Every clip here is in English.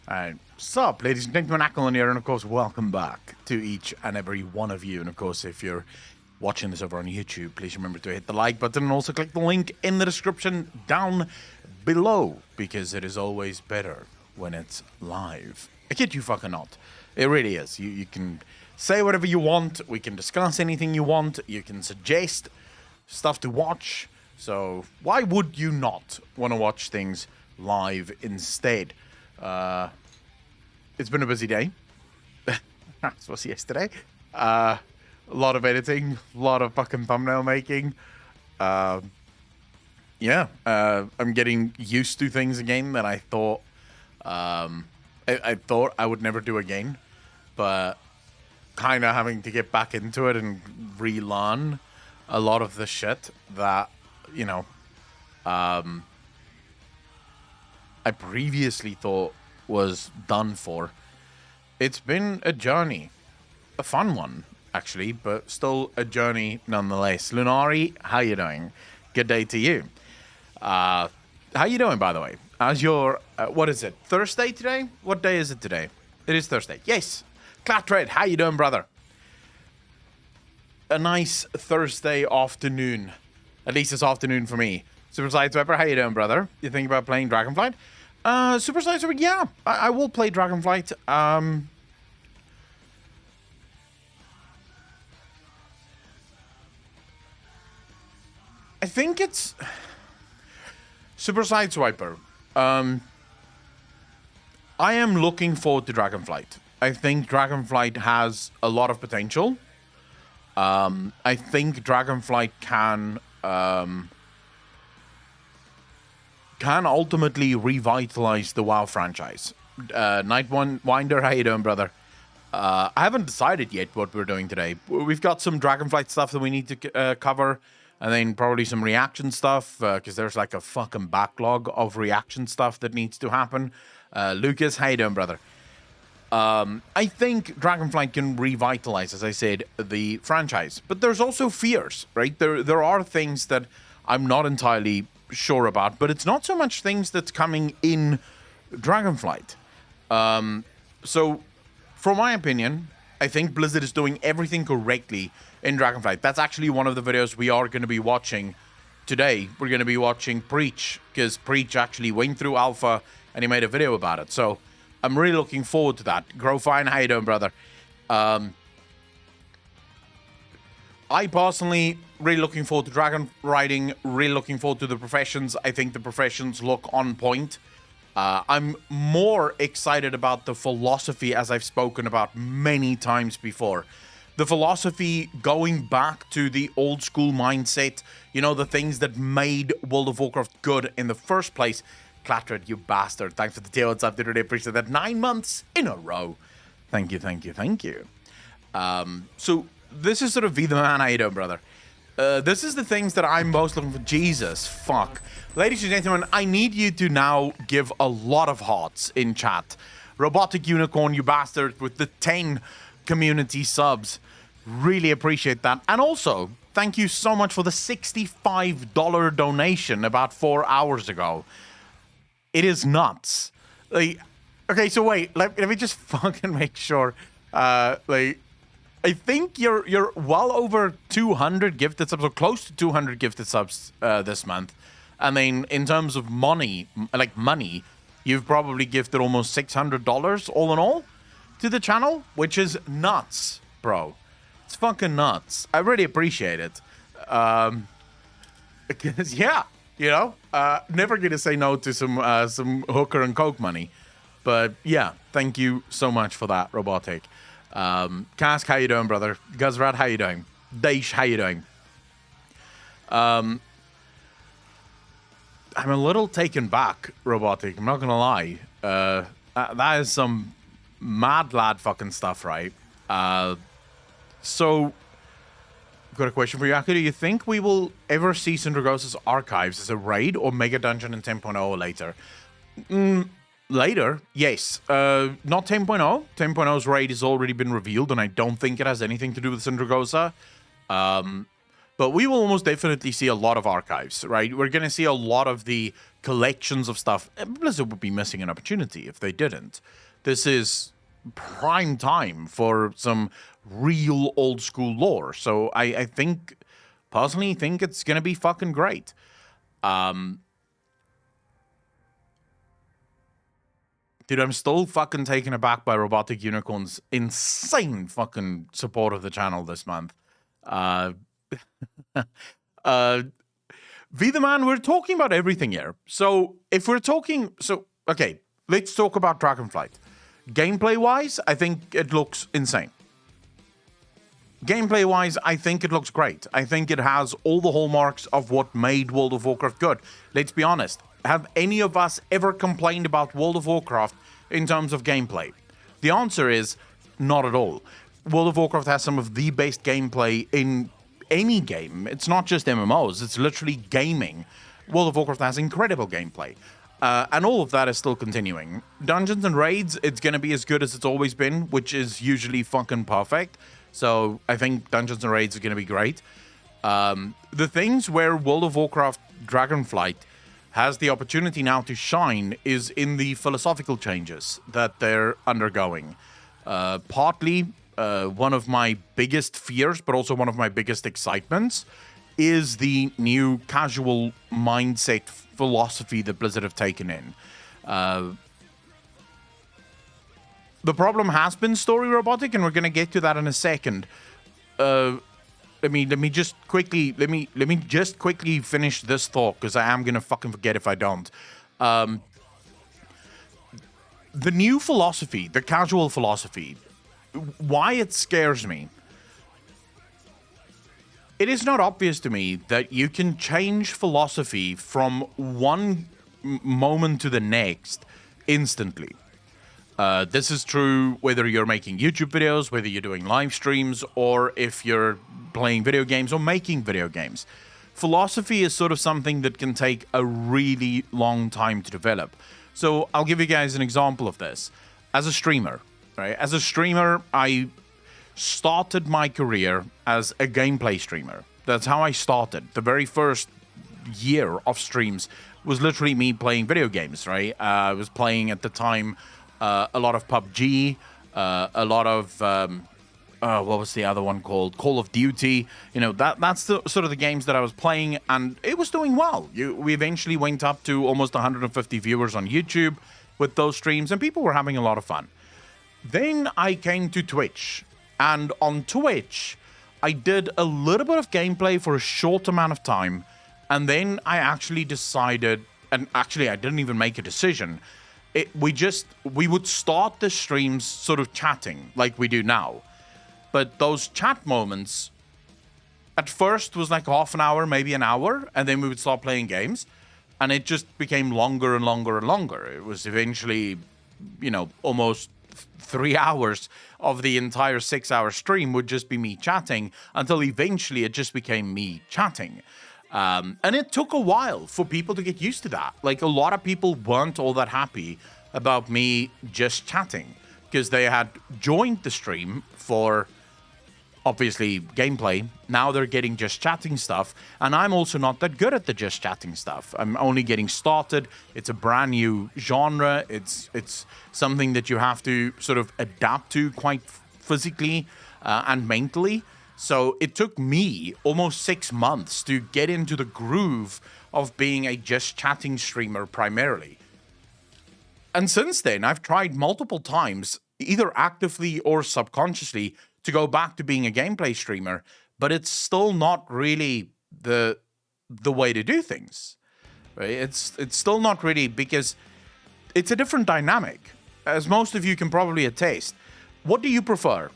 Alright, sup, ladies and gentlemen, Ackle here, and of course, welcome back to each and every one of you. And of course, if you're watching this over on YouTube, please remember to hit the like button and also click the link in the description down below, because it is always better when it's live. I kid you fucking not. It really is. You can say whatever you want, we can discuss anything you want, you can suggest stuff to watch. So why would you not want to watch things live instead? It's been a busy day. This was yesterday. A lot of editing, a lot of fucking thumbnail making. I'm getting used to things again that I thought I thought I would never do again, but kind of having to get back into it and relearn a lot of the shit that, you know, I previously thought was done for. It's been a journey. A fun one, actually, but still a journey nonetheless. Lunari, how you doing? Good day to you. How you doing, by the way? How's your, what is it, Thursday today? What day is it today? It is Thursday. Yes. Clatred, how you doing, brother? A nice Thursday afternoon. At least it's afternoon for me. Super Sideswiper, how you doing, brother? You think about playing Dragonflight? Super Sideswiper, yeah. I will play Dragonflight. I think it's Super Sideswiper. I am looking forward to Dragonflight. I think Dragonflight has a lot of potential. I think Dragonflight can ultimately revitalize the WoW franchise. Nightwinder, how you doing, brother? I haven't decided yet what we're doing today. We've got some Dragonflight stuff that we need to cover, and then probably some reaction stuff, because there's like a fucking backlog of reaction stuff that needs to happen. Lucas, how you doing, brother? I think Dragonflight can revitalize, as I said, the franchise. But there's also fears, right? There are things that I'm not entirely sure about, but it's not so much things that's coming in Dragonflight. So, from my opinion, I think Blizzard is doing everything correctly in Dragonflight. That's actually one of the videos we are going to be watching today. We're going to be watching Preach, because Preach actually went through Alpha and he made a video about it. So, I'm really looking forward to that. Growfine, how you doing, brother? I personally really looking forward to dragon riding, really looking forward to the professions. I think the professions look on point. I'm more excited about the philosophy, as I've spoken about many times before. The philosophy going back to the old school mindset, you know, the things that made World of Warcraft good in the first place. Clattered, you bastard. Thanks for the tail. What's up, dude? I appreciate that. 9 months in a row. Thank you, thank you, thank you. So this is sort of Be the Man I know, brother. This is the things that I'm most looking for. Jesus, fuck. Ladies and gentlemen, I need you to now give a lot of hearts in chat. Robotic Unicorn, you bastard, with the 10 community subs. Really appreciate that. And also, thank you so much for the $65 donation about 4 hours ago. It is nuts. Like, okay, so wait, let me just fucking make sure. I think you're well over 200 gifted subs, or close to 200 gifted subs this month. And then in terms of money, you've probably gifted almost $600 all in all to the channel, which is nuts, bro. It's fucking nuts. I really appreciate it. Because, yeah. You know, never gonna say no to some hooker and coke money, but yeah, thank you so much for that, Robotic. Cask, how you doing, brother? Guzrat, how you doing? Daish, how you doing? I'm a little taken back, Robotic. I'm not gonna lie. That is some mad lad fucking stuff, right? So. Got a question for you, Aku. Do you think we will ever see Syndragos' archives as a raid or mega dungeon in 10.0 later? Later, yes. Not 10.0. 10.0's raid has already been revealed, and I don't think it has anything to do with Syndragosa. But we will almost definitely see a lot of archives, right? We're going to see a lot of the collections of stuff. Blizzard would be missing an opportunity if they didn't. This is prime time for some real old school lore. So I think, personally, think it's going to be fucking great. Dude, I'm still fucking taken aback by Robotic Unicorn's insane fucking support of the channel this month. V the Man, we're talking about everything here. So if we're talking, okay, let's talk about Dragonflight. Gameplay-wise, I think it looks insane. Gameplay-wise, I think it looks great. I think it has all the hallmarks of what made World of Warcraft good. Let's be honest. Have any of us ever complained about World of Warcraft in terms of gameplay? The answer is not at all. World of Warcraft has some of the best gameplay in any game. It's not just MMOs, it's literally gaming. World of Warcraft has incredible gameplay. And all of that is still continuing. Dungeons and Raids, it's going to be as good as it's always been, which is usually fucking perfect. So I think Dungeons and Raids are going to be great. The things where World of Warcraft Dragonflight has the opportunity now to shine is in the philosophical changes that they're undergoing. Partly, one of my biggest fears, but also one of my biggest excitements, is the new casual mindset philosophy that Blizzard have taken in. The problem has been story robotic, and we're going to get to that in a second. Let me just quickly finish this thought, because I am gonna fucking forget if I don't. The new philosophy, the casual philosophy, why it scares me. It is not obvious to me that you can change philosophy from one moment to the next instantly. This is true whether you're making YouTube videos, whether you're doing live streams, or if you're playing video games or making video games. Philosophy is sort of something that can take a really long time to develop. So I'll give you guys an example of this. As a streamer, right? As a streamer, I started my career as a gameplay streamer. That's how I started. The very first year of streams was literally me playing video games, right? I was playing at the time a lot of PUBG, a lot of what was the other one called? Call of Duty. You know, that's the sort of the games that I was playing, and it was doing well. We eventually went up to almost 150 viewers on YouTube with those streams, and people were having a lot of fun. Then I came to Twitch, and on Twitch, I did a little bit of gameplay for a short amount of time, and then I actually decided, and actually I didn't even make a decision. We would start the streams sort of chatting like we do now. But those chat moments at first was like half an hour, maybe an hour, and then we would start playing games. And it just became longer and longer and longer. It was eventually, almost 3 hours of the entire 6-hour stream would just be me chatting, until eventually it just became me chatting. And it took a while for people to get used to that. Like, a lot of people weren't all that happy about me just chatting, because they had joined the stream for, obviously, gameplay. Now they're getting just chatting stuff, and I'm also not that good at the just chatting stuff. I'm only getting started. It's a brand new genre. It's something that you have to sort of adapt to quite physically and mentally. So it took me almost 6 months to get into the groove of being a just chatting streamer primarily. And since then, I've tried multiple times, either actively or subconsciously, to go back to being a gameplay streamer, but it's still not really the way to do things. Right? It's still not really, because it's a different dynamic, as most of you can probably attest. What do you prefer?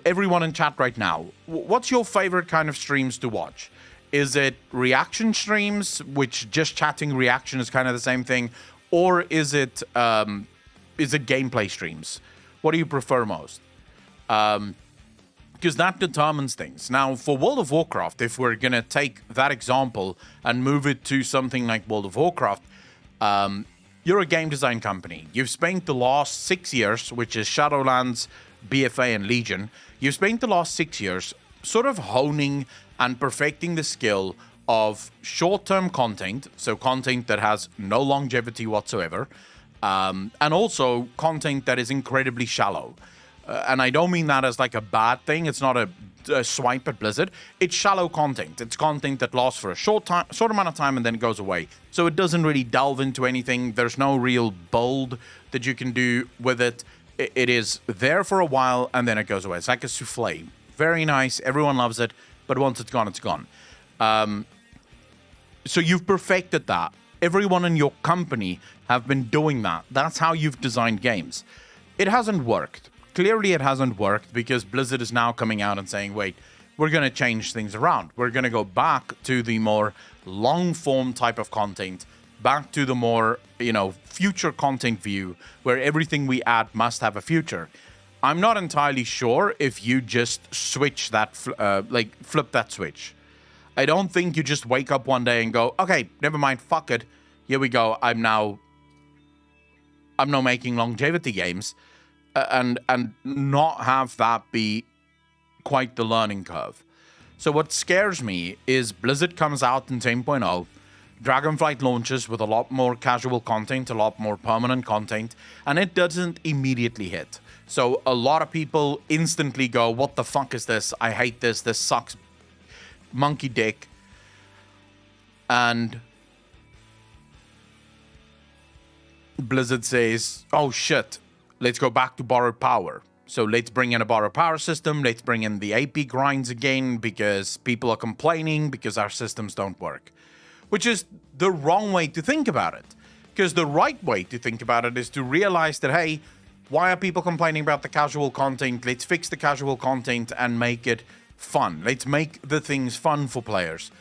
Everyone in chat right now, what's your favorite kind of streams to watch? Is it reaction streams, which just chatting reaction is kind of the same thing, or is it gameplay streams? What do you prefer most? Because that determines things. Now, for World of Warcraft, if we're gonna take that example and move it to something like World of Warcraft, you're a game design company. You've spent the last 6 years, which is Shadowlands, BFA, and Legion. You've spent the last 6 years sort of honing and perfecting the skill of short-term content, so content that has no longevity whatsoever, and also content that is incredibly shallow. And I don't mean that as like a bad thing. It's not a swipe at Blizzard. It's shallow content. It's content that lasts for a short amount of time and then it goes away. So it doesn't really delve into anything. There's no real build that you can do with it. It is there for a while and then it goes away. It's like a souffle. Very nice. Everyone loves it. But once it's gone, it's gone. So you've perfected that. Everyone in your company have been doing that. That's how you've designed games. It hasn't worked. Clearly it hasn't worked because Blizzard is now coming out and saying, wait, we're going to change things around. We're going to go back to the more long-form type of content, back to the more, future content view where everything we add must have a future. I'm not entirely sure if you just switch that, flip that switch. I don't think you just wake up one day and go, okay, never mind, fuck it. Here we go. I'm now making longevity games. And not have that be quite the learning curve. So what scares me is Blizzard comes out in 10.0, Dragonflight launches with a lot more casual content, a lot more permanent content, and it doesn't immediately hit. So a lot of people instantly go, what the fuck is this? I hate this. This sucks. Monkey dick. And Blizzard says, oh shit. Let's go back to borrowed power. So let's bring in a borrowed power system. Let's bring in the AP grinds again because people are complaining because our systems don't work. Which is the wrong way to think about it. Because the right way to think about it is to realize that, hey, why are people complaining about the casual content? Let's fix the casual content and make it fun. Let's make the things fun for players.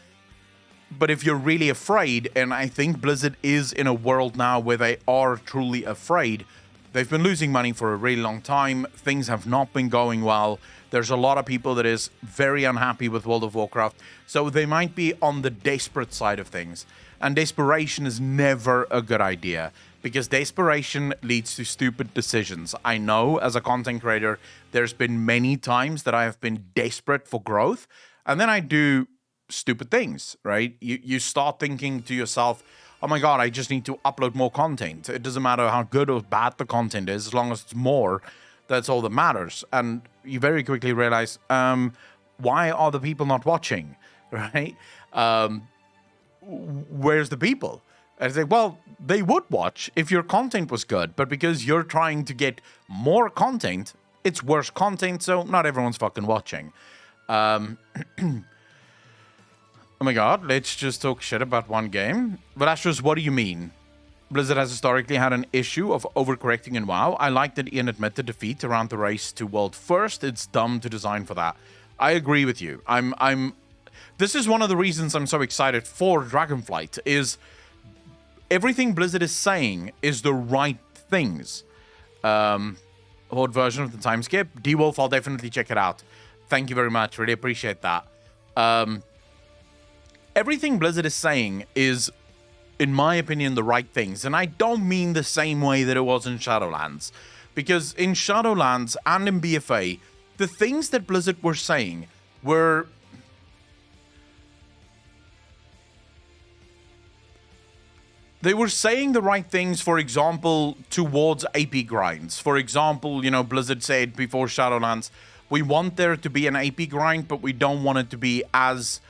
But if you're really afraid, and I think Blizzard is in a world now where they are truly afraid. They've been losing money for a really long time. Things have not been going well. There's a lot of people that is very unhappy with World of Warcraft. So they might be on the desperate side of things. And desperation is never a good idea because desperation leads to stupid decisions. I know as a content creator, there's been many times that I have been desperate for growth. And then I do stupid things, right? You start thinking to yourself, oh my God, I just need to upload more content. It doesn't matter how good or bad the content is, as long as it's more, that's all that matters. And you very quickly realize, why are the people not watching, right? Where's the people? And I say, well, they would watch if your content was good, but because you're trying to get more content, it's worse content, so not everyone's fucking watching. Oh my God, let's just talk shit about one game. But Astros, what do you mean? Blizzard has historically had an issue of overcorrecting in WoW. I like that Ian admitted defeat around the race to world first. It's dumb to design for that. I agree with you. This is one of the reasons I'm so excited for Dragonflight, is everything Blizzard is saying is the right things. Horde version of the time skip. D-Wolf, I'll definitely check it out. Thank you very much. Really appreciate that. Everything Blizzard is saying is, in my opinion, the right things. And I don't mean the same way that it was in Shadowlands. Because in Shadowlands and in BFA, the things that Blizzard were saying were... They were saying the right things, for example, towards AP grinds. For example, Blizzard said before Shadowlands, we want there to be an AP grind, but we don't want it to be as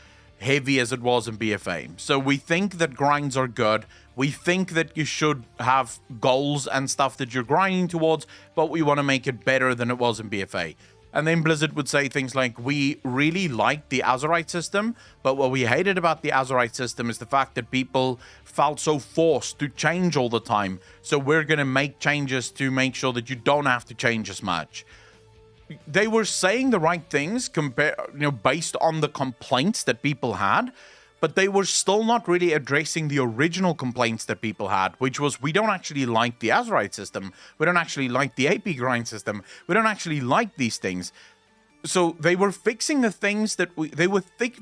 heavy as it was in BFA. So we think that grinds are good. We think that you should have goals and stuff that you're grinding towards, but we want to make it better than it was in BFA. And then Blizzard would say things like, we really liked the Azerite system, but what we hated about the Azerite system is the fact that people felt so forced to change all the time. So we're going to make changes to make sure that you don't have to change as much. They were saying the right things based on the complaints that people had, but they were still not really addressing the original complaints that people had, which was, we don't actually like the Azerite system. We don't actually like the AP grind system. We don't actually like these things. So they were fixing the things that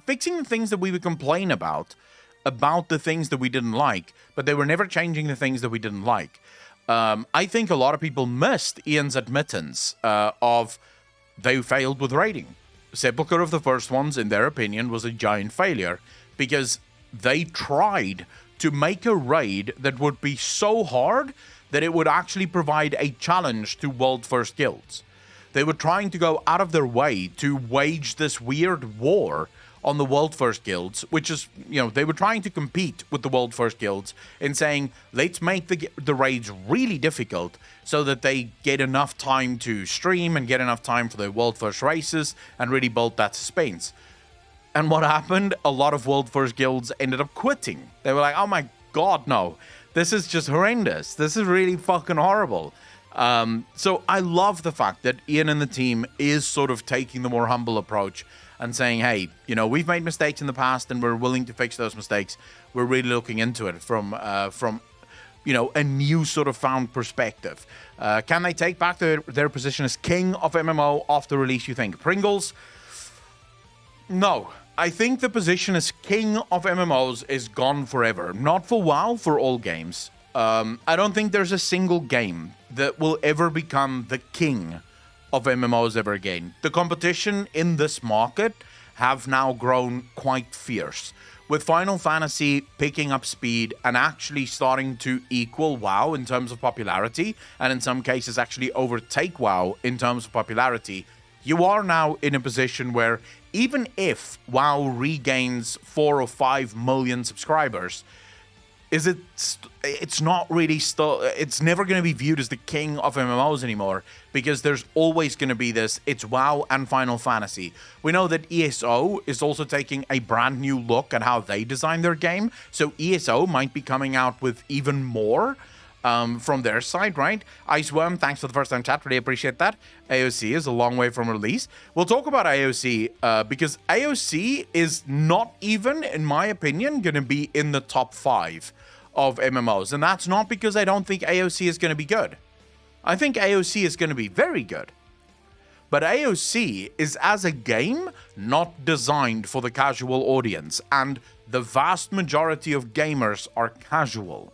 fixing the things that we would complain about the things that we didn't like, but they were never changing the things that we didn't like. I think a lot of people missed Ian's admittance of they failed with raiding. Sepulchre of the First Ones, in their opinion, was a giant failure because they tried to make a raid that would be so hard that it would actually provide a challenge to World First Guilds. They were trying to go out of their way to wage this weird war on the World First Guilds, which is, they were trying to compete with the World First Guilds in saying, let's make the raids really difficult so that they get enough time to stream and get enough time for the World First races and really build that suspense. And what happened? A lot of World First Guilds ended up quitting. They were like, oh my god, no. This is just horrendous. This is really fucking horrible. So I love the fact that Ian and the team is sort of taking the more humble approach and saying, hey, we've made mistakes in the past and we're willing to fix those mistakes. We're really looking into it from a new sort of found perspective. Can they take back their position as king of MMO after release, you think? Pringles? No. I think the position as king of MMOs is gone forever. Not for WoW, for all games. I don't think there's a single game that will ever become the king of MMOs ever again. The competition in this market have now grown quite fierce, with Final Fantasy picking up speed and actually starting to equal WoW in terms of popularity, and in some cases actually overtake WoW in terms of popularity. You are now in a position where even if WoW regains 4 or 5 million subscribers, it's not really it's never going to be viewed as the king of MMOs anymore, because there's always going to be this, it's WoW and Final Fantasy. We know that ESO is also taking a brand new look at how they design their game, so ESO might be coming out with even more from their side, right? Iceworm, thanks for the first time chat, really appreciate that. AOC is a long way from release. We'll talk about AOC because AOC is not even, in my opinion, going to be in the top 5 of MMOs, and that's not because I don't think AOC is going to be good. I think AOC is going to be very good. But AOC is, as a game, not designed for the casual audience, and the vast majority of gamers are casual.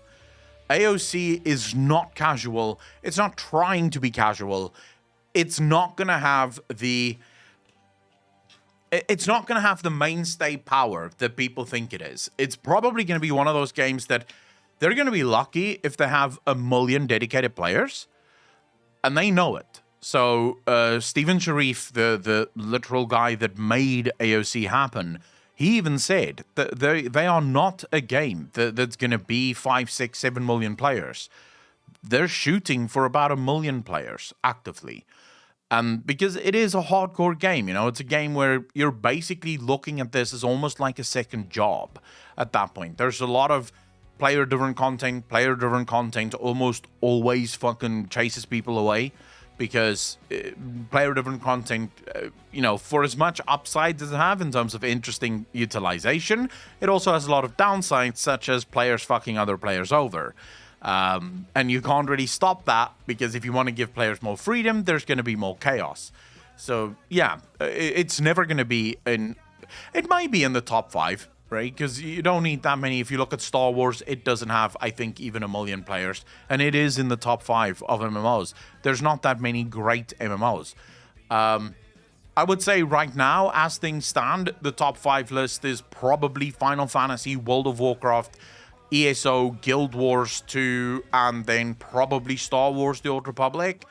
AOC is not casual. It's not trying to be casual. It's not going to have the mainstay power that people think it is. It's probably going to be one of those games that they're going to be lucky if they have 1 million dedicated players, and they know it. So Steven Sharif, the literal guy that made AOC happen, he even said that they are not a game that's going to be 5, 6, 7 million players. They're shooting for about 1 million players actively. Because it is a hardcore game, it's a game where you're basically looking at this as almost like a second job at that point. There's a lot of player-driven content almost always fucking chases people away, because player-driven content, for as much upside as it have in terms of interesting utilization, it also has a lot of downsides, such as players fucking other players over. And you can't really stop that, because if you want to give players more freedom, there's going to be more chaos. So, yeah, it's never going to be it might be in the top 5, right? Because you don't need that many. If you look at Star Wars, it doesn't have, I think, even 1 million players, and it is in the top 5 of MMOs. There's not that many great MMOs. I would say right now, as things stand, the top 5 list is probably Final Fantasy, World of Warcraft, ESO, Guild Wars 2, and then probably Star Wars The Old Republic.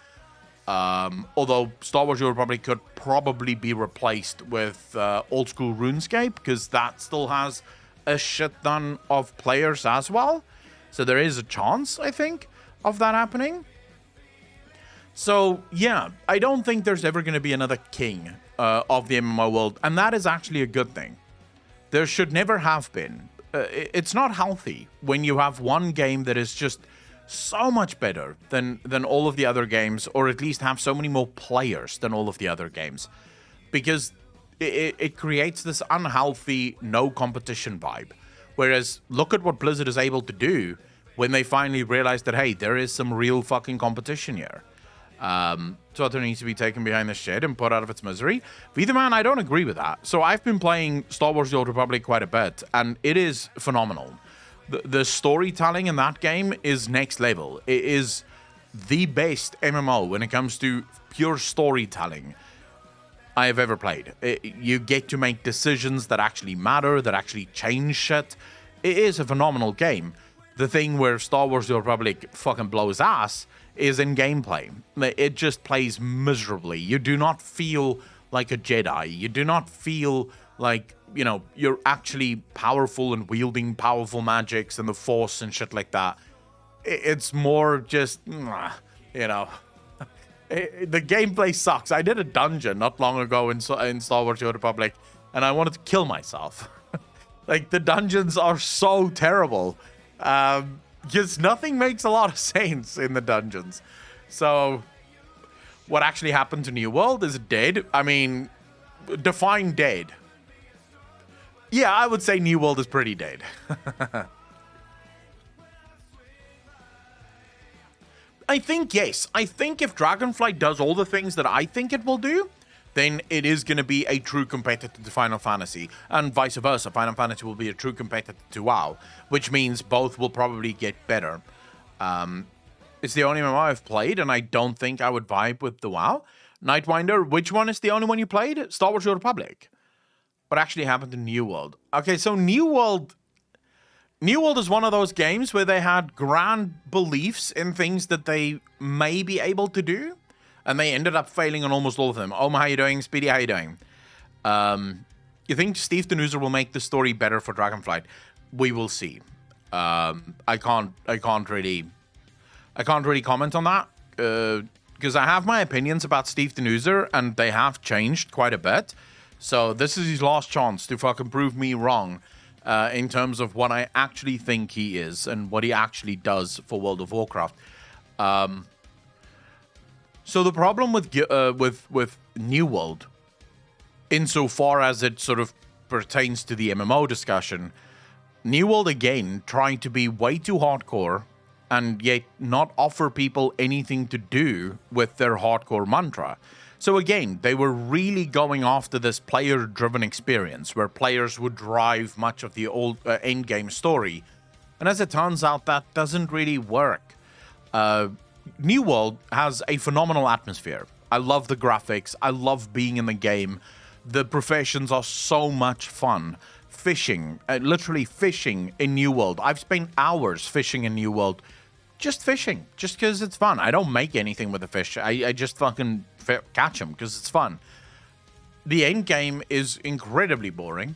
Although Star Wars The Old Republic could probably be replaced with old school RuneScape, because that still has a shit ton of players as well. So there is a chance, I think, of that happening. So yeah, I don't think there's ever going to be another king of the MMO world, and that is actually a good thing. There should never have been. It's not healthy when you have one game that is just so much better than all of the other games, or at least have so many more players than all of the other games, because it creates this unhealthy no competition vibe. Whereas look at what Blizzard is able to do when they finally realize that, hey, there is some real fucking competition here. Twitter needs to be taken behind the shed and put out of its misery. Vidaman, I don't agree with that. So I've been playing Star Wars The Old Republic quite a bit, and it is phenomenal. The storytelling in that game is next level. It is the best MMO when it comes to pure storytelling. I have ever played. You get to make decisions that actually matter, that actually change shit. It is a phenomenal game. The thing where Star Wars The Old Republic fucking blows ass is in gameplay. It just plays miserably. You do not feel like a Jedi. You do not feel like, you know, you're actually powerful and wielding powerful magics and the Force and shit like that. It's more just, you know, the gameplay sucks. I did a dungeon not long ago in Star Wars The Old Republic, and I wanted to kill myself. Like, the dungeons are so terrible. Just nothing makes a lot of sense in the dungeons. So, what actually happened to New World is dead. I mean, define dead. Yeah, I would say New World is pretty dead. I think, yes. I think if Dragonflight does all the things that I think it will do, then it is going to be a true competitor to Final Fantasy. And vice versa. Final Fantasy will be a true competitor to WoW, which means both will probably get better. It's the only MMO I've played, and I don't think I would vibe with the WoW. Nightwinder, which one is the only one you played? Star Wars The Old Republic. What actually happened in New World? Okay, so New World is one of those games where they had grand beliefs in things that they may be able to do, and they ended up failing on almost all of them. Oma, how you doing? Speedy, how you doing? You think Steve Denuser will make the story better for Dragonflight? We will see. I can't really comment on that because I have my opinions about Steve Denuser, and they have changed quite a bit. So this is his last chance to fucking prove me wrong in terms of what I actually think he is and what he actually does for World of Warcraft. So the problem with New World, insofar as it sort of pertains to the MMO discussion, New World again trying to be way too hardcore and yet not offer people anything to do with their hardcore mantra. So again, they were really going after this player-driven experience where players would drive much of the old endgame story. And as it turns out, that doesn't really work. New World has a phenomenal atmosphere. I love the graphics. I love being in the game. The professions are so much fun. Fishing, literally fishing in New World. I've spent hours fishing in New World. Just fishing, just because it's fun. I don't make anything with the fish. I just fucking catch them because it's fun. The end game is incredibly boring.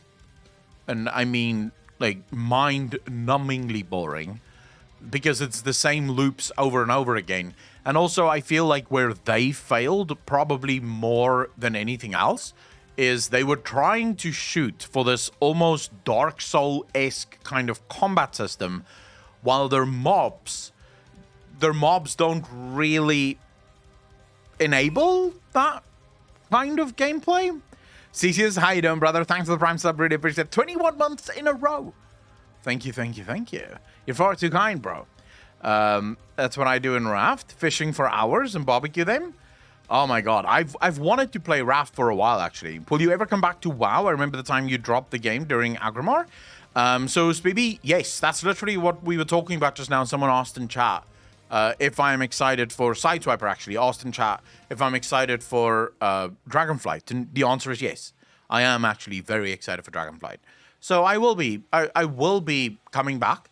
And I mean, like, mind-numbingly boring. Because it's the same loops over and over again. And also, I feel like where they failed, probably more than anything else, is they were trying to shoot for this almost Dark Soul-esque kind of combat system, while their mobs don't really enable that kind of gameplay. CCS, how you doing, brother? Thanks for the Prime sub, really appreciate it. 21 months in a row. Thank you. You're far too kind, bro. That's what I do in Raft, fishing for hours and barbecue them. Oh my god, I've wanted to play Raft for a while, actually. Will you ever come back to WoW? I remember the time you dropped the game during Agrimar. So, Spibby, yes, that's literally what we were talking about just now. Someone asked in chat if I'm excited for Sideswiper, actually. Asked in chat if I'm excited for Dragonflight. And the answer is yes. I am actually very excited for Dragonflight. So I will be coming back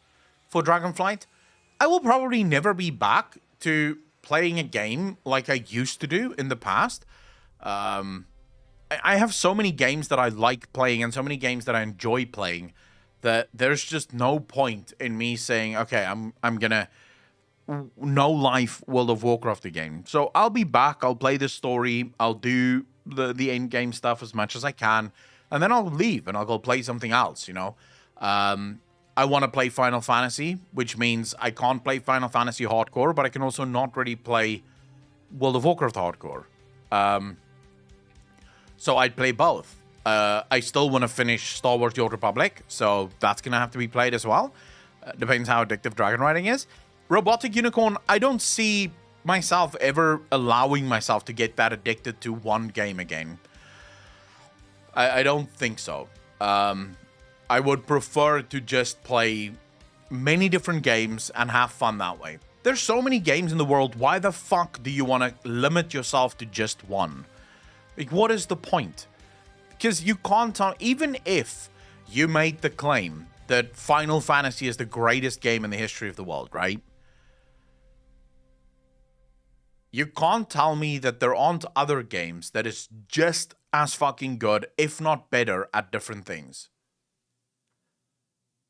for Dragonflight. I will probably never be back to playing a game like I used to do in the past. I have so many games that I like playing and so many games that I enjoy playing that there's just no point in me saying, okay, I'm gonna no life World of Warcraft again. So I'll be back. I'll play the story. I'll do the end game stuff as much as I can, and then I'll leave and I'll go play something else. You know, I want to play Final Fantasy, which means I can't play Final Fantasy hardcore, but I can also not really play World of Warcraft hardcore. So I'd play both. I still want to finish Star Wars The Old Republic, so that's going to have to be played as well. Depends how addictive dragon riding is. Robotic Unicorn, I don't see myself ever allowing myself to get that addicted to one game again. I don't think so. I would prefer to just play many different games and have fun that way. There's so many games in the world. Why the fuck do you want to limit yourself to just one? Like, what is the point? Because you can't tell, even if you made the claim that Final Fantasy is the greatest game in the history of the world, right? You can't tell me that there aren't other games that is just as fucking good, if not better, at different things.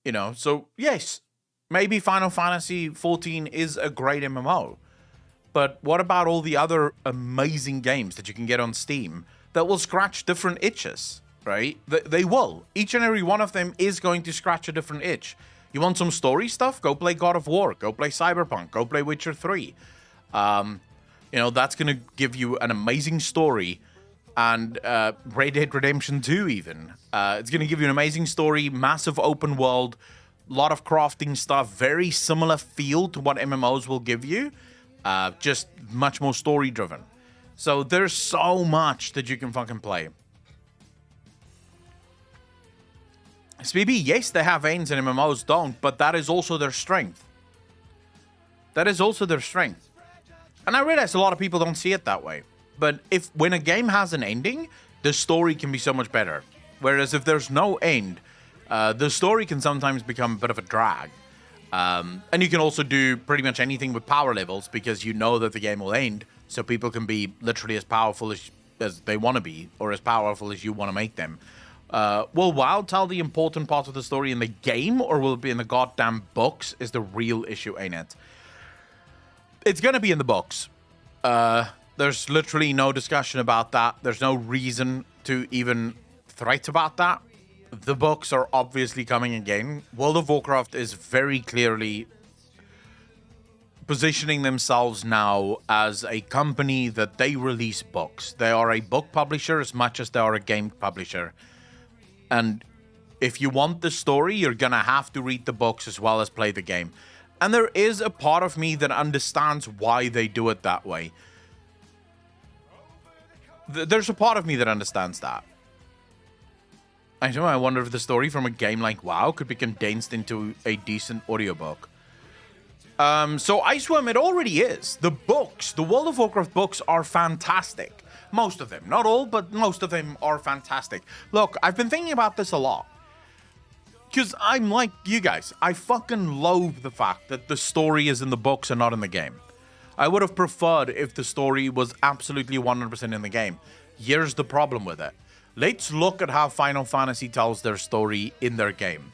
You know, so yes, maybe Final Fantasy 14 is a great MMO. But what about all the other amazing games that you can get on Steam that will scratch different itches, right? They will. Each and every one of them is going to scratch a different itch. You want some story stuff? Go play God of War. Go play Cyberpunk. Go play Witcher 3. You know, that's going to give you an amazing story. And Red Dead Redemption 2 even. It's going to give you an amazing story, massive open world, lot of crafting stuff, very similar feel to what MMOs will give you. Just much more story driven. So there's so much that you can fucking play. SPB, yes, they have ends and MMOs don't, but that is also their strength. That is also their strength. And I realize a lot of people don't see it that way. But when a game has an ending, the story can be so much better. Whereas if there's no end, the story can sometimes become a bit of a drag. And you can also do pretty much anything with power levels because you know that the game will end, so people can be literally as powerful as they want to be, or as powerful as you want to make them. Will WoW tell the important part of the story in the game, or will it be in the goddamn books is the real issue, ain't it? It's going to be in the books. There's literally no discussion about that. There's no reason to even threat about that. The books are obviously coming again. World of Warcraft is very clearly positioning themselves now as a company that they release books. They are a book publisher as much as they are a game publisher. And if you want the story, you're going to have to read the books as well as play the game. And there is a part of me that understands why they do it that way. There's a part of me that understands that. I wonder if the story from a game like WoW could be condensed into a decent audiobook. So Iceworm, it already is. The books, the World of Warcraft books are fantastic. Most of them. Not all, but most of them are fantastic. Look, I've been thinking about this a lot. Because I'm like you guys. I fucking loathe the fact that the story is in the books and not in the game. I would have preferred if the story was absolutely 100% in the game. Here's the problem with it. Let's look at how Final Fantasy tells their story in their game.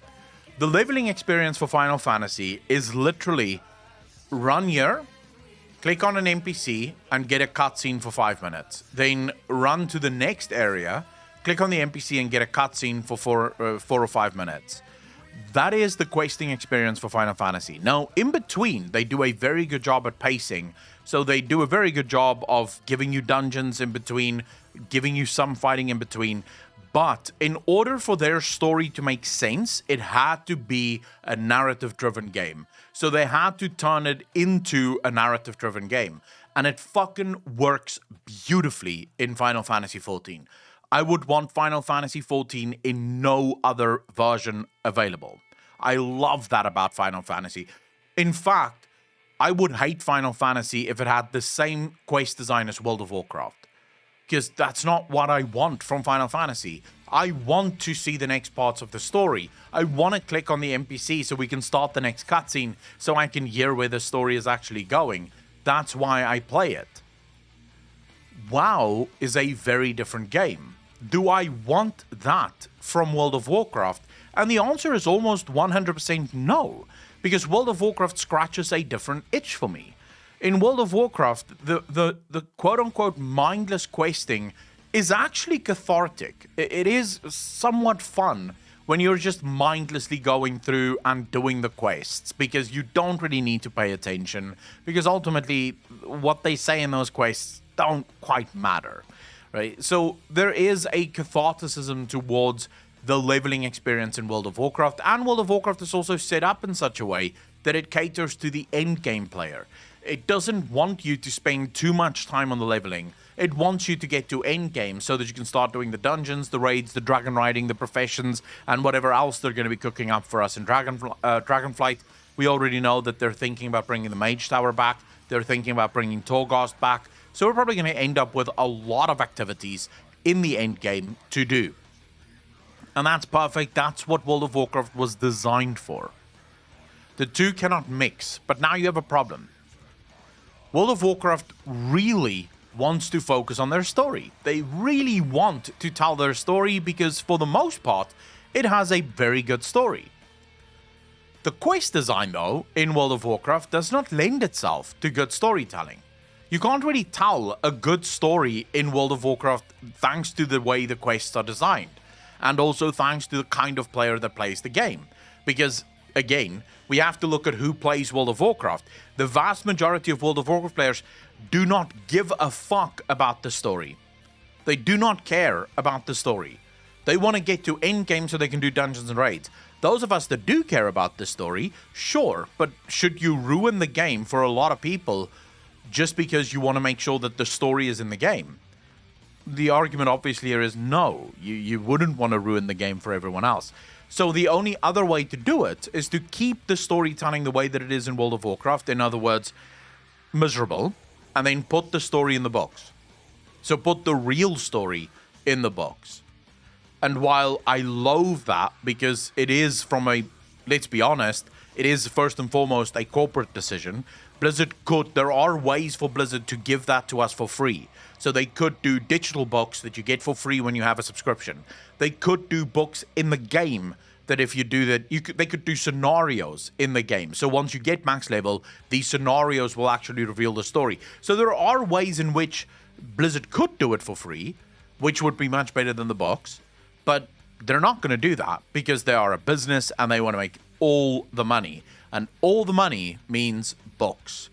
The leveling experience for Final Fantasy is literally run here, click on an NPC, and get a cutscene for 5 minutes. Then run to the next area, click on the NPC, and get a cutscene for 4 or 5 minutes. That is the questing experience for Final Fantasy. Now, in between, they do a very good job at pacing. So they do a very good job of giving you dungeons in between, giving you some fighting in between. But in order for their story to make sense, it had to be a narrative-driven game. So they had to turn it into a narrative-driven game. And it fucking works beautifully in Final Fantasy XIV. I would want Final Fantasy XIV in no other version available. I love that about Final Fantasy. In fact, I would hate Final Fantasy if it had the same quest design as World of Warcraft. Because that's not what I want from Final Fantasy. I want to see the next parts of the story. I want to click on the NPC so we can start the next cutscene so I can hear where the story is actually going. That's why I play it. WoW is a very different game. Do I want that from World of Warcraft? And the answer is almost 100% no, because World of Warcraft scratches a different itch for me. In World of Warcraft, the quote-unquote mindless questing is actually cathartic. It is somewhat fun when you're just mindlessly going through and doing the quests, because you don't really need to pay attention, because ultimately what they say in those quests don't quite matter. Right? So there is a catharticism towards the leveling experience in World of Warcraft, and World of Warcraft is also set up in such a way that it caters to the end game player. It doesn't want you to spend too much time on the leveling. It wants you to get to end game so that you can start doing the dungeons, the raids, the dragon riding, the professions, and whatever else they're going to be cooking up for us in Dragonflight. We already know that they're thinking about bringing the Mage Tower back. They're thinking about bringing Torghast back. So we're probably going to end up with a lot of activities in the end game to do. And that's perfect. That's what World of Warcraft was designed for. The two cannot mix, but now you have a problem. World of Warcraft really wants to focus on their story. They really want to tell their story because, for the most part, it has a very good story. The quest design, though, in World of Warcraft does not lend itself to good storytelling. You can't really tell a good story in World of Warcraft thanks to the way the quests are designed, and also thanks to the kind of player that plays the game. Because, again, we have to look at who plays World of Warcraft. The vast majority of World of Warcraft players do not give a fuck about the story. They do not care about the story. They want to get to endgame so they can do dungeons and raids. Those of us that do care about the story, sure, but should you ruin the game for a lot of people just because you want to make sure that the story is in the game? The argument obviously here is no. You wouldn't want to ruin the game for everyone else. So the only other way to do it is to keep the storytelling the way that it is in World of Warcraft. In other words, miserable, and then put the story in the books. So put the real story in the books. And while I loathe that, because it is from a, let's be honest, it is first and foremost a corporate decision, there are ways for Blizzard to give that to us for free. So they could do digital books that you get for free when you have a subscription. They could do books in the game that if you do that, they could do scenarios in the game. So once you get max level, these scenarios will actually reveal the story. So there are ways in which Blizzard could do it for free, which would be much better than the books. But they're not going to do that because they are a business and they want to make all the money. And all the money means books.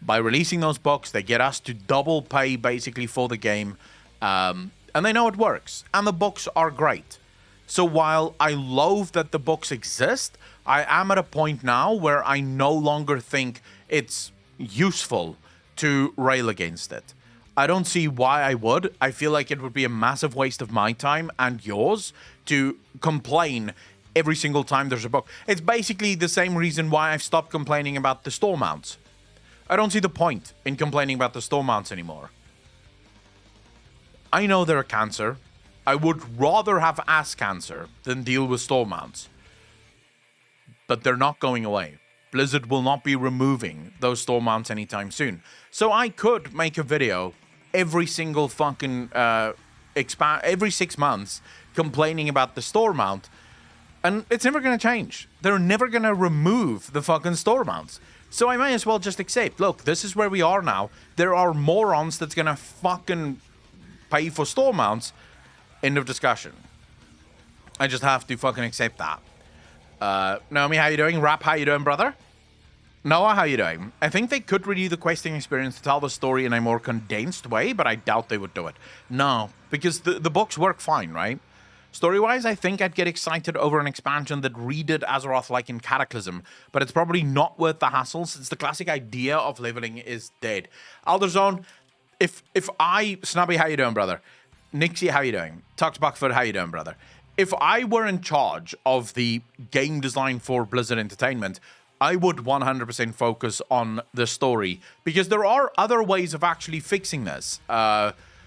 By releasing those books, they get us to double pay basically for the game. And they know it works. And the books are great. So while I loathe that the books exist, I am at a point now where I no longer think it's useful to rail against it. I don't see why I would. I feel like it would be a massive waste of my time and yours to complain every single time there's a book. It's basically the same reason why I've stopped complaining about the store mounts. I don't see the point in complaining about the store mounts anymore. I know they're a cancer. I would rather have ass cancer than deal with store mounts. But they're not going away. Blizzard will not be removing those store mounts anytime soon. So I could make a video every single fucking every 6 months complaining about the store mount, and it's never going to change. They're never going to remove the fucking store mounts. So I may as well just accept, look, this is where we are now. There are morons that's going to fucking pay for store mounts. End of discussion. I just have to fucking accept that. Naomi, how you doing? Rap, how you doing, brother? Noah, how you doing? I think they could redo the questing experience to tell the story in a more condensed way, but I doubt they would do it. No, because the books work fine, right? Story-wise, I think I'd get excited over an expansion that redid Azeroth like in Cataclysm, but it's probably not worth the hassle since the classic idea of leveling is dead. Alderzone, if I... Snubby, how you doing, brother? Nixie, how you doing? Tux Buckford, how you doing, brother? If I were in charge of the game design for Blizzard Entertainment, I would 100% focus on the story, because there are other ways of actually fixing this.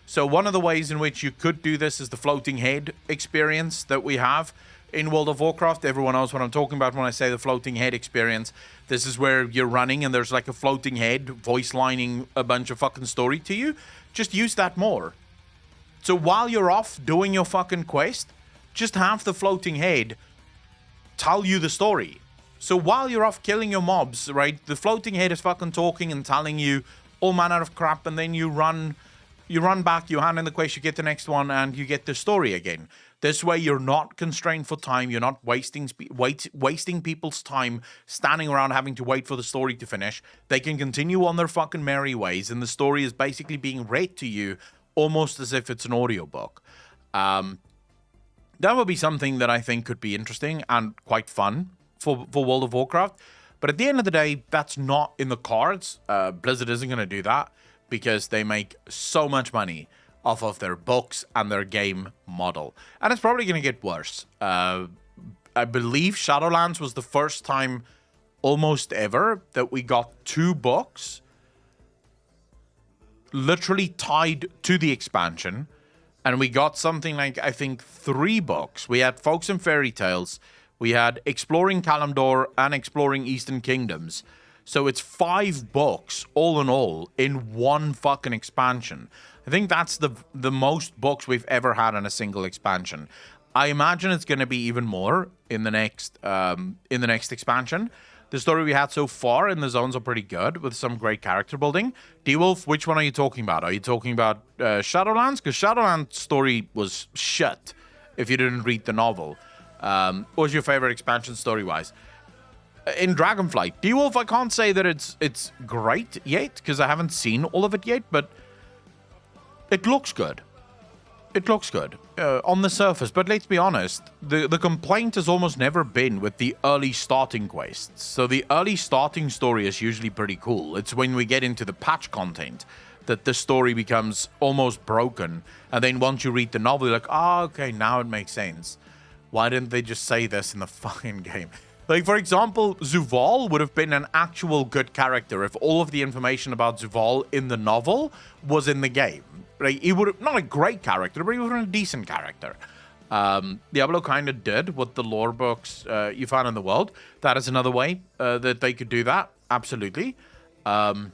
So one of the ways in which you could do this is the floating head experience that we have in World of Warcraft. Everyone knows what I'm talking about when I say the floating head experience. This is where you're running and there's like a floating head voice lining a bunch of fucking story to you. Just use that more. So while you're off doing your fucking quest, just have the floating head tell you the story. So while you're off killing your mobs, right, the floating head is fucking talking and telling you all manner of crap, and then you run back, you hand in the quest, you get the next one, and you get the story again. This way you're not constrained for time, you're not wasting people's time standing around having to wait for the story to finish. They can continue on their fucking merry ways, and the story is basically being read to you almost as if it's an audiobook. That would be something that I think could be interesting and quite fun for World of Warcraft. But at the end of the day, that's not in the cards. Blizzard isn't going to do that because they make so much money off of their books and their game model. And it's probably going to get worse. I believe Shadowlands was the first time almost ever that we got 2 books literally tied to the expansion. And we got something like, I think, 3 books. We had Folks and Fairy Tales, we had Exploring Kalimdor, and Exploring Eastern Kingdoms. So it's 5 books, all in all, in one fucking expansion. I think that's the most books we've ever had in a single expansion. I imagine it's going to be even more in the next expansion. The story we had so far in the zones are pretty good, with some great character building. D-Wolf, which one are you talking about? Are you talking about Shadowlands? Because Shadowlands' story was shit if you didn't read the novel. What was your favorite expansion story-wise? In Dragonflight, D-Wolf, I can't say that it's great yet, because I haven't seen all of it yet, but it looks good. It looks good on the surface, but let's be honest, the complaint has almost never been with the early starting quests. So the early starting story is usually pretty cool. It's when we get into the patch content that the story becomes almost broken, and then once you read the novel, you're like, oh, okay, now it makes sense. Why didn't they just say this in the fucking game? Like, for example, Zuval would have been an actual good character if all of the information about Zuval in the novel was in the game. Right? He would have, not a great character, but he would have been a decent character. Diablo kind of did what the lore books you find in the world. That is another way that they could do that. Absolutely. What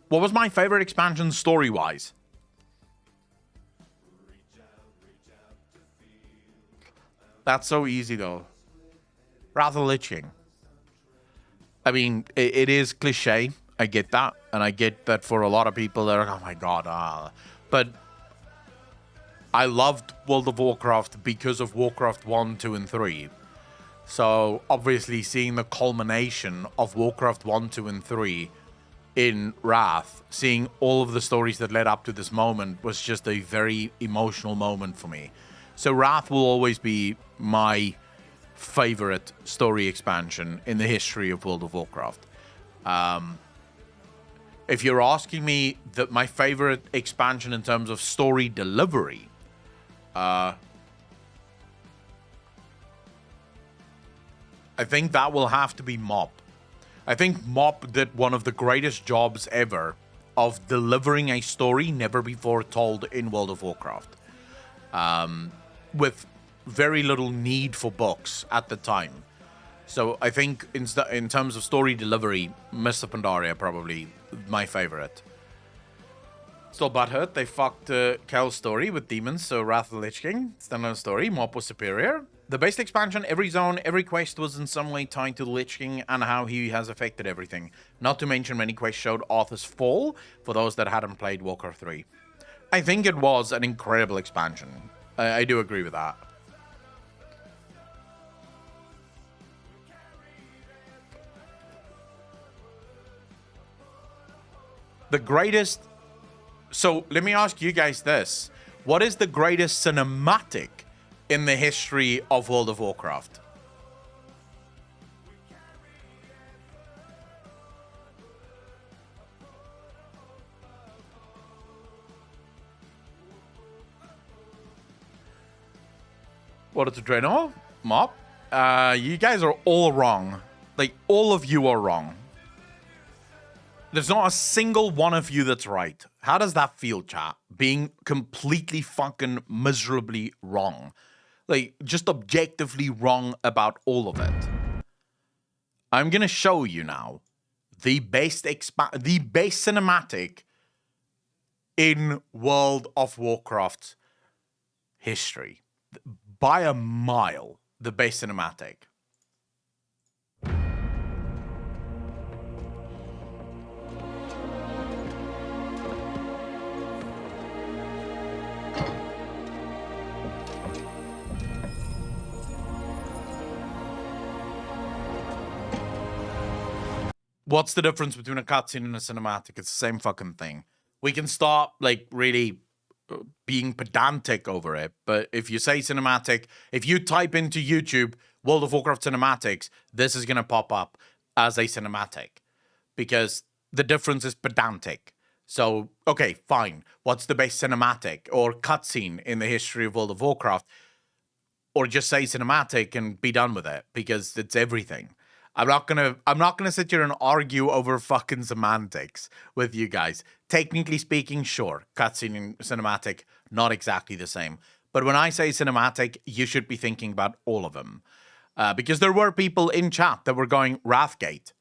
was my favorite expansion story-wise? That's so easy, though. Wrath of the Lich King. I mean, it is cliche. I get that. And I get that for a lot of people, they're like, oh my god. But I loved World of Warcraft because of Warcraft 1, 2, and 3. So, obviously, seeing the culmination of Warcraft 1, 2, and 3 in Wrath, seeing all of the stories that led up to this moment was just a very emotional moment for me. So Wrath will always be my favorite story expansion in the history of World of Warcraft. If you're asking me that my favorite expansion in terms of story delivery, I think that will have to be Mob. I think Mob did one of the greatest jobs ever of delivering a story never before told in World of Warcraft. With very little need for books at the time. So I think in terms of story delivery, Mr. Pandaria probably my favorite. Still butthurt, they fucked Kel's story with demons, so Wrath of the Lich King, standalone story, Mob was superior. The base expansion, every zone, every quest was in some way tied to the Lich King and how he has affected everything. Not to mention many quests showed Arthur's fall, for those that hadn't played Warcraft 3. I think it was an incredible expansion. I do agree with that. The greatest... So, let me ask you guys this. What is the greatest cinematic in the history of World of Warcraft? What is the Draenor? Mob? You guys are all wrong. Like, all of you are wrong. There's not a single one of you that's right. How does that feel, chat? Being completely fucking miserably wrong. Like, just objectively wrong about all of it. I'm gonna show you now the best cinematic in World of Warcraft history. By a mile, the best cinematic. What's the difference between a cutscene and a cinematic? It's the same fucking thing. We can start, like, really being pedantic over it, but if you say cinematic, if you type into YouTube World of Warcraft cinematics, this is going to pop up as a cinematic, because the difference is pedantic. So, okay, fine. What's the best cinematic or cutscene in the history of World of Warcraft? Or just say cinematic and be done with it, because it's everything. I'm not gonna sit here and argue over fucking semantics with you guys. Technically speaking, sure, cutscene and cinematic, not exactly the same. But when I say cinematic, you should be thinking about all of them. Because there were people in chat that were going, Wrathgate.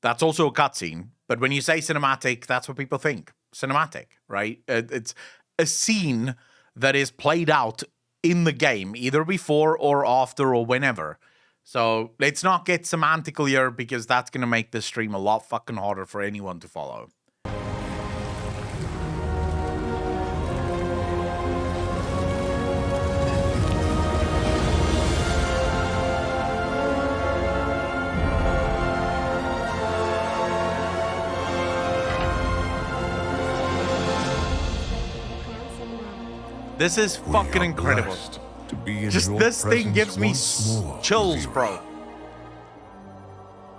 That's also a cutscene. But when you say cinematic, that's what people think. Cinematic, right? It's a scene that is played out in the game, either before or after or whenever. So let's not get semantical here, because that's going to make this stream a lot fucking harder for anyone to follow. This is fucking incredible. Just this thing gives me chills, bro.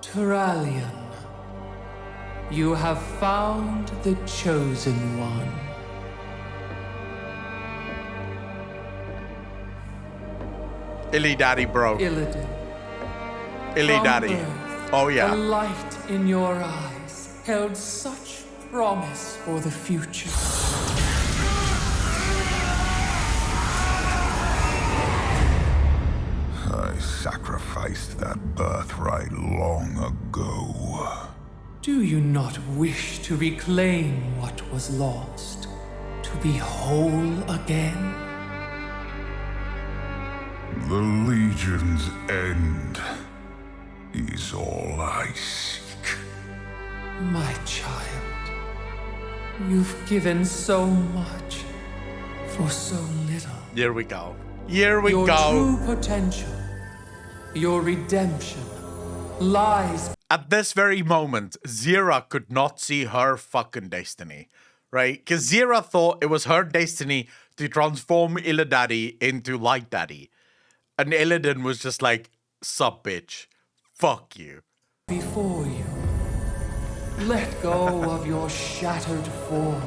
Turalian, you have found the chosen one. Illy daddy, bro. Illidan. Illy daddy. Oh yeah. The light in your eyes held such promise for the future. I sacrificed that birthright long ago. Do you not wish to reclaim what was lost? To be whole again? The Legion's end is all I seek. My child, you've given so much for so little. Here we go. Here we Your go. true potential, your redemption, lies. At this very moment, Zira could not see her fucking destiny, right? Because Zira thought it was her destiny to transform Illidan into Light Daddy. And Illidan was just like, sup, bitch. Fuck you. Before you. Let go of your shattered form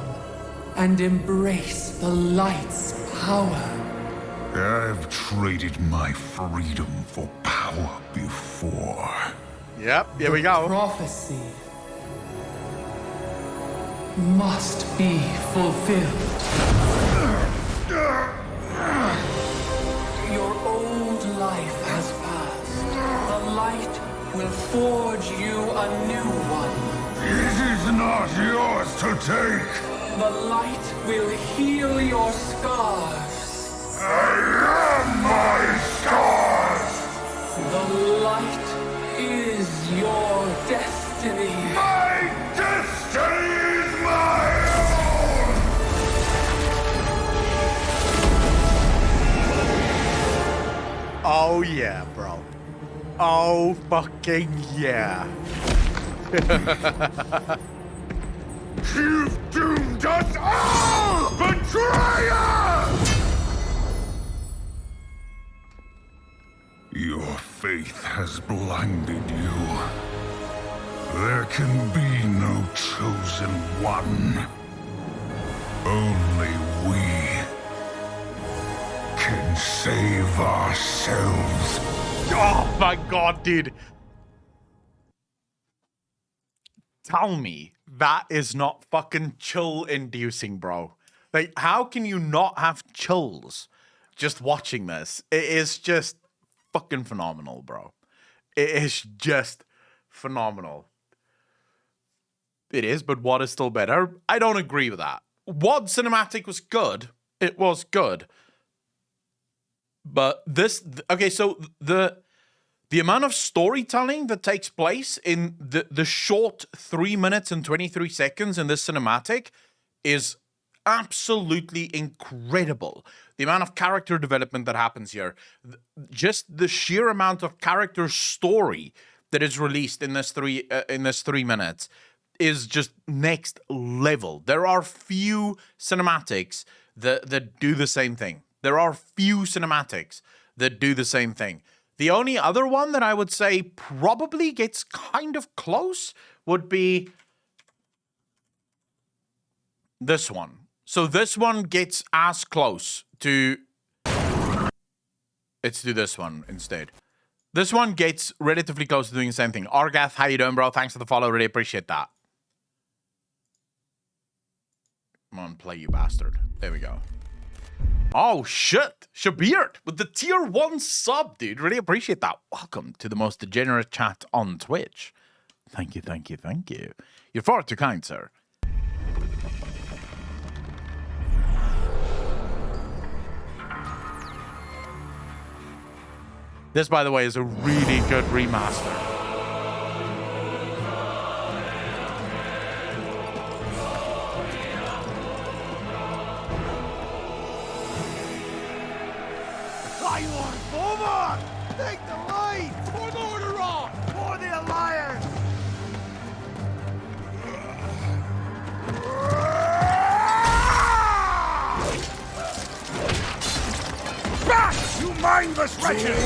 and embrace the light's power. I've traded my freedom for power before. Yep, here we go. Prophecy must be fulfilled. Your old life has passed. The light will forge you a new one. It is not yours to take. The light will heal your scars. I am my scars. The light is your destiny. My destiny is my own. Oh yeah, bro. Oh fucking yeah. You've doomed us all, betrayer! Your faith has blinded you. There can be no chosen one. Only we can save ourselves. Oh my god, dude. Tell me that is not fucking chill inducing, bro. Like, how can you not have chills just watching this? It is just fucking phenomenal, bro. It is just phenomenal. It is, but what is still better? I don't agree with that. WoD cinematic was good. It was good. But this, okay, so the amount of storytelling that takes place in the short 3 minutes and 23 seconds in this cinematic is absolutely incredible. The amount of character development that happens here, just the sheer amount of character story that is released in this 3 minutes is just next level. There are few cinematics that do the same thing. There are few cinematics that do the same thing. The only other one that I would say probably gets kind of close would be this one. So this one gets as close to... Let's do this one instead. This one gets relatively close to doing the same thing. Argath, how you doing, bro? Thanks for the follow. Really appreciate that. Come on, play, you bastard. There we go. Oh, shit. Shabir with the tier 1 sub, dude. Really appreciate that. Welcome to the most degenerate chat on Twitch. Thank you, thank you, thank you. You're far too kind, sir. This, by the way, is a really good remaster. Over! Take the lead! For Morderon! For the Alliance! Back, you mindless wretches!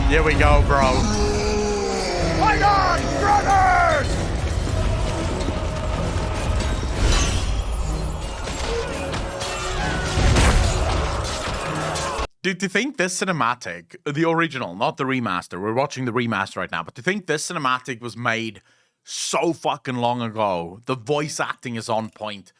Here we go, bro. Fight on, brothers! Dude, to think this cinematic, the original, not the remaster, we're watching the remaster right now, but to think this cinematic was made so fucking long ago, the voice acting is on point,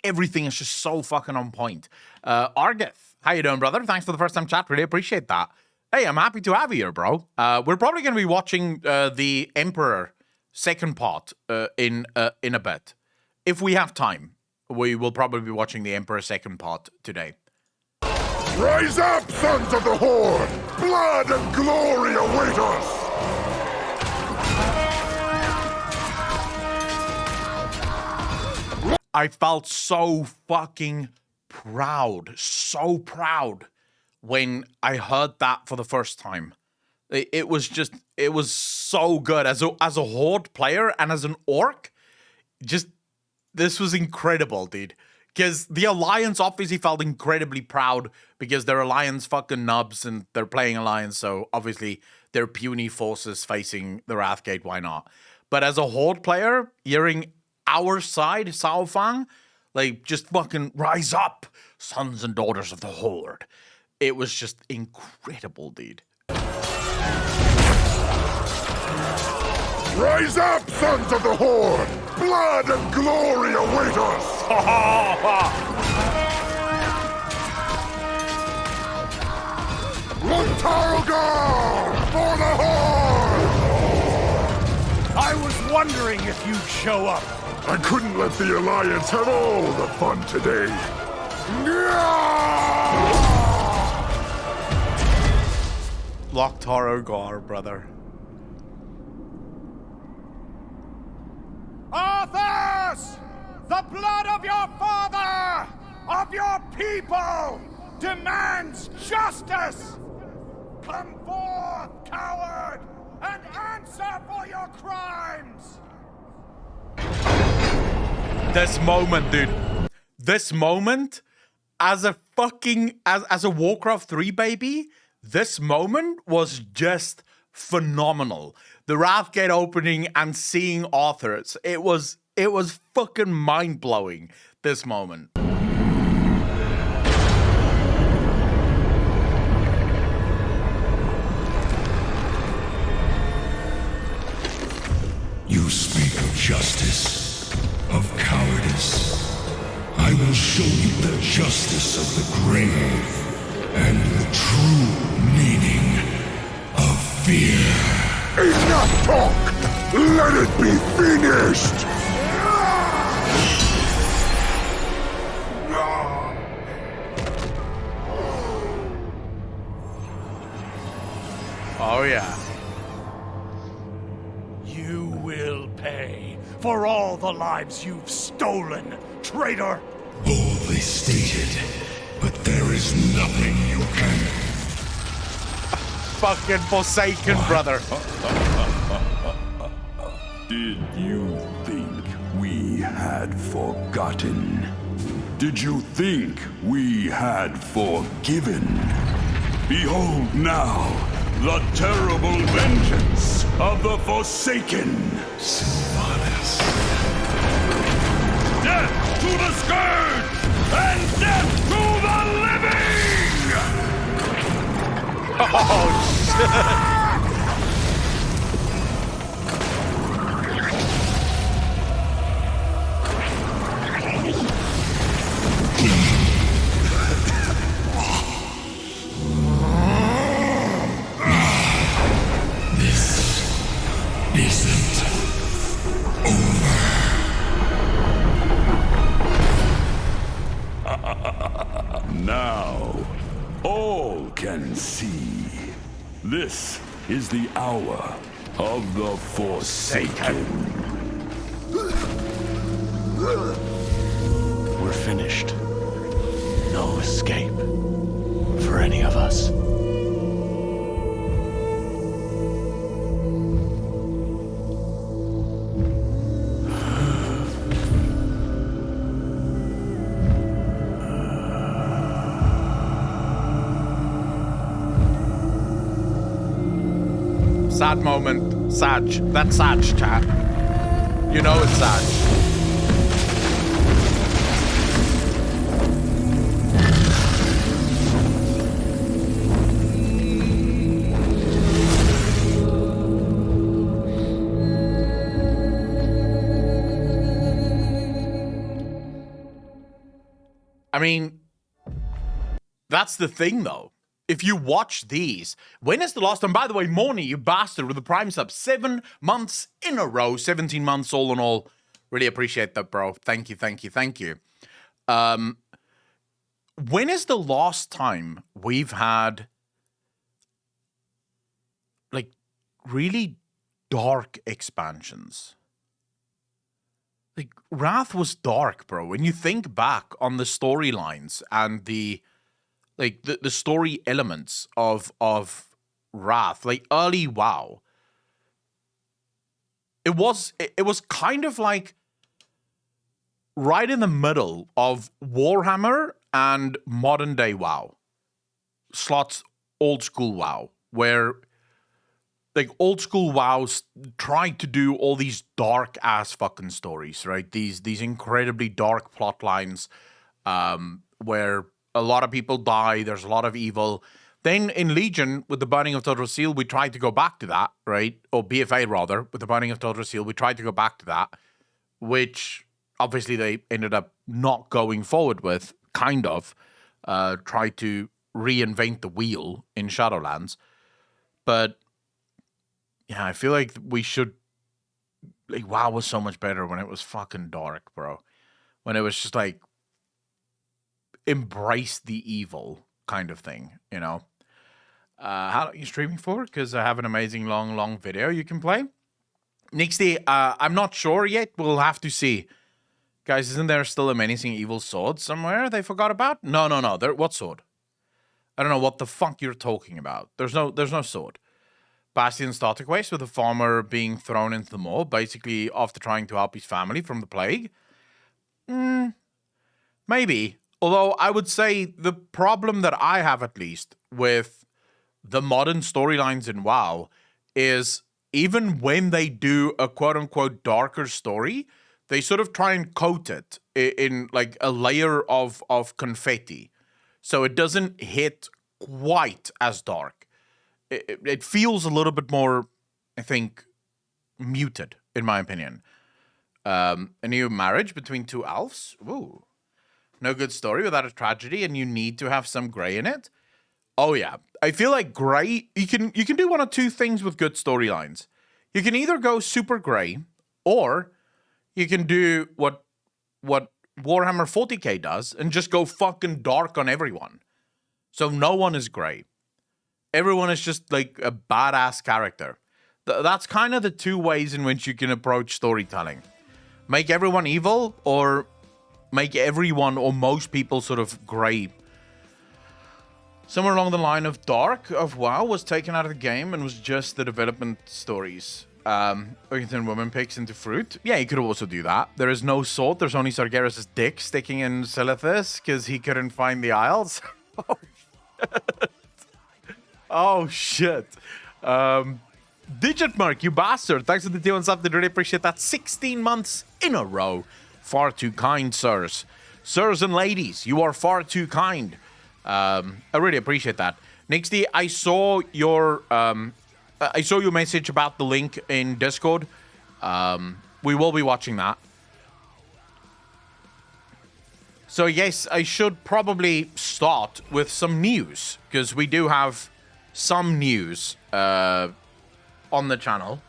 everything is just so fucking on point. Argith, how you doing, brother? Thanks for the first time chat, really appreciate that. Hey, I'm happy to have you here, bro. We're probably going to be watching the Emperor second part in a bit. If we have time, we will probably be watching the Emperor second part today. Rise up, sons of the Horde! Blood and glory await us! I felt so fucking proud, when I heard that for the first time. It was so good as a Horde player and as an orc. This was incredible, dude. Because the Alliance obviously felt incredibly proud because they're Alliance fucking nubs and they're playing Alliance, so obviously they're puny forces facing the Wrathgate, why not? But as a Horde player, hearing our side, Saofang, like, just fucking rise up, sons and daughters of the Horde. It was just incredible, dude. Rise up, sons of the Horde! Blood and glory await us! Untitled for the Horde! I was wondering if you'd show up. I couldn't let the Alliance have all the fun today. Loktar Ogar, brother. Arthas! The blood of your father, of your people, demands justice! Come forth, coward, and answer for your crimes! This moment, dude. This moment, as a Warcraft 3 baby, this moment was just phenomenal. The Wrathgate opening and seeing Arthas, it was fucking mind-blowing, this moment. You speak of justice, of cowardice. I will show you the justice of the grave and the true meaning of fear. Enough talk! Let it be finished! Oh, yeah. You will pay for all the lives you've stolen, traitor! Boldly stated, but there is nothing you can... Fucking Forsaken, brother. Did you think we had forgotten? Did you think we had forgiven? Behold now, the terrible vengeance of the Forsaken! Sylvanas. Death to the Scourge! And death to the living! Now, all can see. This is the hour of the Forsaken. We're finished. No escape for any of us. Sad moment. Sag. That's Sag, chat. You know it's Sag. I mean, that's the thing, though. If you watch these, when is the last time? By the way, Morny, you bastard, with the Prime sub, 7 months in a row, 17 months all in all. Really appreciate that, bro. Thank you, thank you, thank you. When is the last time we've had, like, really dark expansions? Like, Wrath was dark, bro. When you think back on the storylines and the story elements of Wrath, like early WoW, it was kind of like right in the middle of Warhammer and modern day WoW. Slots old school WoW, where like old school WoWs tried to do all these dark ass fucking stories, right? These incredibly dark plot lines, where a lot of people die, there's a lot of evil. Then in Legion, with the Burning of Total Seal, we tried to go back to that, right? Or BFA rather, with the Burning of Total Seal, we tried to go back to that, which obviously they ended up not going forward with, kind of. Tried to reinvent the wheel in Shadowlands. But yeah, I feel like we should, like, WoW was so much better when it was fucking dark, bro. When it was just like, embrace the evil kind of thing, you know. How are you streaming for? Because I have an amazing long video you can play. Nixie, I'm not sure yet. We'll have to see. Guys, isn't there still a menacing evil sword somewhere they forgot about? No. What sword? I don't know what the fuck you're talking about. There's no sword. Bastion starter quest with a farmer being thrown into the maw, basically after trying to help his family from the plague. Maybe. Although I would say the problem that I have, at least, with the modern storylines in WoW is even when they do a quote-unquote darker story, they sort of try and coat it in like a layer of confetti. So it doesn't hit quite as dark. It feels a little bit more, I think, muted, in my opinion. A new marriage between two elves? Ooh. No good story without a tragedy, and you need to have some gray in it. Oh yeah, I feel like gray. You can do one of two things with good storylines. You can either go super gray, or you can do what Warhammer 40k does and just go fucking dark on everyone. So no one is gray. Everyone is just like a badass character. That's kind of the two ways in which you can approach storytelling. Make everyone evil, or make everyone or most people sort of grey. Somewhere along the line of dark of WoW was taken out of the game and was just the development stories. Or you can turn woman pigs into fruit. Yeah, you could also do that. There is no sword. There's only Sargeras' dick sticking in Silithus because he couldn't find the Isles. Oh, shit. Digitmark, you bastard. Thanks for the deal and stuff. Did really appreciate that. 16 months in a row. Far too kind, sirs. Sirs and ladies, you are far too kind. I really appreciate that. Nixty, I saw your message about the link in Discord. We will be watching that. So yes, I should probably start with some news, because we do have some news on the channel.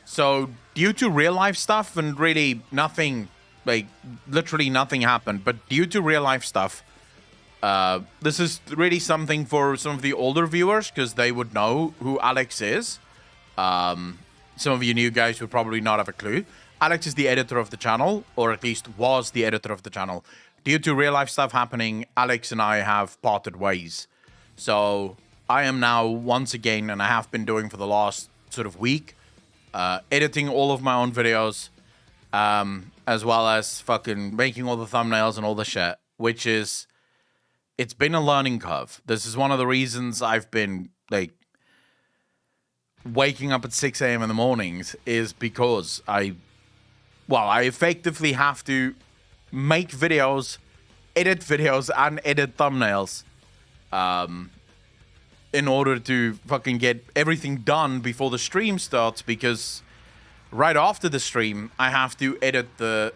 So due to real life stuff and really nothing, like literally nothing happened, but due to real life stuff, this is really something for some of the older viewers, because they would know who Alex is. Some of you new guys would probably not have a clue. Alex is the editor of the channel, or at least was the editor of the channel. Due to real life stuff happening, Alex and I have parted ways. So I am now once again, and I have been doing for the last sort of week, editing all of my own videos, as well as fucking making all the thumbnails and all the shit, which is, it's been a learning curve. This is one of the reasons I've been like waking up at 6 a.m. in the mornings, is because I effectively have to make videos, edit videos, and edit thumbnails in order to fucking get everything done before the stream starts, because right after the stream, I have to edit the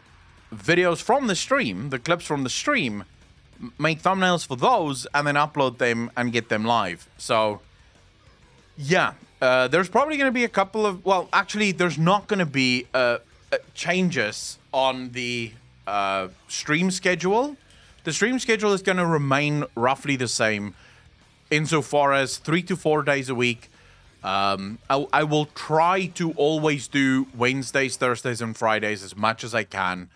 videos from the stream, the clips from the stream, make thumbnails for those, and then upload them and get them live. So, yeah, there's probably going to be a couple of, well, actually, there's not going to be changes on the stream schedule. The stream schedule is going to remain roughly the same insofar as 3 to 4 days a week. I will try to always do Wednesdays, Thursdays, and Fridays as much as I can.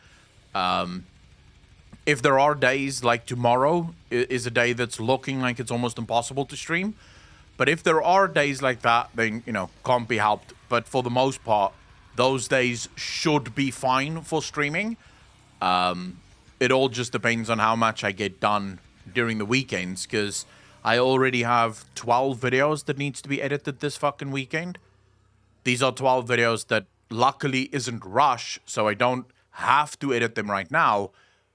If there are days like tomorrow is a day that's looking like it's almost impossible to stream. But if there are days like that, then, you know, can't be helped. But for the most part, those days should be fine for streaming. It all just depends on how much I get done during the weekends, because I already have 12 videos that needs to be edited this fucking weekend. These are 12 videos that luckily isn't rush, so I don't have to edit them right now,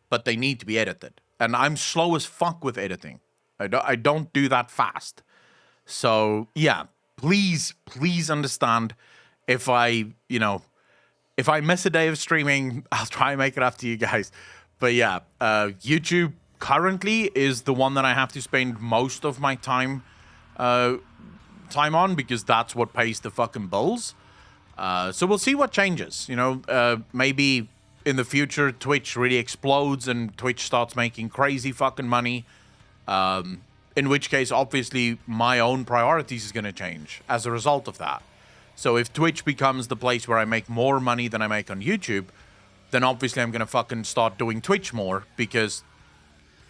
but they need to be edited. And I'm slow as fuck with editing. I don't do that fast. So, yeah, please understand if I miss a day of streaming, I'll try and make it up to you guys. But yeah, YouTube currently is the one that I have to spend most of my time on, because that's what pays the fucking bills. So we'll see what changes. You know, maybe in the future Twitch really explodes and Twitch starts making crazy fucking money. In which case, obviously, my own priorities is going to change as a result of that. So if Twitch becomes the place where I make more money than I make on YouTube, then obviously I'm going to fucking start doing Twitch more, because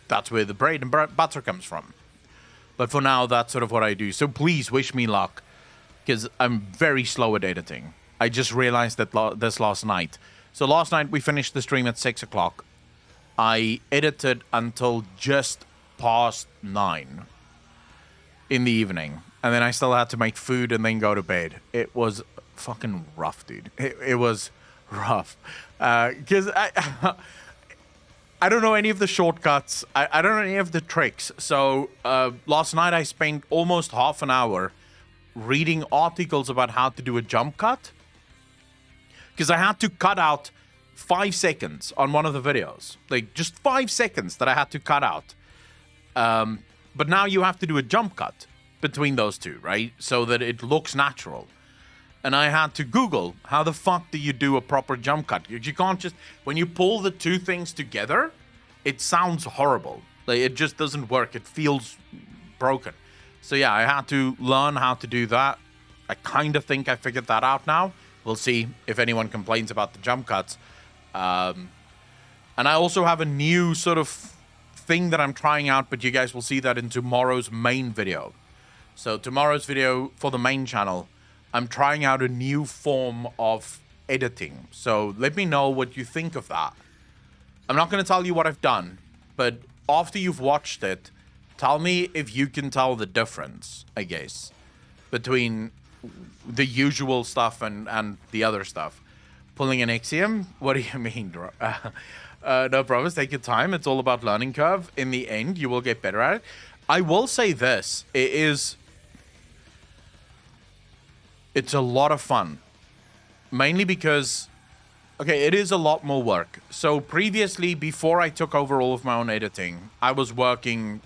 that's where the bread and butter comes from. But for now, that's sort of what I do. So please wish me luck, because I'm very slow at editing. I just realized that this last night. So last night we finished the stream at 6 o'clock. I edited until just past 9 in the evening. And then I still had to make food and then go to bed. It was fucking rough, dude. It was rough. Because I don't know any of the shortcuts. I don't know any of the tricks. So last night I spent almost half an hour reading articles about how to do a jump cut. Because I had to cut out 5 seconds on one of the videos. Like, just 5 seconds that I had to cut out. But now you have to do a jump cut between those two, right? So that it looks natural. And I had to Google, how the fuck do you do a proper jump cut? You can't just, when you pull the two things together, it sounds horrible. Like, it just doesn't work. It feels broken. So yeah, I had to learn how to do that. I kind of think I figured that out now. We'll see if anyone complains about the jump cuts. And I also have a new sort of thing that I'm trying out, but you guys will see that in tomorrow's main video. So tomorrow's video for the main channel, I'm trying out a new form of editing. So let me know what you think of that. I'm not going to tell you what I've done, but after you've watched it, tell me if you can tell the difference, I guess, between the usual stuff and the other stuff. Pulling an Ixiom? What do you mean? No promise, take your time. It's all about learning curve. In the end, you will get better at it. I will say this. It's a lot of fun. Mainly because, okay, it is a lot more work. So previously, before I took over all of my own editing, I was working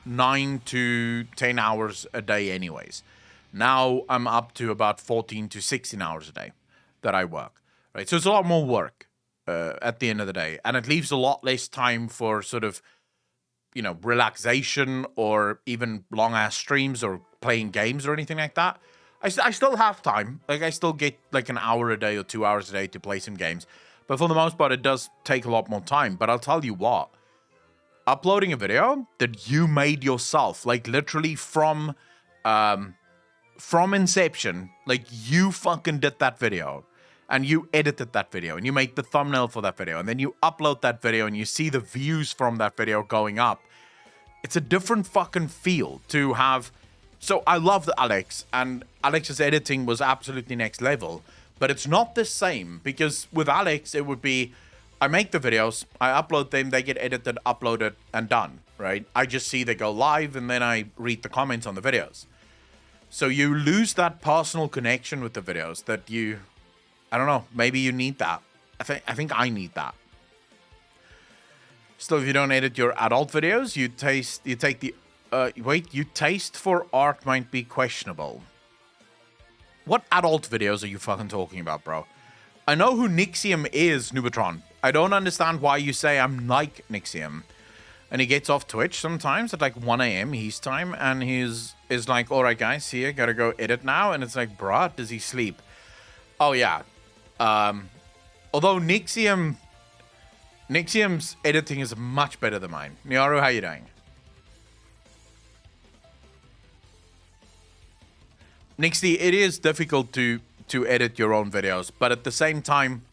9 to 10 hours a day anyways. Now I'm up to about 14 to 16 hours a day that I work, right? So it's a lot more work at the end of the day. And it leaves a lot less time for sort of, relaxation or even long-ass streams or playing games or anything like that. I still have time. Like, I still get like an hour a day or 2 hours a day to play some games. But for the most part, it does take a lot more time. But I'll tell you what. Uploading a video that you made yourself, like literally from inception, like you fucking did that video and you edited that video and you made the thumbnail for that video and then you upload that video and you see the views from that video going up. It's a different fucking feel to have. So I loved Alex, and Alex's editing was absolutely next level, but it's not the same because with Alex, it would be, I make the videos, I upload them, they get edited, uploaded, and done, right? I just see they go live, and then I read the comments on the videos. So you lose that personal connection with the videos that I don't know, maybe you need that. I think I need that. Still, if you don't edit your adult videos, you taste for art might be questionable. What adult videos are you fucking talking about, bro? I know who Nixium is, Nubatron. I don't understand why you say I'm like Nixium. And he gets off Twitch sometimes at like 1 a.m. his time, and is like, all right, guys, here, gotta go edit now. And it's like, bruh, does he sleep? Oh, yeah. Although Nixium's editing is much better than mine. Nyaru, how you doing? Nixie, it is difficult to edit your own videos, but at the same time,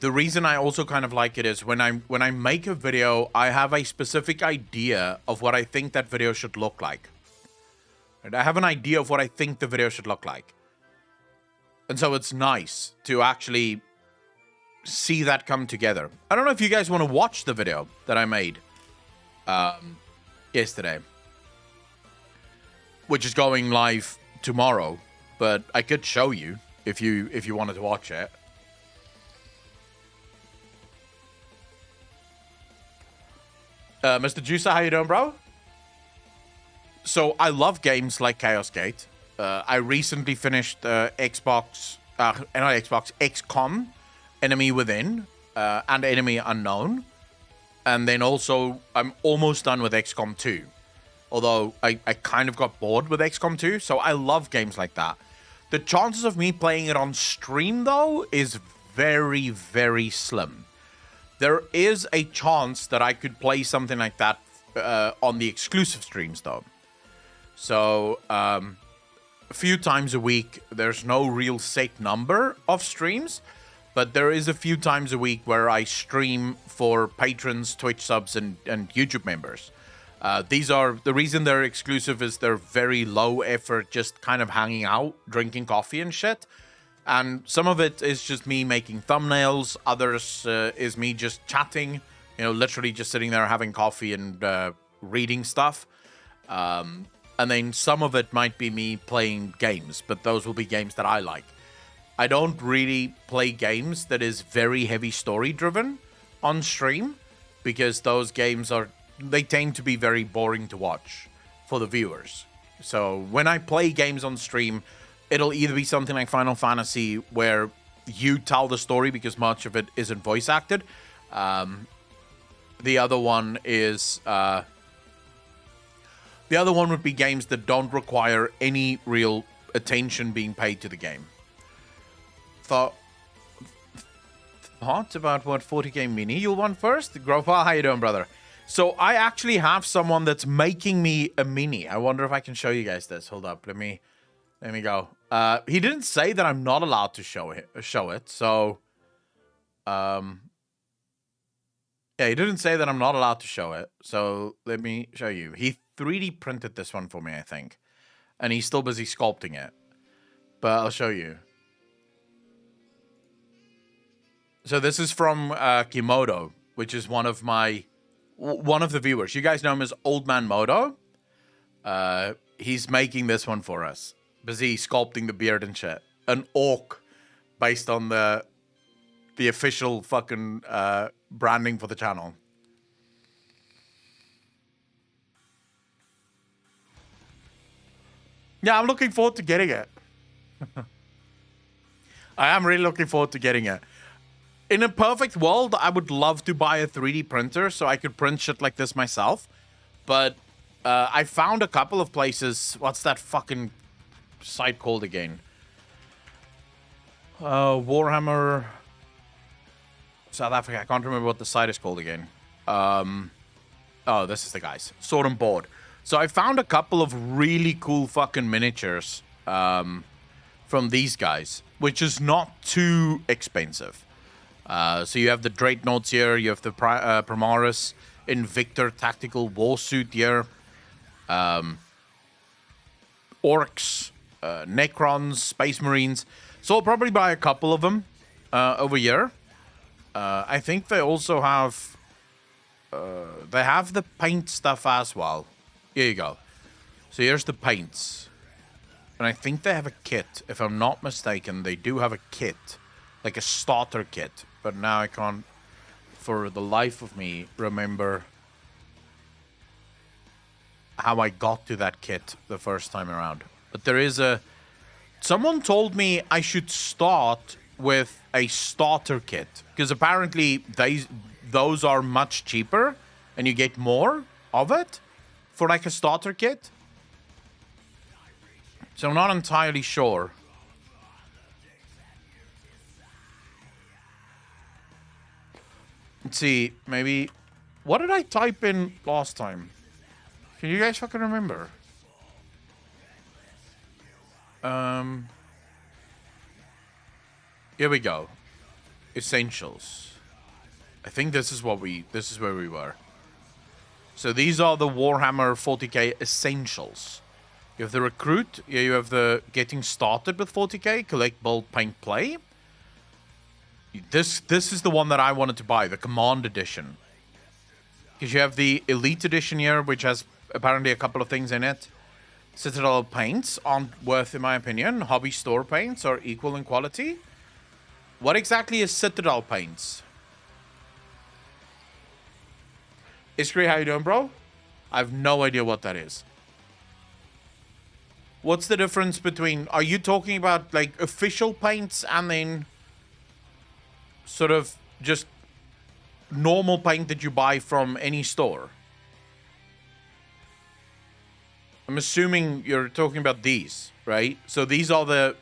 the reason I also kind of like it is when I make a video, I have a specific idea of what I think that video should look like. And I have an idea of what I think the video should look like. And so it's nice to actually see that come together. I don't know if you guys want to watch the video that I made yesterday, which is going live tomorrow, but I could show you if you wanted to watch it. Mr. Juicer, how you doing, bro? So I love games like Chaos Gate. I recently finished XCOM, Enemy Within, and Enemy Unknown. And then also, I'm almost done with XCOM 2. Although, I kind of got bored with XCOM 2, so I love games like that. The chances of me playing it on stream, though, is very, very slim. There is a chance that I could play something like that on the exclusive streams, though. So, a few times a week, there's no real set number of streams, but there is a few times a week where I stream for patrons, Twitch subs, and YouTube members. These are, the reason they're exclusive is they're very low effort, just kind of hanging out, drinking coffee and shit. And some of it is just me making thumbnails. Others is me just chatting, literally just sitting there having coffee and reading stuff. And then some of it might be me playing games, but those will be games that I like. I don't really play games that is very heavy story driven on stream because those games they tend to be very boring to watch for the viewers. So when I play games on stream, it'll either be something like Final Fantasy where you tell the story because much of it isn't voice acted. The other one is the other one would be games that don't require any real attention being paid to the game. Thoughts about what 40k mini you'll want first? Grofa, how you doing, brother? So I actually have someone that's making me a mini. I wonder if I can show you guys this. Hold up, let me go. He didn't say that I'm not allowed to show it. So, yeah, he didn't say that I'm not allowed to show it. So let me show you. He 3D printed this one for me, I think, and he's still busy sculpting it. But I'll show you. So this is from Kimodo, which is one of the viewers. You guys know him as Old Man Modo. He's making this one for us. Busy sculpting the beard and shit. An orc based on the official fucking branding for the channel. Yeah, I'm looking forward to getting it. I am really looking forward to getting it. In a perfect world, I would love to buy a 3D printer so I could print shit like this myself. But I found a couple of places. What's that fucking site called again? Warhammer South Africa. I can't remember what the site is called again. Oh, this is the guys. Sword and Board. So I found a couple of really cool fucking miniatures from these guys, which is not too expensive. So you have the Dreadnoughts here, you have the Primaris Invictor Tactical Warsuit here, Orcs, Necrons, Space Marines. So I'll probably buy a couple of them over here. I think they also have... they have the paint stuff as well. Here you go. So here's the paints. And I think they have a kit. If I'm not mistaken, they do have a kit. Like a starter kit. But now I can't, for the life of me, remember how I got to that kit the first time around. But there is a... Someone told me I should start with a starter kit. Because apparently those are much cheaper. And you get more of it for like a starter kit. So I'm not entirely sure. Let's see, maybe... What did I type in last time? Can you guys fucking remember? Here we go. Essentials. I think this is where we were. So these are the Warhammer 40k essentials. You have the recruit. Yeah, you have the getting started with 40k. Collect, build, paint, play. This is the one that I wanted to buy, the Command Edition. Because you have the Elite Edition here, which has apparently a couple of things in it. Citadel Paints aren't worth, in my opinion. Hobby Store Paints are equal in quality. What exactly is Citadel Paints? Iskri, how you doing, bro? I have no idea what that is. What's the difference between... Are you talking about, like, official paints and then sort of just normal paint that you buy from any store? I'm assuming you're talking about these, right? So these are the...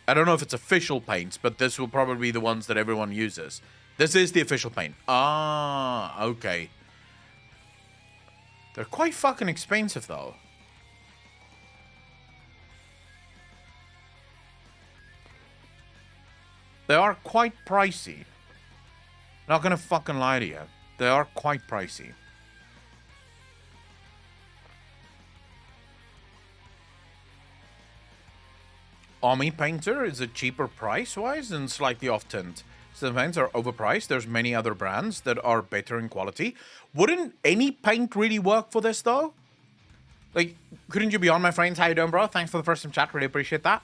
I don't know if it's official paints, but this will probably be the ones that everyone uses. This is the official paint. Ah, okay. They're quite fucking expensive, though. They are quite pricey. Not gonna fucking lie to you. They are quite pricey. Army Painter is a cheaper price-wise and slightly off-tint. So the paints are overpriced. There's many other brands that are better in quality. Wouldn't any paint really work for this, though? Like, couldn't you be on, my friends? How you doing, bro? Thanks for the first time chat. Really appreciate that.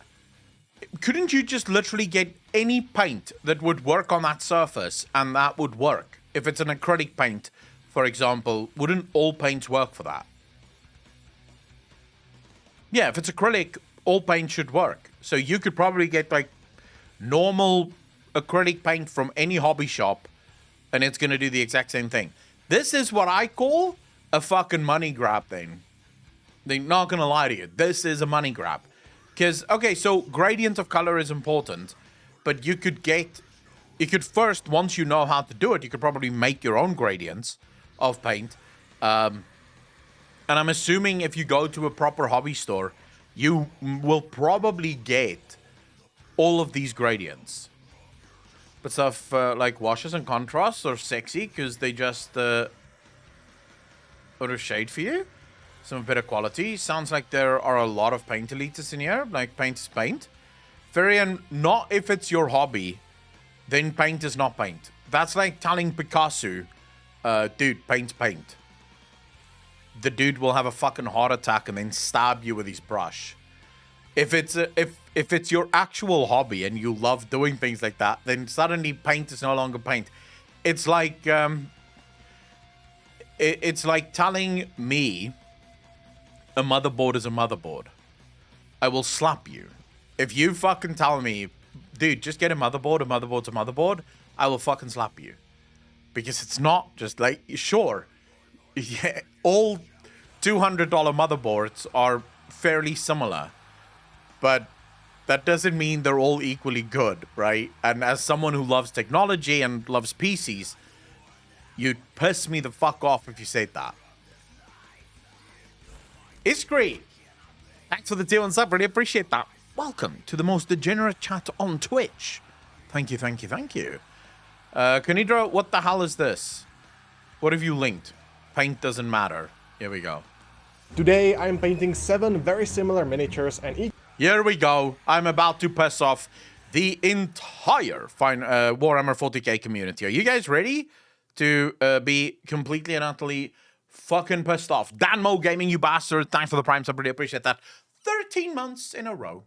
Couldn't you just literally get any paint that would work on that surface and that would work? If it's an acrylic paint, for example, wouldn't all paints work for that? Yeah, if it's acrylic, all paint should work. So you could probably get, like, normal acrylic paint from any hobby shop and it's going to do the exact same thing. This is what I call a fucking money grab thing. They're not going to lie to you. This is a money grab. Because, okay, so gradient of color is important, but you could first, once you know how to do it, you could probably make your own gradients of paint. And I'm assuming if you go to a proper hobby store, you will probably get all of these gradients. But stuff like washes and contrasts are sexy because they just out of shade for you. Some better quality. Sounds like there are a lot of paint elites in here. Like, paint is paint. Varian, not if it's your hobby, then paint is not paint. That's like telling Picasso, dude, paint's paint. the dude will have a fucking heart attack and then stab you with his brush. If it's your actual hobby and you love doing things like that, then suddenly paint is no longer paint. It's like it's like telling me a motherboard is a motherboard. I will slap you. If you fucking tell me, dude, just get a motherboard's a motherboard, I will fucking slap you. Because it's not just like, sure, yeah, all $200 motherboards are fairly similar, but that doesn't mean they're all equally good, right? And as someone who loves technology and loves PCs, you'd piss me the fuck off if you said that. It's great. Thanks for the deal and sub. Really appreciate that. Welcome to the most degenerate chat on Twitch. Thank you, thank you, thank you. Kanidra, what the hell is this? What have you linked? Paint doesn't matter. Here we go. Today I'm painting 7 very similar miniatures and each... Here we go. I'm about to piss off the entire Warhammer 40k community. Are you guys ready to be completely and utterly fucking pissed off? Danmo Gaming, you bastard. Thanks for the prime sub. Really appreciate that. 13 months in a row.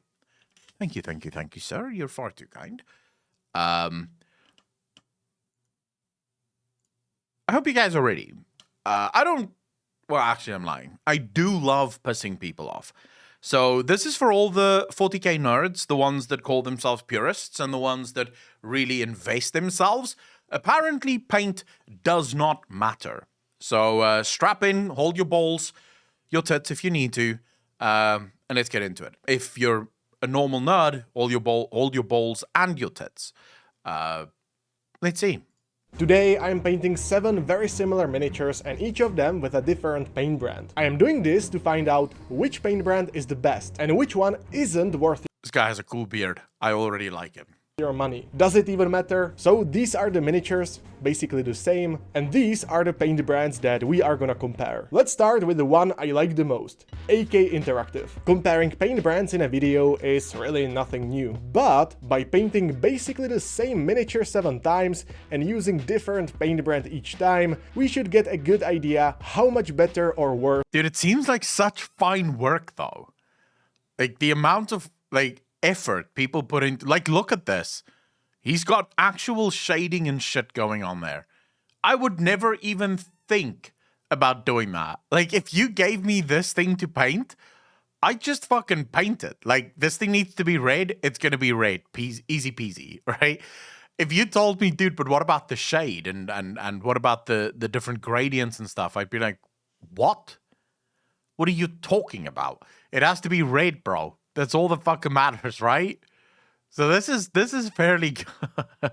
Thank you, thank you, thank you, sir. You're far too kind. I hope you guys are ready. Well, actually, I'm lying. I do love pissing people off. So this is for all the 40k nerds, the ones that call themselves purists and the ones that really invest themselves. Apparently, paint does not matter. So strap in, hold your balls, your tits if you need to, and let's get into it. If you're a normal nerd, hold your balls and your tits. Let's see. Today I'm painting 7 very similar miniatures and each of them with a different paint brand. I am doing this to find out which paint brand is the best and which one isn't worth This guy has a cool beard. I already like him. your money. Does it even matter? So these are the miniatures, basically the same, and these are the paint brands that we are gonna compare. Let's start with the one I like the most, AK Interactive. Comparing paint brands in a video is really nothing new, but by painting basically the same miniature 7 times and using different paint brand each time, we should get a good idea how much better or worse. Dude, it seems like such fine work though. Like the amount of effort people put into, like, look at this. He's got actual shading and shit going on there. I would never even think about doing that. Like, if you gave me this thing to paint, I'd just fucking paint it. Like, this thing needs to be red, it's gonna be red. Easy peasy, right? If you told me, dude, but what about the shade and what about the different gradients and stuff, I'd be like, what? What are you talking about? It has to be red, bro. That's all that fucking matters, right? So this is fairly good.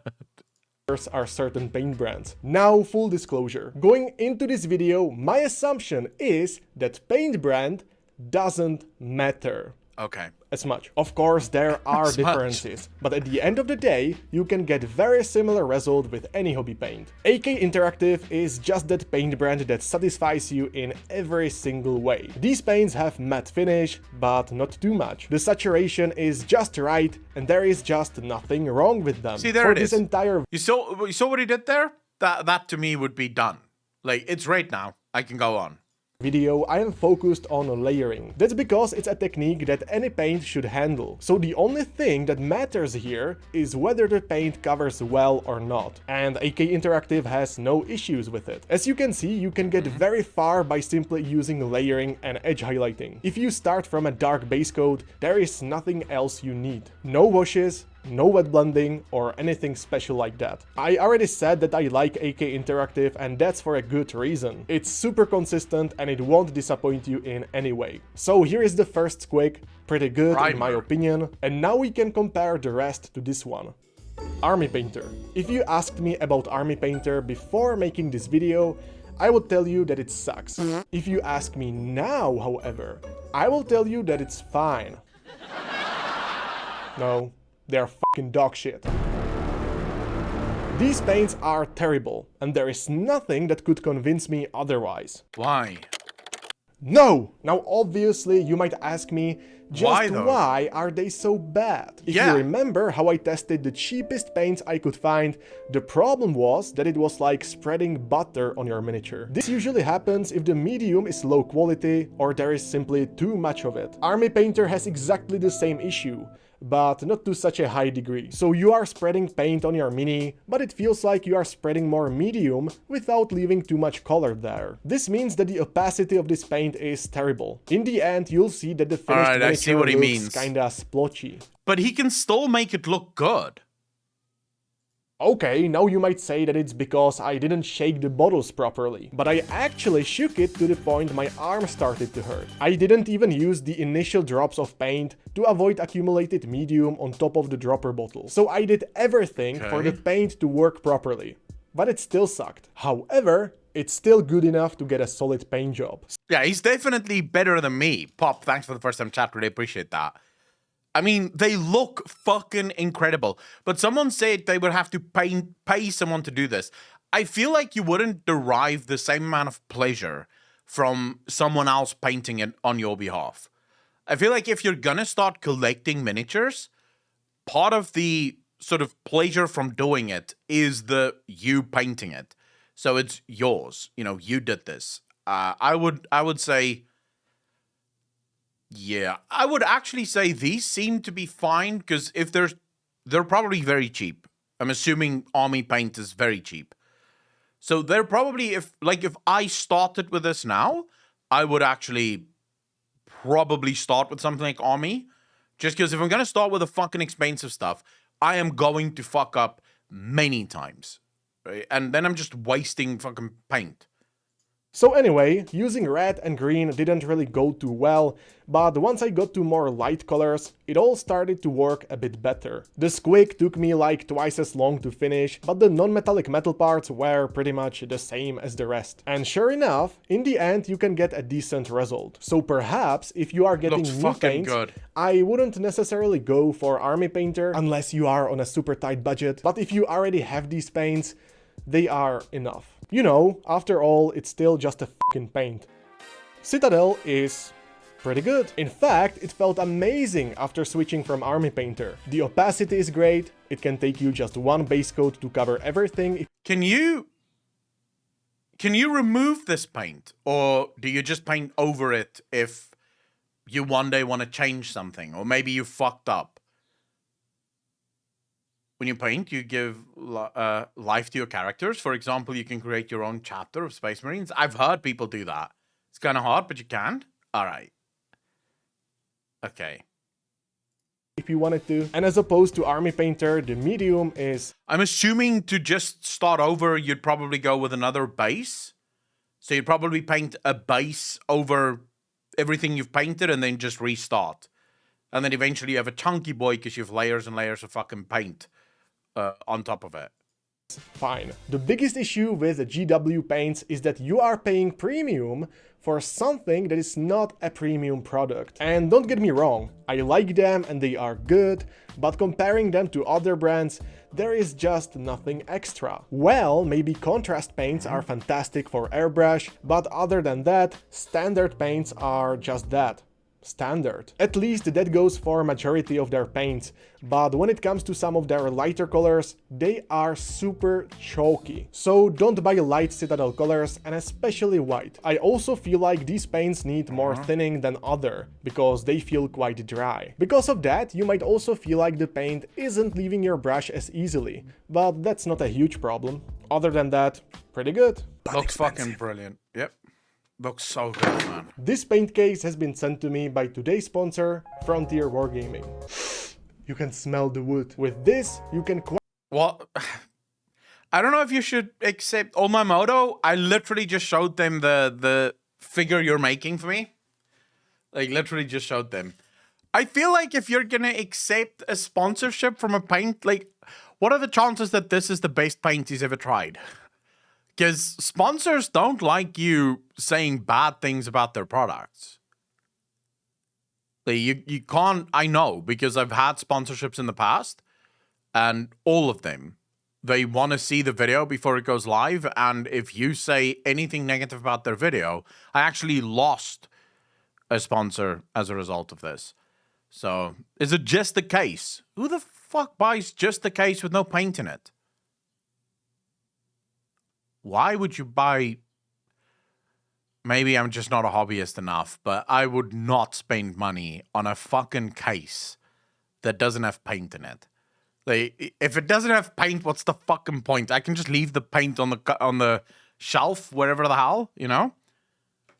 Are certain paint brands. Now, full disclosure. Going into this video, my assumption is that paint brand doesn't matter. Okay. As much. Of course, there are differences, but at the end of the day, you can get very similar result with any hobby paint. AK Interactive is just that paint brand that satisfies you in every single way. These paints have matte finish, but not too much. The saturation is just right, and there is just nothing wrong with them. See, there For it this is. entire You saw what he did there? That to me would be done. Like, it's right now. I can go on. video, I am focused on layering. That's because it's a technique that any paint should handle. So the only thing that matters here is whether the paint covers well or not. And AK Interactive has no issues with it. As you can see, you can get very far by simply using layering and edge highlighting. If you start from a dark base coat, there is nothing else you need. No washes, no wet blending or anything special like that. I already said that I like AK Interactive, and that's for a good reason. It's super consistent and it won't disappoint you in any way. So here is the first squig, pretty good in my opinion, and now we can compare the rest to this one. Army Painter. If you asked me about Army Painter before making this video, I would tell you that it sucks. If you ask me now, however, I will tell you that it's fine. No. They're fucking dog shit. These paints are terrible, and there is nothing that could convince me otherwise. Why? No! Now obviously you might ask me, Why though? Why are they so bad? If you remember how I tested the cheapest paints I could find, the problem was that it was like spreading butter on your miniature. This usually happens if the medium is low quality or there is simply too much of it. Army Painter has exactly the same issue, but not to such a high degree. So you are spreading paint on your mini, but it feels like you are spreading more medium without leaving too much color there. This means that the opacity of this paint is terrible. In the end, you'll see that the finished miniature looks kinda splotchy. But he can still make it look good. Okay, now you might say that it's because I didn't shake the bottles properly, but I actually shook it to the point my arm started to hurt. I didn't even use the initial drops of paint to avoid accumulated medium on top of the dropper bottle. So I did everything for the paint to work properly, but it still sucked. However, it's still good enough to get a solid paint job. Yeah, he's definitely better than me. Pop, thanks for the first time chat, really appreciate that. I mean, they look fucking incredible. But someone said they would have to pay someone to do this. I feel like you wouldn't derive the same amount of pleasure from someone else painting it on your behalf. I feel like if you're gonna start collecting miniatures, part of the sort of pleasure from doing it is you painting it. So it's yours. You know, you did this. I would say... Yeah, I would actually say these seem to be fine because if they're probably very cheap. I'm assuming army paint is very cheap. So they're probably, if I started with this now, I would actually probably start with something like army. Just because if I'm going to start with the fucking expensive stuff, I am going to fuck up many times. Right? And then I'm just wasting fucking paint. So anyway, using red and green didn't really go too well, but once I got to more light colors, it all started to work a bit better. The squig took me like twice as long to finish, but the non-metallic metal parts were pretty much the same as the rest. And sure enough, in the end you can get a decent result. So perhaps if you are getting new paints, I wouldn't necessarily go for Army Painter unless you are on a super tight budget, but if you already have these paints, they are enough. You know, after all, it's still just a fucking paint. Citadel is pretty good. In fact, it felt amazing after switching from Army Painter. The opacity is great, it can take you just one base coat to cover everything. Can you remove this paint? Or do you just paint over it if you one day want to change something? Or maybe you fucked up? When you paint, you give life to your characters. For example, you can create your own chapter of Space Marines. I've heard people do that. It's kind of hard, but you can. All right. Okay. If you wanted to. And as opposed to Army Painter, the medium is... I'm assuming to just start over, you'd probably go with another base. So you'd probably paint a base over everything you've painted and then just restart. And then eventually you have a chunky boy because you have layers and layers of fucking paint. On top of it. Fine. The biggest issue with the GW paints is that you are paying premium for something that is not a premium product. And don't get me wrong, I like them and they are good, but comparing them to other brands, there is just nothing extra. Well, maybe contrast paints are fantastic for airbrush, but other than that, standard paints are just that. Standard. At least that goes for a majority of their paints, but when it comes to some of their lighter colors, they are super chalky. So don't buy light Citadel colors, and especially white. I also feel like these paints need more thinning than other, because they feel quite dry. Because of that, you might also feel like the paint isn't leaving your brush as easily, but that's not a huge problem. Other than that, pretty good. Looks fucking brilliant. Yep. Looks so good, man. This paint case has been sent to me by today's sponsor, Frontier Wargaming. You can smell the wood. With this, you can... Well, I don't know if you should accept... On my moto, I literally just showed them the figure you're making for me. Like, literally just showed them. I feel like if you're gonna accept a sponsorship from a paint, like, what are the chances that this is the best paint he's ever tried? Because sponsors don't like you saying bad things about their products. You can't, I know, because I've had sponsorships in the past, and all of them, they want to see the video before it goes live, and if you say anything negative about their video, I actually lost a sponsor as a result of this. So, is it just the case? Who the fuck buys just the case with no paint in it? Why would you buy... Maybe I'm just not a hobbyist enough, but I would not spend money on a fucking case that doesn't have paint in it. Like, if it doesn't have paint, what's the fucking point? I can just leave the paint on the shelf, wherever the hell, you know?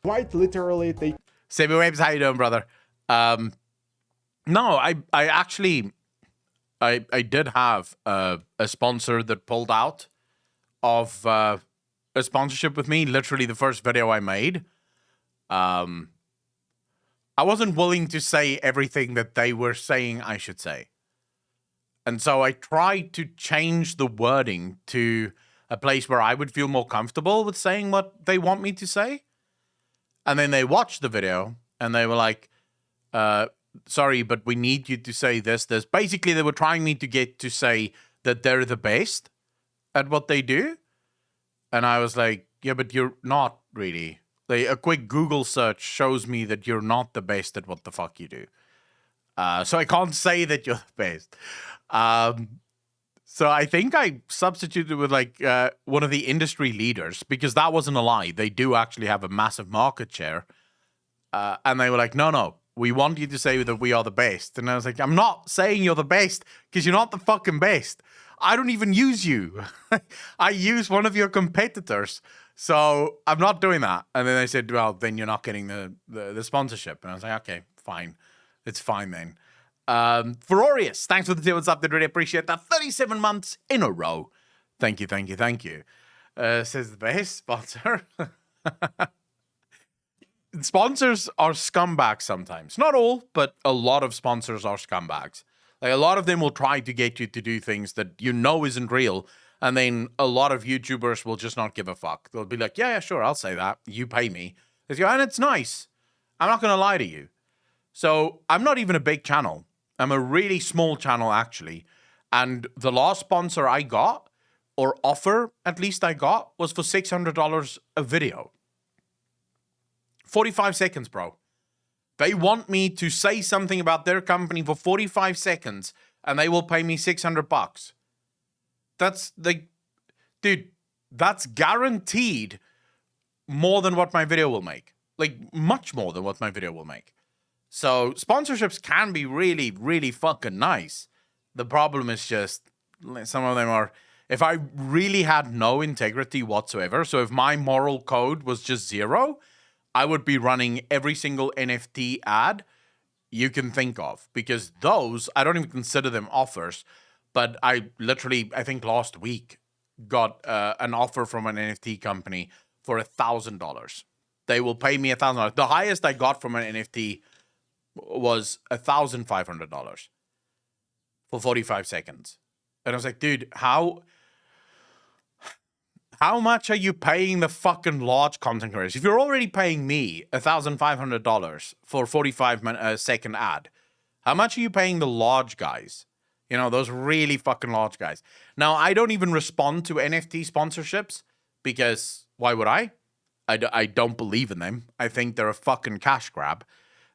Quite literally, they... Sabi Webs, how you doing, brother? No, I actually... I did have a sponsor that pulled out of a sponsorship with me. Literally the first video I made. I wasn't willing to say everything that they were saying I should say. And so I tried to change the wording to a place where I would feel more comfortable with saying what they want me to say. And then they watched the video and they were like, sorry, but we need you to say this. Basically, they were trying me to get to say that they're the best at what they do. And I was like, yeah, but you're not really. Like, a quick Google search shows me that you're not the best at what the fuck you do. So I can't say that you're the best. So I think I substituted with like one of the industry leaders, because that wasn't a lie. They do actually have a massive market share. And they were like, no, we want you to say that we are the best. And I was like, I'm not saying you're the best because you're not the fucking best. I don't even use you. I use one of your competitors. So I'm not doing that. And then they said, well, then you're not getting the sponsorship. And I was like, okay, fine. It's fine then. Ferorius, thanks for the tier. What's up? Did really appreciate that. 37 months in a row. Thank you. Says the best sponsor. Sponsors are scumbags sometimes. Not all, but a lot of sponsors are scumbags. Like, a lot of them will try to get you to do things that you know isn't real. And then a lot of YouTubers will just not give a fuck. They'll be like, yeah, sure, I'll say that. You pay me. And it's nice. I'm not going to lie to you. So I'm not even a big channel. I'm a really small channel, actually. And the last sponsor I got, or offer at least I got, was for $600 a video. 45 seconds, bro. They want me to say something about their company for 45 seconds, and they will pay me $600. That's like, dude, that's guaranteed more than what my video will make. Like, much more than what my video will make. So sponsorships can be really, really fucking nice. The problem is just some of them are, if I really had no integrity whatsoever, so if my moral code was just 0, I would be running every single NFT ad you can think of, because those, I don't even consider them offers, but I think last week got an offer from an NFT company for $1,000. They will pay me $1,000. The highest I got from an NFT was $1,500 for 45 seconds. And I was like, dude, how much are you paying the fucking large content creators? If you're already paying me $1,500 for a 45-second ad, how much are you paying the large guys? You know, those really fucking large guys. Now, I don't even respond to NFT sponsorships because why would I? I don't believe in them. I think they're a fucking cash grab.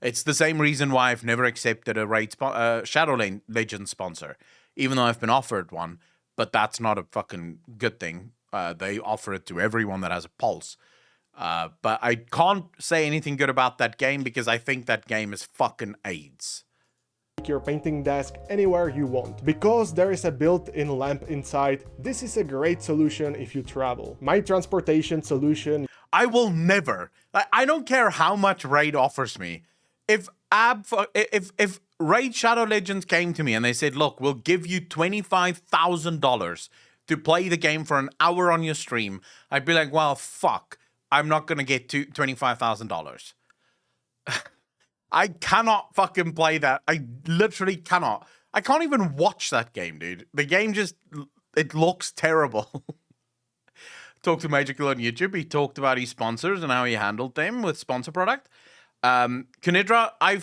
It's the same reason why I've never accepted a Raid Shadow Legends sponsor, even though I've been offered one. But that's not a fucking good thing. They offer it to everyone that has a pulse. But I can't say anything good about that game because I think that game is fucking AIDS. Your painting desk anywhere you want. Because there is a built-in lamp inside, this is a great solution if you travel. My transportation solution... I will never... I don't care how much Raid offers me. If Raid Shadow Legends came to me and they said, look, we'll give you $25,000 to play the game for an hour on your stream, I'd be like, well, fuck. I'm not going to get to $25,000. I cannot fucking play that. I literally cannot. I can't even watch that game, dude. The game just, it looks terrible. Talked to Major Killer on YouTube. He talked about his sponsors and how he handled them with sponsor product. Kanidra, I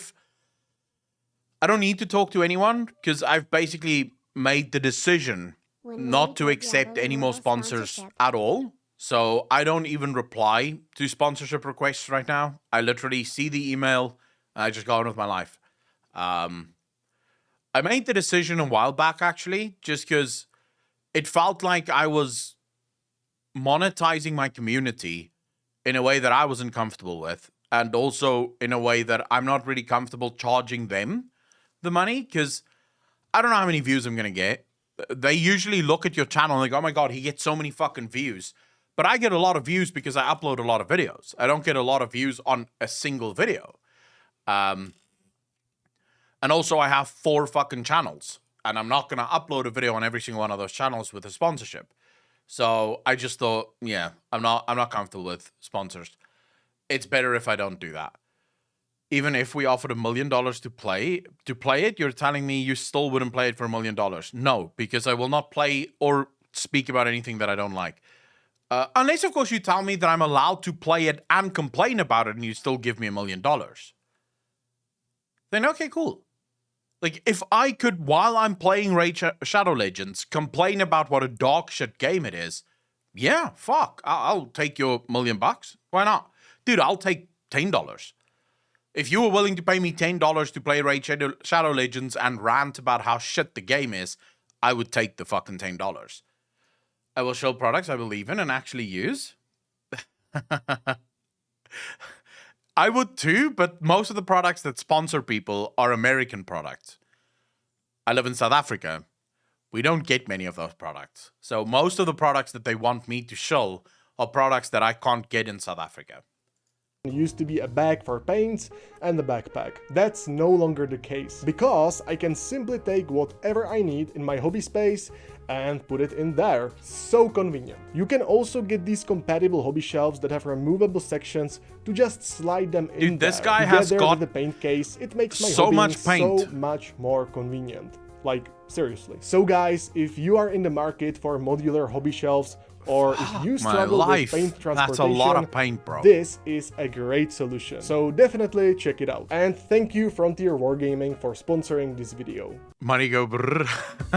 don't need to talk to anyone because I've basically made the decision not to accept any more sponsors at all. So I don't even reply to sponsorship requests right now. I literally see the email and I just go on with my life. I made the decision a while back, actually, just because it felt like I was monetizing my community in a way that I wasn't comfortable with, and also in a way that I'm not really comfortable charging them the money, because I don't know how many views I'm going to get. They usually look at your channel and like, oh my god, he gets so many fucking views. But I get a lot of views because I upload a lot of videos. I don't get a lot of views on a single video. And also I have 4 fucking channels. And I'm not going to upload a video on every single one of those channels with a sponsorship. So I just thought, yeah, I'm not comfortable with sponsors. It's better if I don't do that. Even if we offered $1 million to play it, you're telling me you still wouldn't play it for $1 million? No, because I will not play or speak about anything that I don't like. Unless, of course, you tell me that I'm allowed to play it and complain about it and you still give me $1 million. Then, okay, cool. Like, if I could, while I'm playing Raid Shadow Legends, complain about what a dog shit game it is, yeah, fuck. I'll take your $1 million. Why not? Dude, I'll take $10. If you were willing to pay me $10 to play Raid Shadow Legends and rant about how shit the game is, I would take the fucking $10. I will show products I believe in and actually use. I would too, but most of the products that sponsor people are American products. I live in South Africa. We don't get many of those products. So most of the products that they want me to show are products that I can't get in South Africa. Used to be a bag for paints and a backpack. That's no longer the case, because I can simply take whatever I need in my hobby space and put it in there. So convenient. You can also get these compatible hobby shelves that have removable sections to just slide them in. Dude, this there. guy has got with the paint case. It makes my so hobbying much paint. so much more convenient. Like, seriously. So guys, if you are in the market for modular hobby shelves, or if you struggle with paint transportation, that's a lot of paint, bro. This is a great solution. So definitely check it out. And thank you Frontier Wargaming for sponsoring this video. Money go brrr.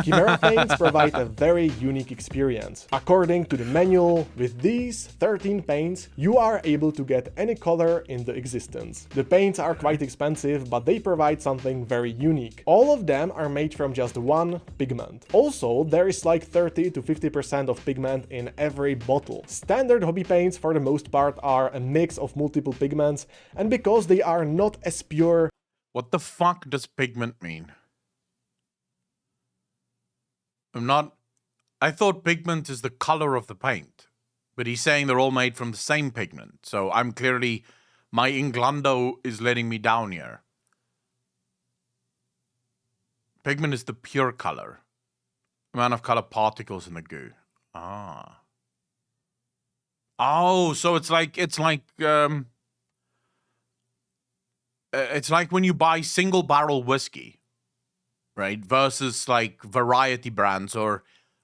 Chimera paints provide a very unique experience. According to the manual, with these 13 paints, you are able to get any color in the existence. The paints are quite expensive, but they provide something very unique. All of them are made from just one pigment. Also, there is like 30 to 50% of pigment in every bottle. Standard hobby paints for the most part are a mix of multiple pigments, and because they are not as pure... What the fuck does pigment mean? I thought pigment is the color of the paint, but he's saying they're all made from the same pigment, so I'm clearly... My Inglando is letting me down here. Pigment is the pure color. Amount of color particles in the goo. Ah. Oh, so it's like when you buy single barrel whiskey, right? Versus like variety brands or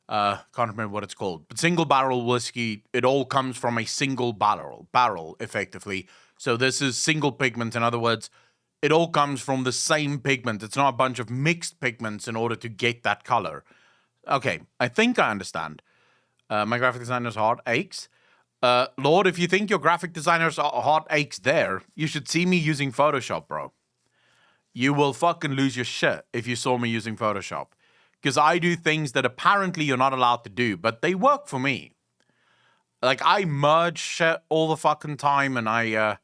can't remember what it's called. But single barrel whiskey, it all comes from a single barrel effectively. So this is single pigment. In other words, it all comes from the same pigment. It's not a bunch of mixed pigments in order to get that color. Okay, I think I understand. My graphic designer's heart aches. Lord, if you think your graphic designer's heart aches there, you should see me using Photoshop, bro. You will fucking lose your shit if you saw me using Photoshop. Because I do things that apparently you're not allowed to do, but they work for me. Like, I merge shit all the fucking time, and I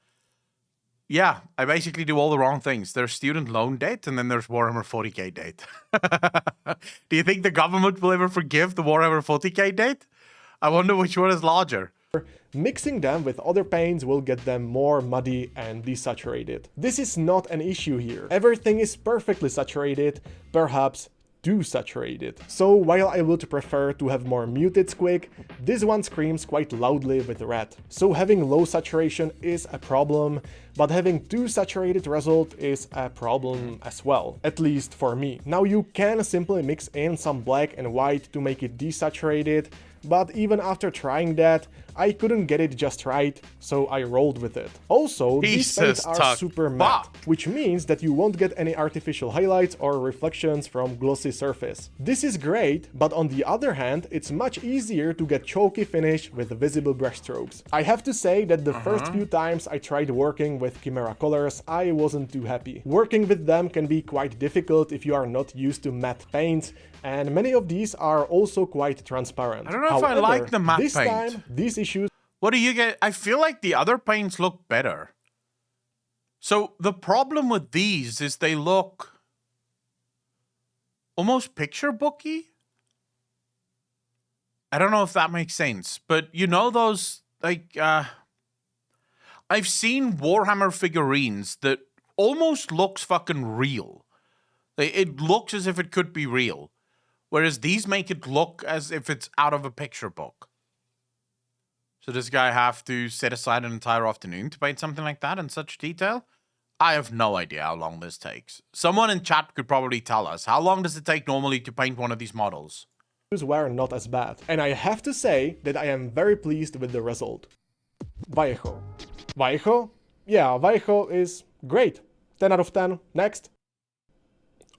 basically do all the wrong things. There's student loan debt, and then there's Warhammer 40k debt. Do you think the government will ever forgive the Warhammer 40k debt? I wonder which one is larger. Mixing them with other paints will get them more muddy and desaturated. This is not an issue here. Everything is perfectly saturated, perhaps too saturated. So while I would prefer to have more muted squig, this one screams quite loudly with red. So having low saturation is a problem, but having too saturated result is a problem as well, at least for me. Now you can simply mix in some black and white to make it desaturated, but even after trying that, I couldn't get it just right, so I rolled with it. Also, these paints are super matte, which means that you won't get any artificial highlights or reflections from glossy surface. This is great, but on the other hand, it's much easier to get chalky finish with visible brushstrokes. I have to say that the first few times I tried working with Chimera colors, I wasn't too happy. Working with them can be quite difficult if you are not used to matte paints, and many of these are also quite transparent. I don't know if I like the matte this paint. time, these issues... What do you get? I feel like the other paints look better. So the problem with these is they look almost picture booky. I don't know if that makes sense, but you know those, like, I've seen Warhammer figurines that almost looks fucking real. It looks as if it could be real. Whereas these make it look as if it's out of a picture book. So does this guy have to set aside an entire afternoon to paint something like that in such detail? I have no idea how long this takes. Someone in chat could probably tell us. How long does it take normally to paint one of these models? Were not as bad. And I have to say that I am very pleased with the result. Vallejo. Vallejo? Yeah, Vallejo is great. 10 out of 10. Next.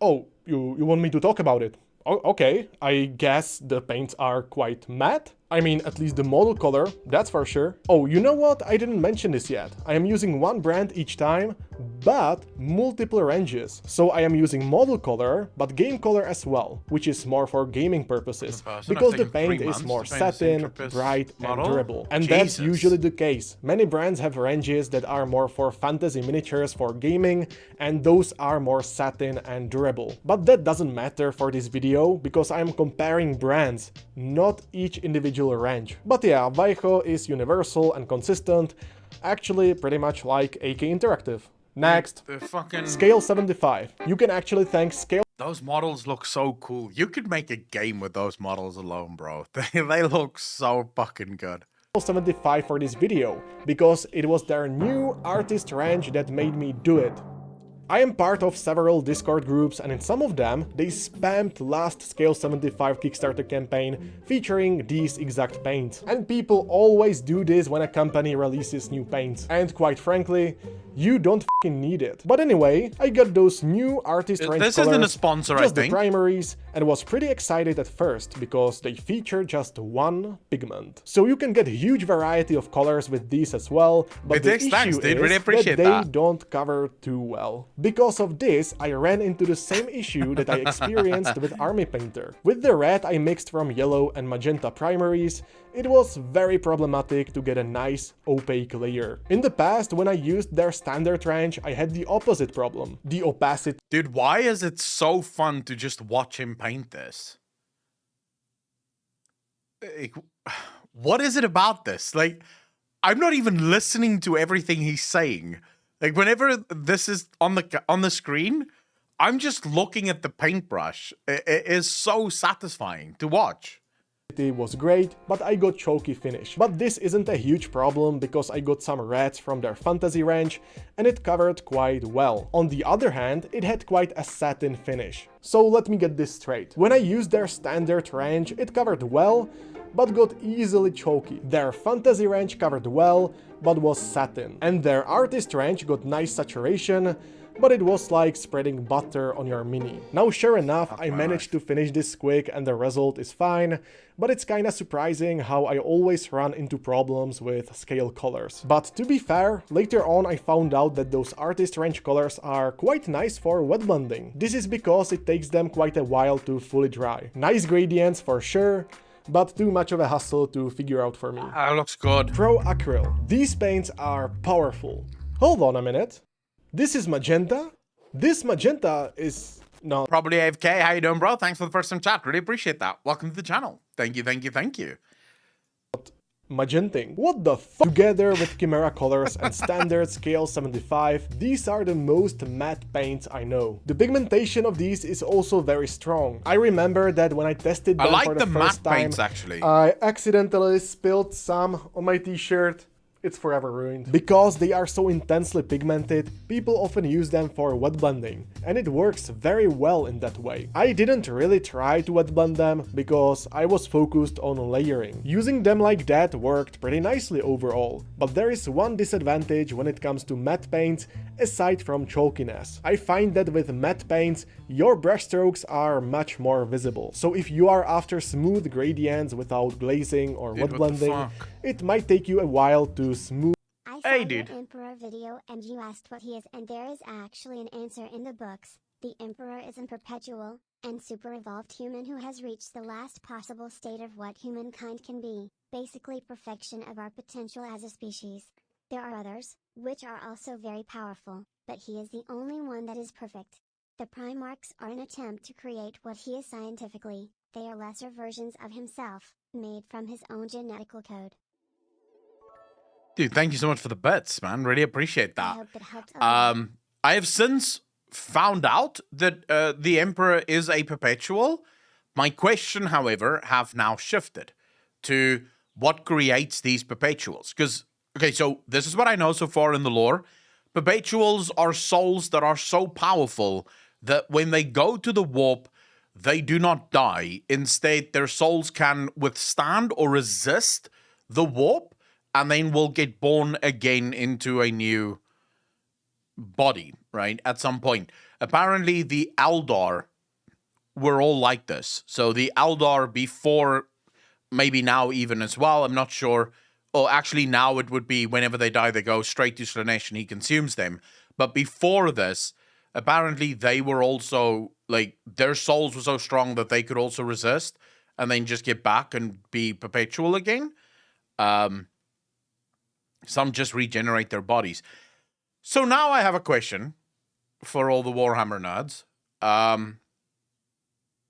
Oh, you want me to talk about it? Okay, I guess the paints are quite matte. I mean, at least the model color, that's for sure. Oh, you know what? I didn't mention this yet. I am using one brand each time, but multiple ranges. So I am using model color, but game color as well, which is more for gaming purposes, because the paint is more satin, bright, and durable. And that's usually the case. Many brands have ranges that are more for fantasy miniatures for gaming, and those are more satin and durable. But that doesn't matter for this video, because I am comparing brands, not each individual range. But yeah, Vallejo is universal and consistent, actually pretty much like AK Interactive. Next, The fucking... Scale 75. You can actually thank Scale... Those models look so cool. You could make a game with those models alone, bro. They look so fucking good. 75 for this video, because it was their new artist range that made me do it. I am part of several Discord groups, and in some of them, they spammed last Scale 75 Kickstarter campaign featuring these exact paints. And people always do this when a company releases new paints. And quite frankly, you don't f***ing need it. But anyway, I got those new artist range This colors, isn't a sponsor, just I think. the primaries, and was pretty excited at first, because they feature just one pigment. So you can get a huge variety of colors with these as well, but the issue is that they don't cover too well. Because of this, I ran into the same issue that I experienced with Army Painter. With the red I mixed from yellow and magenta primaries, it was very problematic to get a nice opaque layer. In the past, when I used their standard range, I had the opposite problem. The opacity. Dude, why is it so fun to just watch him paint this? Like, what is it about this? Like, I'm not even listening to everything he's saying. Like, whenever this is on the screen, I'm just looking at the paintbrush. It is so satisfying to watch. It was great, but I got chalky finish. But this isn't a huge problem, because I got some reds from their fantasy range, and it covered quite well. On the other hand, it had quite a satin finish. So let me get this straight. When I used their standard range, it covered well, but got easily chalky. Their fantasy range covered well, but was satin. And their artist range got nice saturation, but it was like spreading butter on your mini. Now sure enough, I managed to finish this quick and the result is fine, but it's kinda surprising how I always run into problems with scale colors. But to be fair, later on I found out that those artist range colors are quite nice for wet blending. This is because it takes them quite a while to fully dry. Nice gradients for sure, but too much of a hassle to figure out for me. That looks good. Pro Acryl. These paints are powerful. Hold on a minute. This is magenta? This magenta is... no. Probably AFK. How you doing, bro? Thanks for the first time chat. Really appreciate that. Welcome to the channel. Thank you, thank you, thank you. Magenting. What the fuck? Together with Chimera colors and standard scale 75, these are the most matte paints I know. The pigmentation of these is also very strong. I remember that when I tested them for the first time, paints, actually. I accidentally spilled some on my t-shirt. It's forever ruined. Because they are so intensely pigmented, people often use them for wet blending. and it works very well in that way. I didn't really try to wet blend them because I was focused on layering. Using them like that worked pretty nicely overall, but there is one disadvantage when it comes to matte paints aside from chalkiness. I find that with matte paints, your brushstrokes are much more visible. So if you are after smooth gradients without glazing or wet blending, it might take you a while to smooth. I saw the Emperor video and you asked what he is, and there is actually an answer in the books. The Emperor is a perpetual and super evolved human who has reached the last possible state of what humankind can be, basically perfection of our potential as a species. There are others, which are also very powerful, but he is the only one that is perfect. The Primarchs are an attempt to create what he is scientifically. They are lesser versions of himself, made from his own genetical code. Dude, thank you so much for the bets, man. Really appreciate that. I hope it helped a lot. I have since found out that the Emperor is a perpetual. My question, however, have now shifted to what creates these perpetuals. Because, okay, so this is what I know so far in the lore. Perpetuals are souls that are so powerful that when they go to the warp, they do not die. Instead, their souls can withstand or resist the warp, and then will get born again into a new body, right? At some point. Apparently, the Eldar were all like this. So the Eldar before, maybe now even as well, I'm not sure. Oh, actually now it would be whenever they die, they go straight to Slanesh and he consumes them. But before this, apparently they were also, like, their souls were so strong that they could also resist and then just get back and be perpetual again. Some just regenerate their bodies. So now I have a question for all the Warhammer nerds.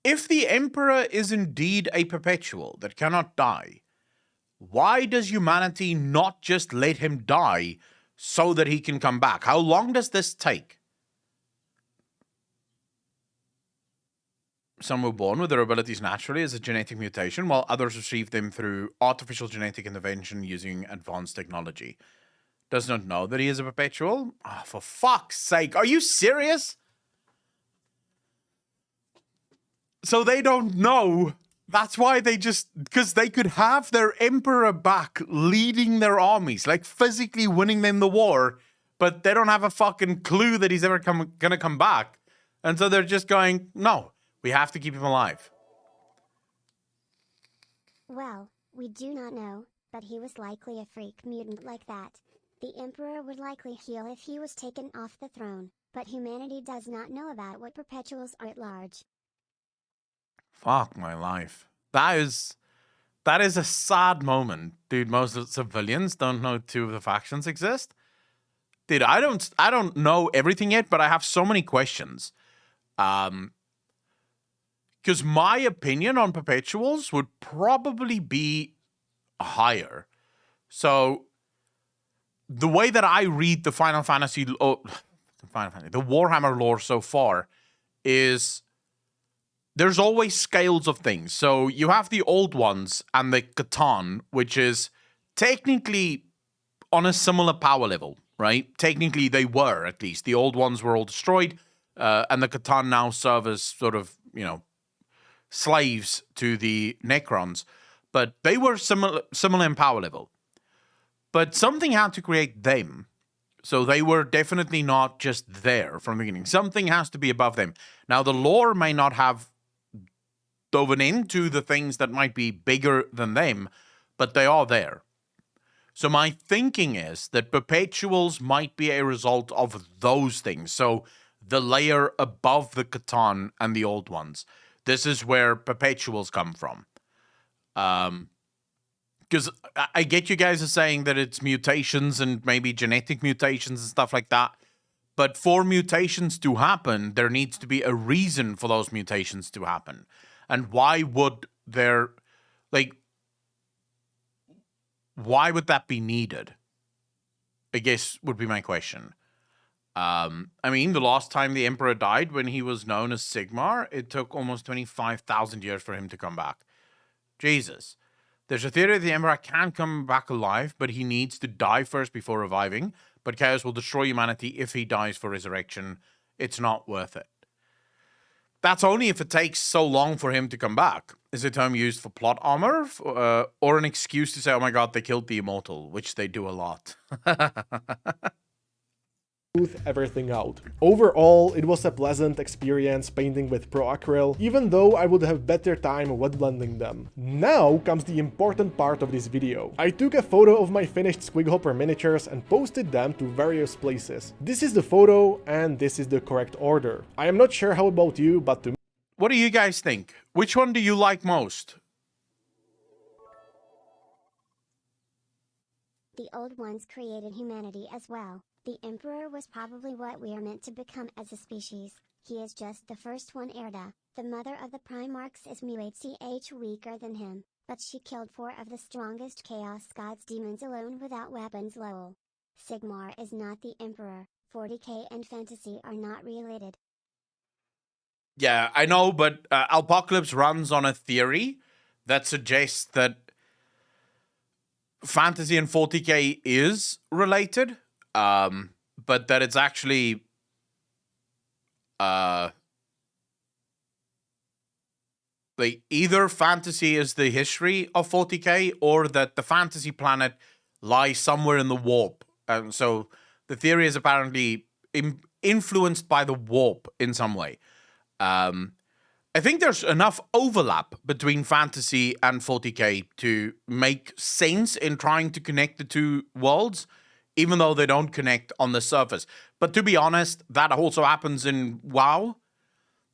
If the Emperor is indeed a perpetual that cannot die, why does humanity not just let him die so that he can come back? How long does this take? Some were born with their abilities naturally as a genetic mutation, while others received them through artificial genetic intervention using advanced technology. Does not know that he is a perpetual? Oh, for fuck's sake, are you serious? So they don't know. That's why they just... Because they could have their Emperor back leading their armies, like physically winning them the war, but they don't have a fucking clue that he's ever gonna come back. And so they're just going, no. We have to keep him alive. Well, we do not know, but he was likely a freak mutant like that. The Emperor would likely heal if he was taken off the throne, but humanity does not know about what perpetuals are at large. Fuck my life. That is a sad moment, dude. Most civilians don't know two of the factions exist. Dude, I don't know everything yet, but I have so many questions. Because my opinion on perpetuals would probably be higher. So the way that I read the the Warhammer lore so far is there's always scales of things. So you have the old ones and the Catan, which is technically on a similar power level, right? Technically they were, at least. The old ones were all destroyed, and the Catan now serve as sort of, slaves to the Necrons, but they were similar in power level. But something had to create them, so they were definitely not just there from the beginning. Something has to be above them. Now, the lore may not have dove into the things that might be bigger than them, but they are there. So my thinking is that perpetuals might be a result of those things. So the layer above the Catan and the old ones. This is where perpetuals come from. Because I get you guys are saying that it's mutations and maybe genetic mutations and stuff like that. But for mutations to happen, there needs to be a reason for those mutations to happen. And why would why would that be needed? I guess would be my question. I mean, the last time the Emperor died when he was known as Sigmar, it took almost 25,000 years for him to come back. Jesus. There's a theory that the Emperor can come back alive, but he needs to die first before reviving. But Chaos will destroy humanity if he dies for resurrection. it's not worth it. That's only if it takes so long for him to come back. Is the term used for plot armor or an excuse to say, oh my god, they killed the immortal, which they do a lot. Smooth everything out. Overall, it was a pleasant experience painting with Pro Acryl, even though I would have better time wet blending them. Now comes the important part of this video. I took a photo of my finished Squighopper miniatures and posted them to various places. This is the photo and this is the correct order. I am not sure how about you, but to me... What do you guys think? Which one do you like most? The old ones created humanity as well. The Emperor was probably what we are meant to become as a species. He is just the first one. Erda, the mother of the Primarchs, is much weaker than him, but she killed 4 of the strongest Chaos Gods demons alone without weapons. Lol. Sigmar is not the Emperor. 40k and fantasy are not related. Yeah, I know, but Apocalypse runs on a theory that suggests that fantasy and 40k is related. But that it's actually either fantasy is the history of 40k or that the fantasy planet lies somewhere in the warp. And so the theory is apparently influenced by the warp in some way. I think there's enough overlap between fantasy and 40k to make sense in trying to connect the two worlds, even though they don't connect on the surface. But to be honest, that also happens in WoW.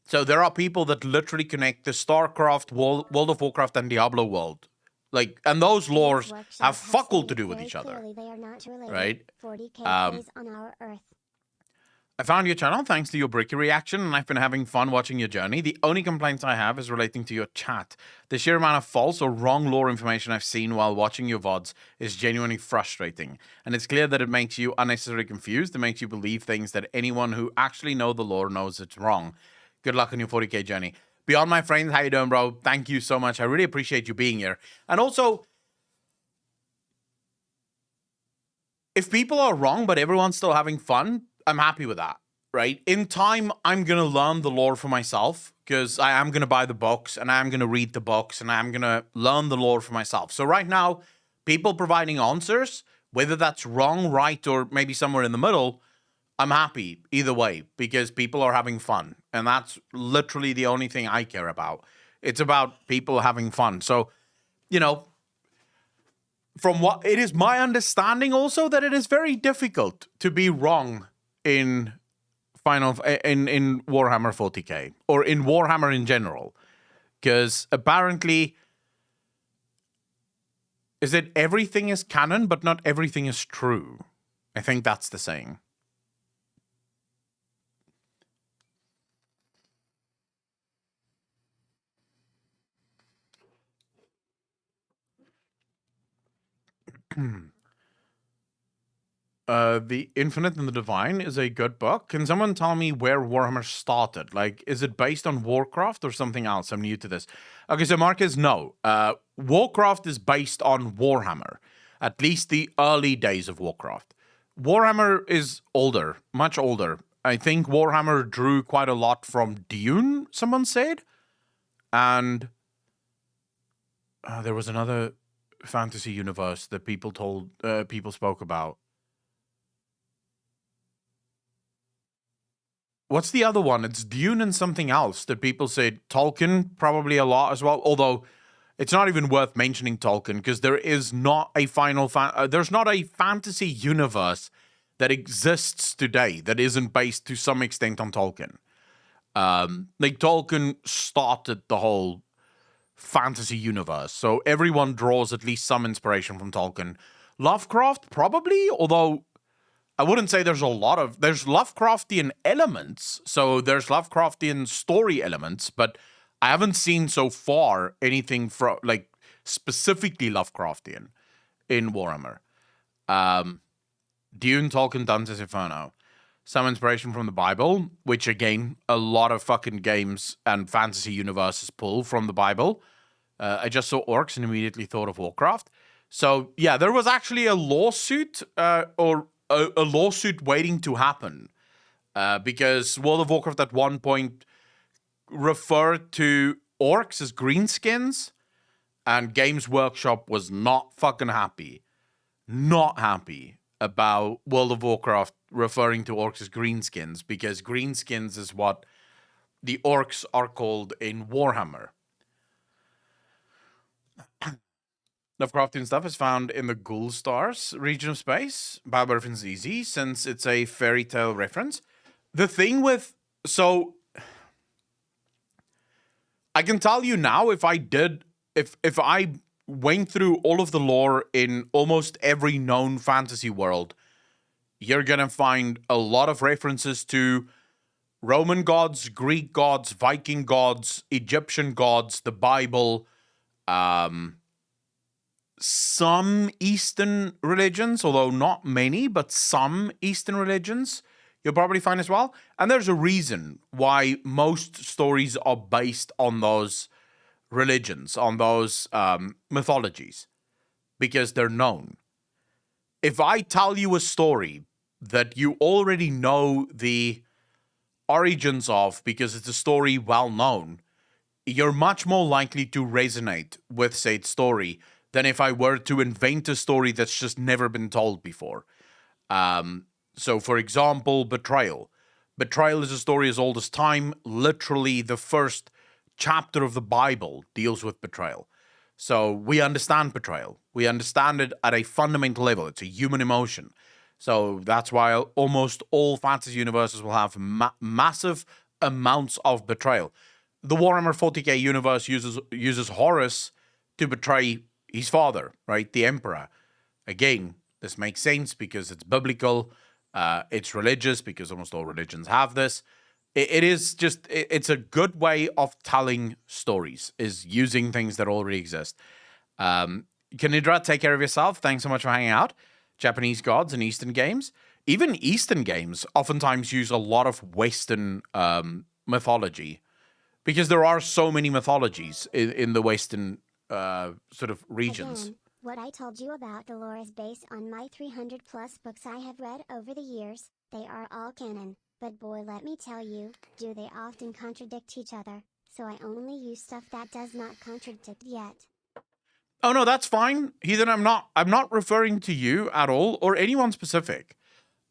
So there are people that literally connect the StarCraft, World of Warcraft, and Diablo world. Like, and those lores have fuck all to do with each other. They are not related. Right? 40k is on our Earth. I found your channel thanks to your Bricky reaction, and I've been having fun watching your journey. The only complaints I have is relating to your chat. The sheer amount of false or wrong lore information I've seen while watching your VODs is genuinely frustrating. And it's clear that it makes you unnecessarily confused. It makes you believe things that anyone who actually knows the lore knows it's wrong. Good luck on your 40k journey. Beyond my friends, how you doing, bro? Thank you so much. I really appreciate you being here. And also, if people are wrong but everyone's still having fun, I'm happy with that, right? In time, I'm going to learn the lore for myself because I am going to buy the books and I'm going to read the books and I'm going to learn the lore for myself. So right now, people providing answers, whether that's wrong, right, or maybe somewhere in the middle, I'm happy either way because people are having fun. And that's literally the only thing I care about. It's about people having fun. So, you know, from what it is my understanding also that it is very difficult to be wrong in Warhammer 40k or in Warhammer in general, because apparently is it everything is canon but not everything is true. I think that's the saying. The Infinite and the Divine is a good book. Can someone tell me where Warhammer started? Like, is it based on Warcraft or something else? I'm new to this. Okay, so Marcus, no. Warcraft is based on Warhammer. At least the early days of Warcraft. Warhammer is older, much older. I think Warhammer drew quite a lot from Dune, someone said. And there was another fantasy universe that people spoke about. What's the other one? It's Dune and something else that people said. Tolkien probably a lot as well. Although it's not even worth mentioning Tolkien because there is not a there's not a fantasy universe that exists today that isn't based to some extent on Tolkien. Like Tolkien started the whole fantasy universe, so everyone draws at least some inspiration from Tolkien. Lovecraft probably, although I wouldn't say there's Lovecraftian elements, so there's Lovecraftian story elements, but I haven't seen so far anything from like specifically Lovecraftian in Warhammer. Dune, Tolkien, Dante's Inferno. Some inspiration from the Bible, which again, a lot of fucking games and fantasy universes pull from the Bible. I just saw orcs and immediately thought of Warcraft. So yeah, there was actually a lawsuit or a lawsuit waiting to happen Because World of Warcraft at one point referred to orcs as greenskins, and Games Workshop was not fucking happy. Not happy about World of Warcraft referring to orcs as greenskins, because greenskins is what the orcs are called in Warhammer. Lovecraftian stuff is found in the Ghoul Stars region of space. Biography is easy since it's a fairy tale reference. The thing with... So, I can tell you now, if I went through all of the lore in almost every known fantasy world, you're gonna find a lot of references to Roman gods, Greek gods, Viking gods, Egyptian gods, the Bible, some Eastern religions, although not many, but some Eastern religions you'll probably find as well. And there's a reason why most stories are based on those religions, on those mythologies, because they're known. If I tell you a story that you already know the origins of because it's a story well known, you're much more likely to resonate with said story than if I were to invent a story that's just never been told before. So, for example, Betrayal. Betrayal is a story as old as time. Literally, the first chapter of the Bible deals with betrayal. So we understand betrayal. We understand it at a fundamental level. It's a human emotion. So that's why almost all fantasy universes will have massive amounts of betrayal. The Warhammer 40k universe uses Horus to betray his father, right? The Emperor. Again, this makes sense because it's biblical. It's religious because almost all religions have this. It's a good way of telling stories, is using things that already exist. Kanidra, take care of yourself. Thanks so much for hanging out. Japanese gods and Eastern games. Even Eastern games oftentimes use a lot of Western mythology because there are so many mythologies in the Western sort of regions. Again, what I told you about the lore is based on my 300 plus books I have read over the years. They are all canon. But boy, let me tell you, do they often contradict each other, so I only use stuff that does not contradict yet. Oh no, that's fine. Heathen, I'm not referring to you at all, or anyone specific.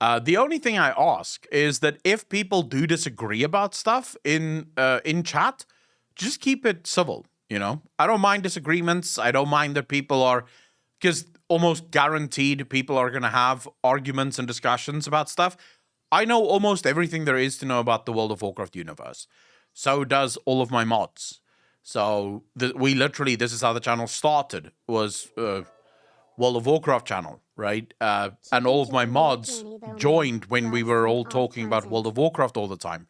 The only thing I ask is that if people do disagree about stuff in chat, just keep it civil, you know? I don't mind disagreements. I don't mind that people are... Because almost guaranteed people are going to have arguments and discussions about stuff. I know almost everything there is to know about the World of Warcraft universe. So does all of my mods. So this is how the channel started, was World of Warcraft channel, right? And all of my mods joined when we were all talking about World of Warcraft all the time.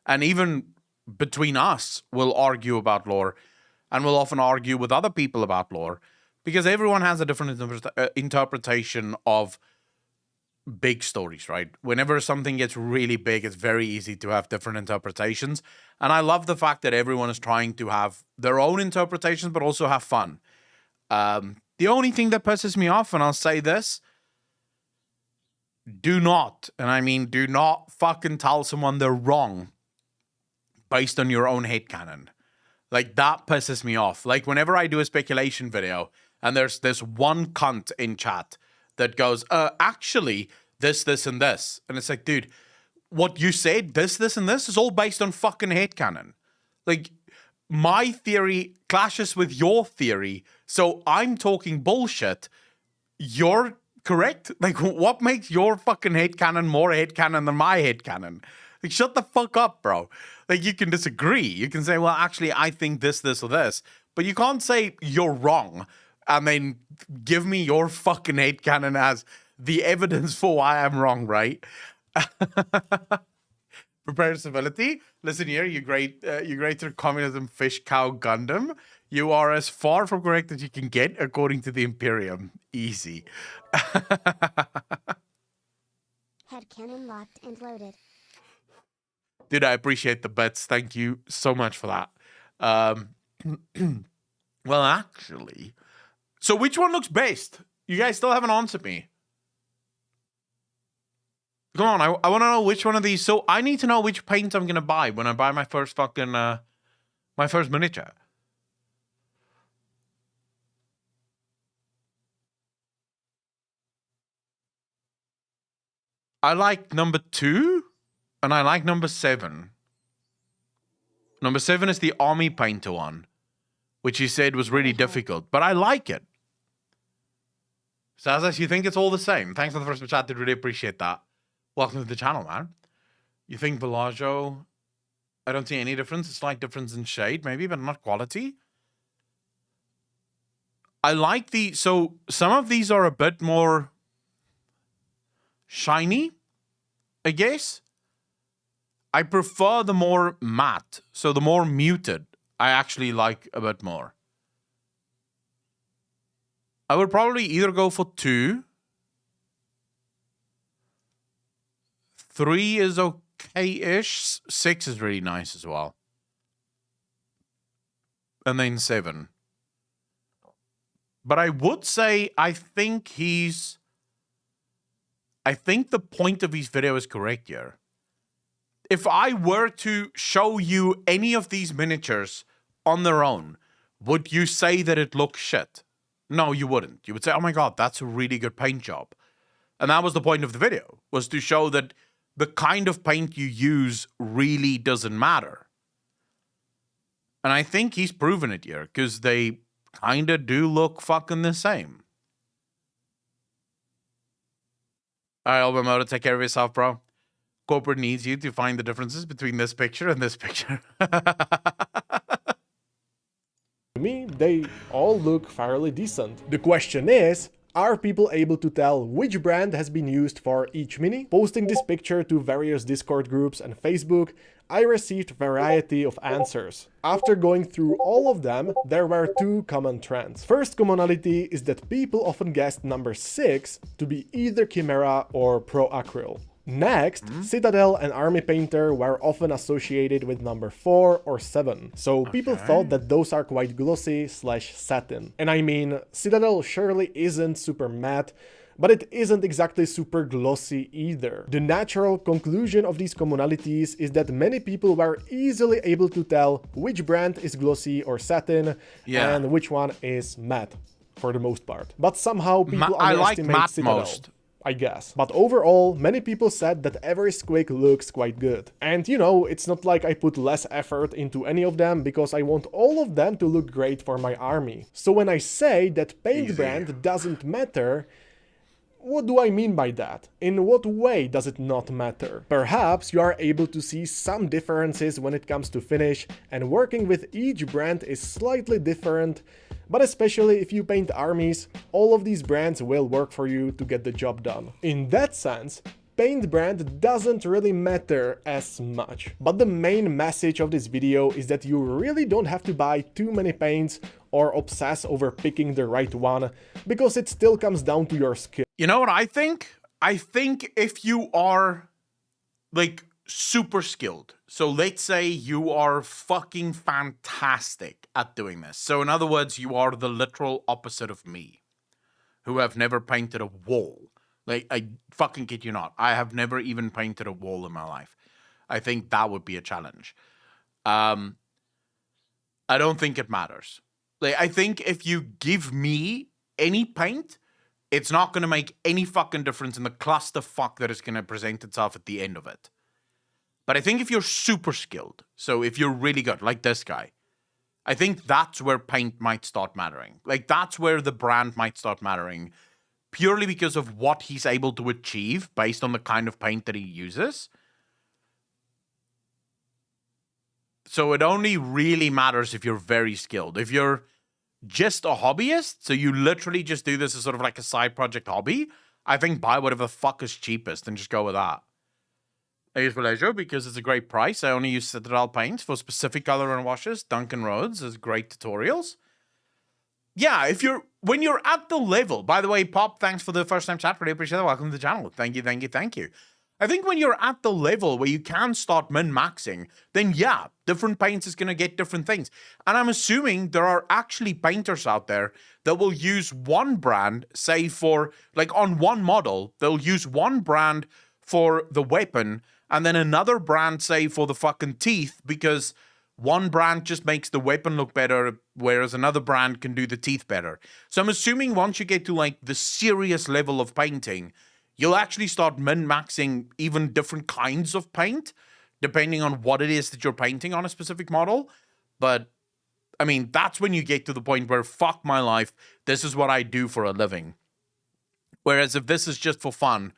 And even between us, we'll argue about lore, and we'll often argue with other people about lore, because everyone has a different interpretation of big stories, right? Whenever something gets really big, it's very easy to have different interpretations. And I love the fact that everyone is trying to have their own interpretations, but also have fun. The only thing that pisses me off, and I'll say this, do not fucking tell someone they're wrong based on your own headcanon. Like, that pisses me off. Like, whenever I do a speculation video, and there's this one cunt in chat that goes, actually, this, and this. And it's like, dude, what you said, this, and this, is all based on fucking headcanon. Like, my theory clashes with your theory, so I'm talking bullshit. You're correct? Like, what makes your fucking headcanon more headcanon than my headcanon? Like, shut the fuck up, bro. Like, you can disagree. You can say, well, actually, I think this, or this. But you can't say you're wrong and then give me your fucking headcanon as the evidence for why I'm wrong, right? Prepare civility. Listen here, you greater communism fish cow Gundam. You are as far from correct as you can get according to the Imperium. Easy. Headcanon locked and loaded. Dude, I appreciate the bets. Thank you so much for that. Well, actually... So which one looks best? You guys still haven't answered me. Come on, I want to know which one of these. So I need to know which paint I'm going to buy when I buy my first fucking, my first miniature. I like number 2 and I like number 7. Number 7 is the army painter one, which he said was really difficult, but I like it. Sazas, you think it's all the same? Thanks for the first chat. I really appreciate that. Welcome to the channel, man. You think Bellagio? I don't see any difference. It's like difference in shade, maybe, but not quality. I like the... So, some of these are a bit more shiny, I guess. I prefer the more matte. So, the more muted, I actually like a bit more. I would probably either go for 2. 3 is okay-ish. 6 is really nice as well. And then 7. But I would say I think the point of his video is correct here. If I were to show you any of these miniatures on their own, would you say that it looks shit? No, you wouldn't. You would say, oh my god, that's a really good paint job. And that was the point of the video, was to show that the kind of paint you use really doesn't matter. And I think he's proven it here, because they kind of do look fucking the same. Alright, Albamoto, take care of yourself, bro. Corporate needs you to find the differences between this picture and this picture. To me, they all look fairly decent. The question is, are people able to tell which brand has been used for each mini? Posting this picture to various Discord groups and Facebook, I received a variety of answers. After going through all of them, there were 2 common trends. First commonality is that people often guessed number 6 to be either Chimera or Pro Acryl. Next, Citadel and Army Painter were often associated with number 4 or 7, so people thought that those are quite glossy / satin. And I mean, Citadel surely isn't super matte, but it isn't exactly super glossy either. The natural conclusion of these commonalities is that many people were easily able to tell which brand is glossy or satin and which one is matte, for the most part. But somehow people underestimate matte Citadel. most. I guess. But overall, many people said that every squig looks quite good. And you know, it's not like I put less effort into any of them, because I want all of them to look great for my army. So when I say that paint brand doesn't matter, what do I mean by that? In what way does it not matter? Perhaps you are able to see some differences when it comes to finish, and working with each brand is slightly different, but especially if you paint armies, all of these brands will work for you to get the job done. In that sense, paint brand doesn't really matter as much. But the main message of this video is that you really don't have to buy too many paints or obsess over picking the right one, because it still comes down to your skill. You know what I think? I think if you are, like, super skilled, so let's say you are fucking fantastic at doing this. So in other words, you are the literal opposite of me, who have never painted a wall. Like, I fucking kid you not. I have never even painted a wall in my life. I think that would be a challenge. I don't think it matters. Like, I think if you give me any paint, it's not going to make any fucking difference in the clusterfuck that is going to present itself at the end of it. But I think if you're super skilled, so if you're really good, like this guy, I think that's where paint might start mattering. Like, that's where the brand might start mattering, purely because of what he's able to achieve based on the kind of paint that he uses. So it only really matters if you're very skilled. If you're just a hobbyist, so you literally just do this as sort of like a side project hobby, I think buy whatever the fuck is cheapest and just go with that. I use Vallejo because it's a great price. I only use Citadel Paints for specific color and washes. Duncan Rhodes has great tutorials. Yeah, when you're at the level, by the way, Pop, thanks for the first time chat. Really appreciate it. Welcome to the channel. Thank you, thank you, thank you. I think when you're at the level where you can start min-maxing, then yeah, different paints is going to get different things. And I'm assuming there are actually painters out there that will use one brand, say for, like on one model, they'll use one brand for the weapon, and then another brand, say, for the fucking teeth, because one brand just makes the weapon look better, whereas another brand can do the teeth better. So I'm assuming once you get to like the serious level of painting, you'll actually start min-maxing even different kinds of paint, depending on what it is that you're painting on a specific model. But I mean, that's when you get to the point where, fuck my life, this is what I do for a living. Whereas if this is just for fun,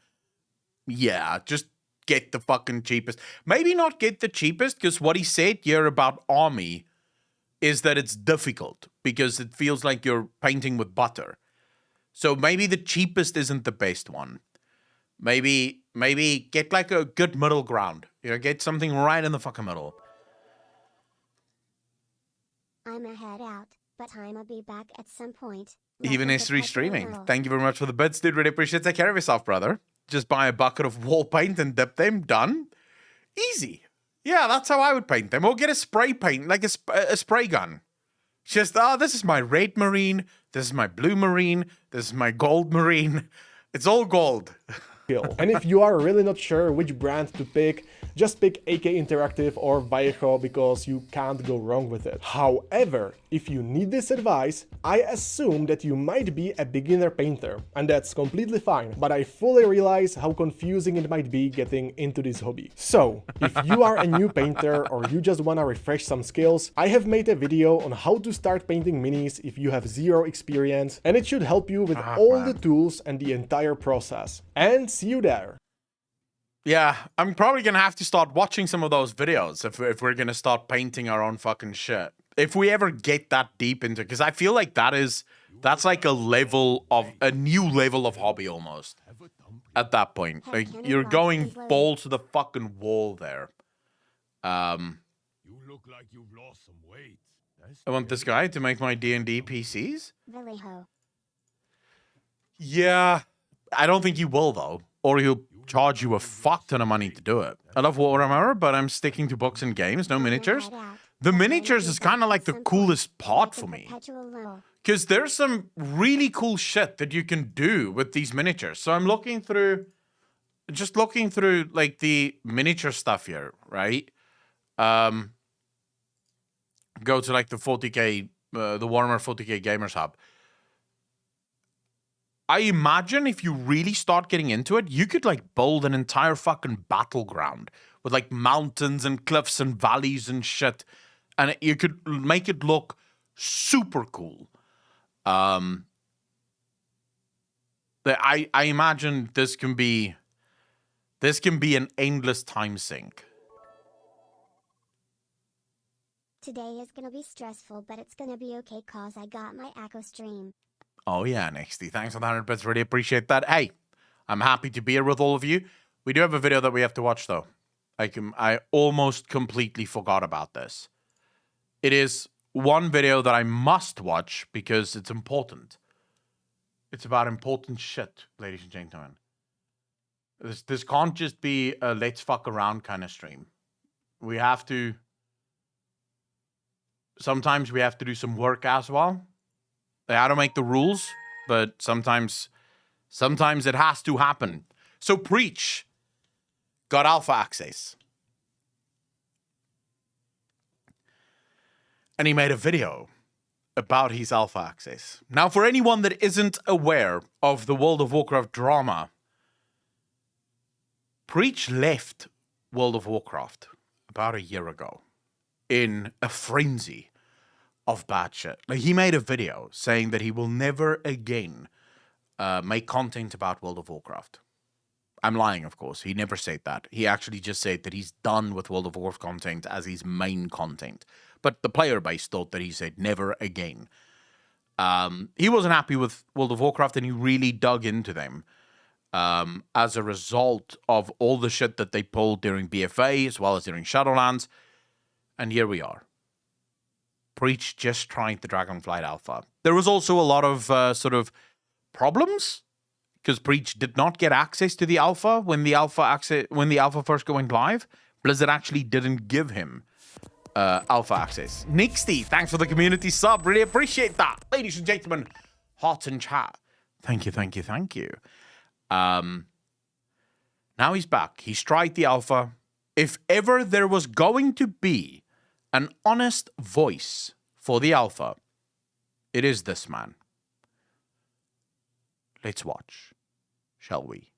yeah, just get the fucking cheapest. Maybe not get the cheapest, because what he said here about Army is that it's difficult because it feels like you're painting with butter. So maybe the cheapest isn't the best one. Maybe get like a good middle ground. You know, get something right in the fucking middle. I'ma head out, but I'ma be back at some point. Even history streaming. Thank you very much for the bits, dude. Really appreciate it. Take care of yourself, brother. Just buy a bucket of wall paint and dip them. Done. Easy. Yeah, that's how I would paint them. Or get a spray paint, like a spray gun. Just, this is my red marine. This is my blue marine. This is my gold marine. It's all gold. And if you are really not sure which brand to pick, just pick AK Interactive or Vallejo, because you can't go wrong with it. However, if you need this advice, I assume that you might be a beginner painter, and that's completely fine, but I fully realize how confusing it might be getting into this hobby. So, if you are a new painter or you just wanna refresh some skills, I have made a video on how to start painting minis if you have zero experience, and it should help you with all the tools and the entire process. And see you there. Yeah, I'm probably going to have to start watching some of those videos if we're going to start painting our own fucking shit. If we ever get that deep into, because I feel like that's like a new level of hobby almost. At that point, like you're going balls to the fucking wall there. You look like you've lost some weight. I want this guy to make my D&D PCs. Vallejo. Yeah, I don't think he will though, or he'll charge you a fuck ton of money to do it. I love Warhammer, but I'm sticking to books and games, no miniatures. The miniatures is kind of like the coolest part for me, because there's some really cool shit that you can do with these miniatures. So I'm looking through like the miniature stuff here, right? Go to like the 40k, the Warhammer 40k Gamers Hub. I imagine if you really start getting into it, you could like build an entire fucking battleground with like mountains and cliffs and valleys and shit. And you could make it look super cool. I imagine this can be an endless time sink. Today is gonna be stressful, but it's gonna be okay cause I got my Echo stream. Oh yeah, Nexty. Thanks for the 100 bits. Really appreciate that. Hey, I'm happy to be here with all of you. We do have a video that we have to watch though. I almost completely forgot about this. It is one video that I must watch because it's important. It's about important shit, ladies and gentlemen. This can't just be a let's fuck around kind of stream. We have to... Sometimes we have to do some work as well. I don't make the rules, but sometimes it has to happen. So Preach got alpha access. And he made a video about his alpha access. Now, for anyone that isn't aware of the World of Warcraft drama, Preach left World of Warcraft about a year ago in a frenzy of bad shit. Like, he made a video saying that he will never again make content about World of Warcraft. I'm lying, of course. He never said that. He actually just said that he's done with World of Warcraft content as his main content. But the player base thought that he said never again. He wasn't happy with World of Warcraft, and he really dug into them as a result of all the shit that they pulled during BFA as well as during Shadowlands. And here we are. Preach just tried the Dragonflight Alpha. There was also a lot of sort of problems because Preach did not get access to the Alpha when the Alpha first went live. Blizzard actually didn't give him Alpha access. Nixty, thanks for the community sub. Really appreciate that, ladies and gentlemen. Hot and chat. Thank you. Now he's back. He's tried the alpha. If ever there was going to be an honest voice for the alpha, it is this man. Let's watch, shall we?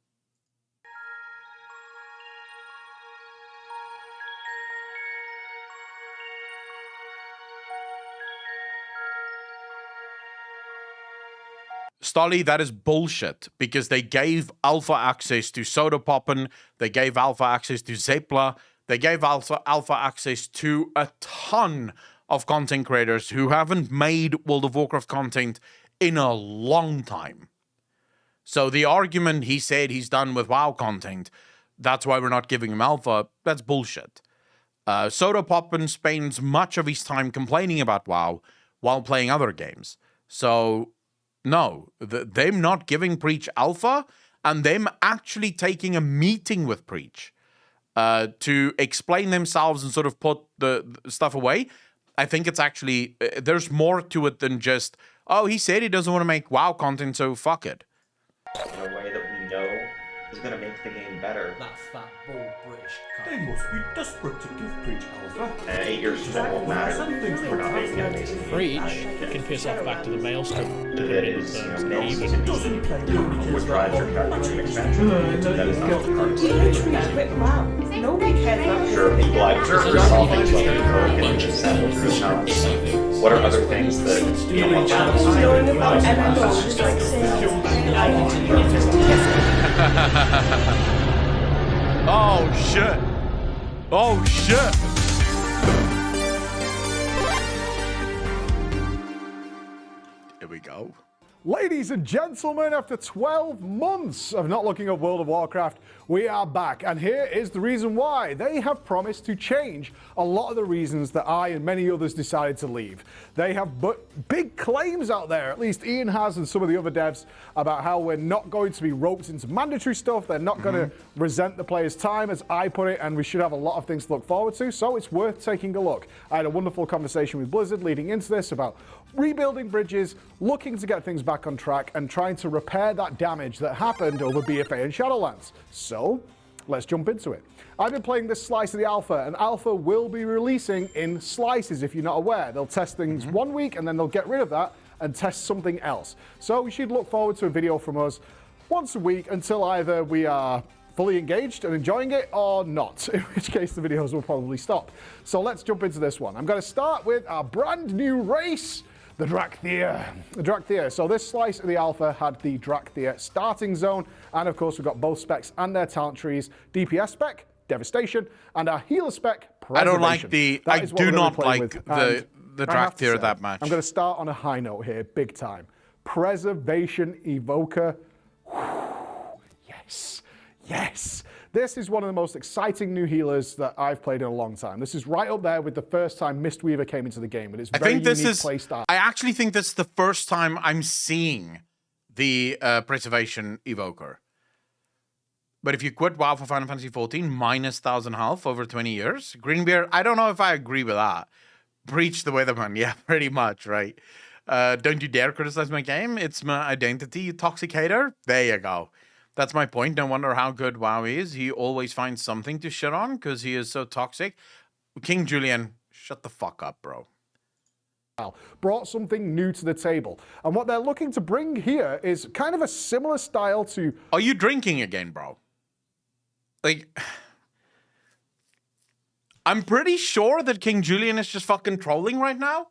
Stolly, that is bullshit, because they gave alpha access to Soda Poppin', they gave alpha access to Zepla, they gave alpha access to a ton of content creators who haven't made World of Warcraft content in a long time. So the argument he said he's done with WoW content, that's why we're not giving him alpha, that's bullshit. Soda Poppin' spends much of his time complaining about WoW while playing other games. So no, them not giving Preach alpha and them actually taking a meeting with Preach to explain themselves and sort of put the stuff away, I think it's actually, there's more to it than just, oh, he said he doesn't want to make WoW content, so fuck it. In a way that we know is going to make the game better. That fat, bald British cunt. They must be desperate to give Preach alpha. 8 years from now won't matter. We're not making amazing Preach can piss off back to the maelstrom. It is, even Doesn't play what drives your character expansion. That is not the card. Nobody cares about Sure, people like for solving something and just settle through how. What are other things that you don't want to knowing about MMOs, just like saying, Oh shit. Oh shit. Here we go. Ladies and gentlemen, after 12 months of not looking at World of Warcraft, we are back. And here is the reason why. They have promised to change a lot of the reasons that I and many others decided to leave. They have big claims out there, at least Ian has and some of the other devs, about how we're not going to be roped into mandatory stuff. They're not going to resent the player's time, as I put it, and we should have a lot of things to look forward to. So it's worth taking a look. I had a wonderful conversation with Blizzard leading into this about rebuilding bridges, looking to get things back on track, and trying to repair that damage that happened over BFA and Shadowlands. So, let's jump into it. I've been playing this slice of the alpha, and alpha will be releasing in slices if you're not aware. They'll test things 1 week, and then they'll get rid of that and test something else. So you should look forward to a video from us once a week until either we are fully engaged and enjoying it or not, in which case the videos will probably stop. So let's jump into this one. I'm going to start with our brand new race, the Drakthir. The Drakthir. So this slice of the alpha had the Drakthir starting zone, and of course we've got both specs and their talent trees. DPS spec, Devastation, and our healer spec, Preservation. I don't like the, I do not like the Drakthir that much. I'm going to start on a high note here, big time. Preservation Evoker. Yes. Yes. This is one of the most exciting new healers that I've played in a long time. This is right up there with the first time Mistweaver came into the game, with its very unique playstyle. I actually think this is the first time I'm seeing the Preservation Evoker. But if you quit WoW for Final Fantasy XIV, minus 1,000 health over 20 years, Greenbeard, I don't know if I agree with that. Breach the Weatherman, yeah, pretty much, right? Don't you dare criticize my game. It's my identity, you toxic hater. There you go. That's my point. No wonder how good WoW is. He always finds something to shit on because he is so toxic. King Julian, shut the fuck up, bro. Brought something new to the table. And what they're looking to bring here is kind of a similar style to... Are you drinking again, bro? Like... I'm pretty sure that King Julian is just fucking trolling right now.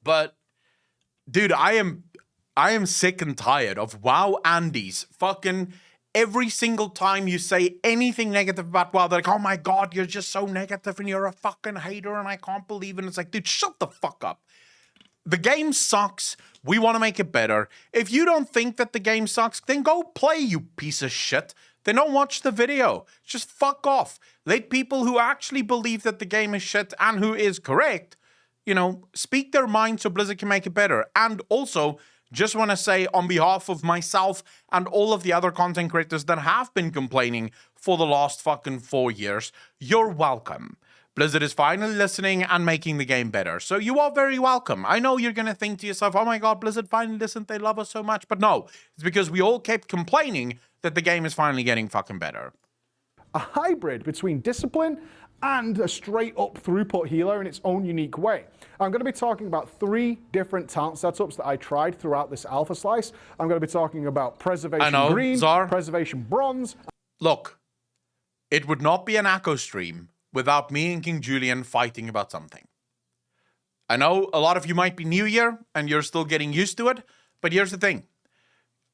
But, dude, I am sick and tired of WoW Andy's fucking... Every single time you say anything negative about WoW, they're like, oh my God, you're just so negative and you're a fucking hater and I can't believe it. And it's like, dude, shut the fuck up. The game sucks. We want to make it better. If you don't think that the game sucks, then go play, you piece of shit. Then don't watch the video. Just fuck off. Let people who actually believe that the game is shit and who is correct, you know, speak their mind so Blizzard can make it better. And also... just want to say on behalf of myself and all of the other content creators that have been complaining for the last fucking 4 years, you're welcome. Blizzard is finally listening and making the game better. So you are very welcome. I know you're going to think to yourself, oh my God, Blizzard finally listened. They love us so much. But no, it's because we all kept complaining that the game is finally getting fucking better. a hybrid between discipline and a straight up throughput healer in its own unique way. I'm going to be talking about 3 different talent setups that I tried throughout this alpha slice. I'm going to be talking about Preservation Green, Czar. Preservation Bronze. Look, it would not be an Echo stream without me and King Julian fighting about something. I know a lot of you might be new here and you're still getting used to it, but here's the thing.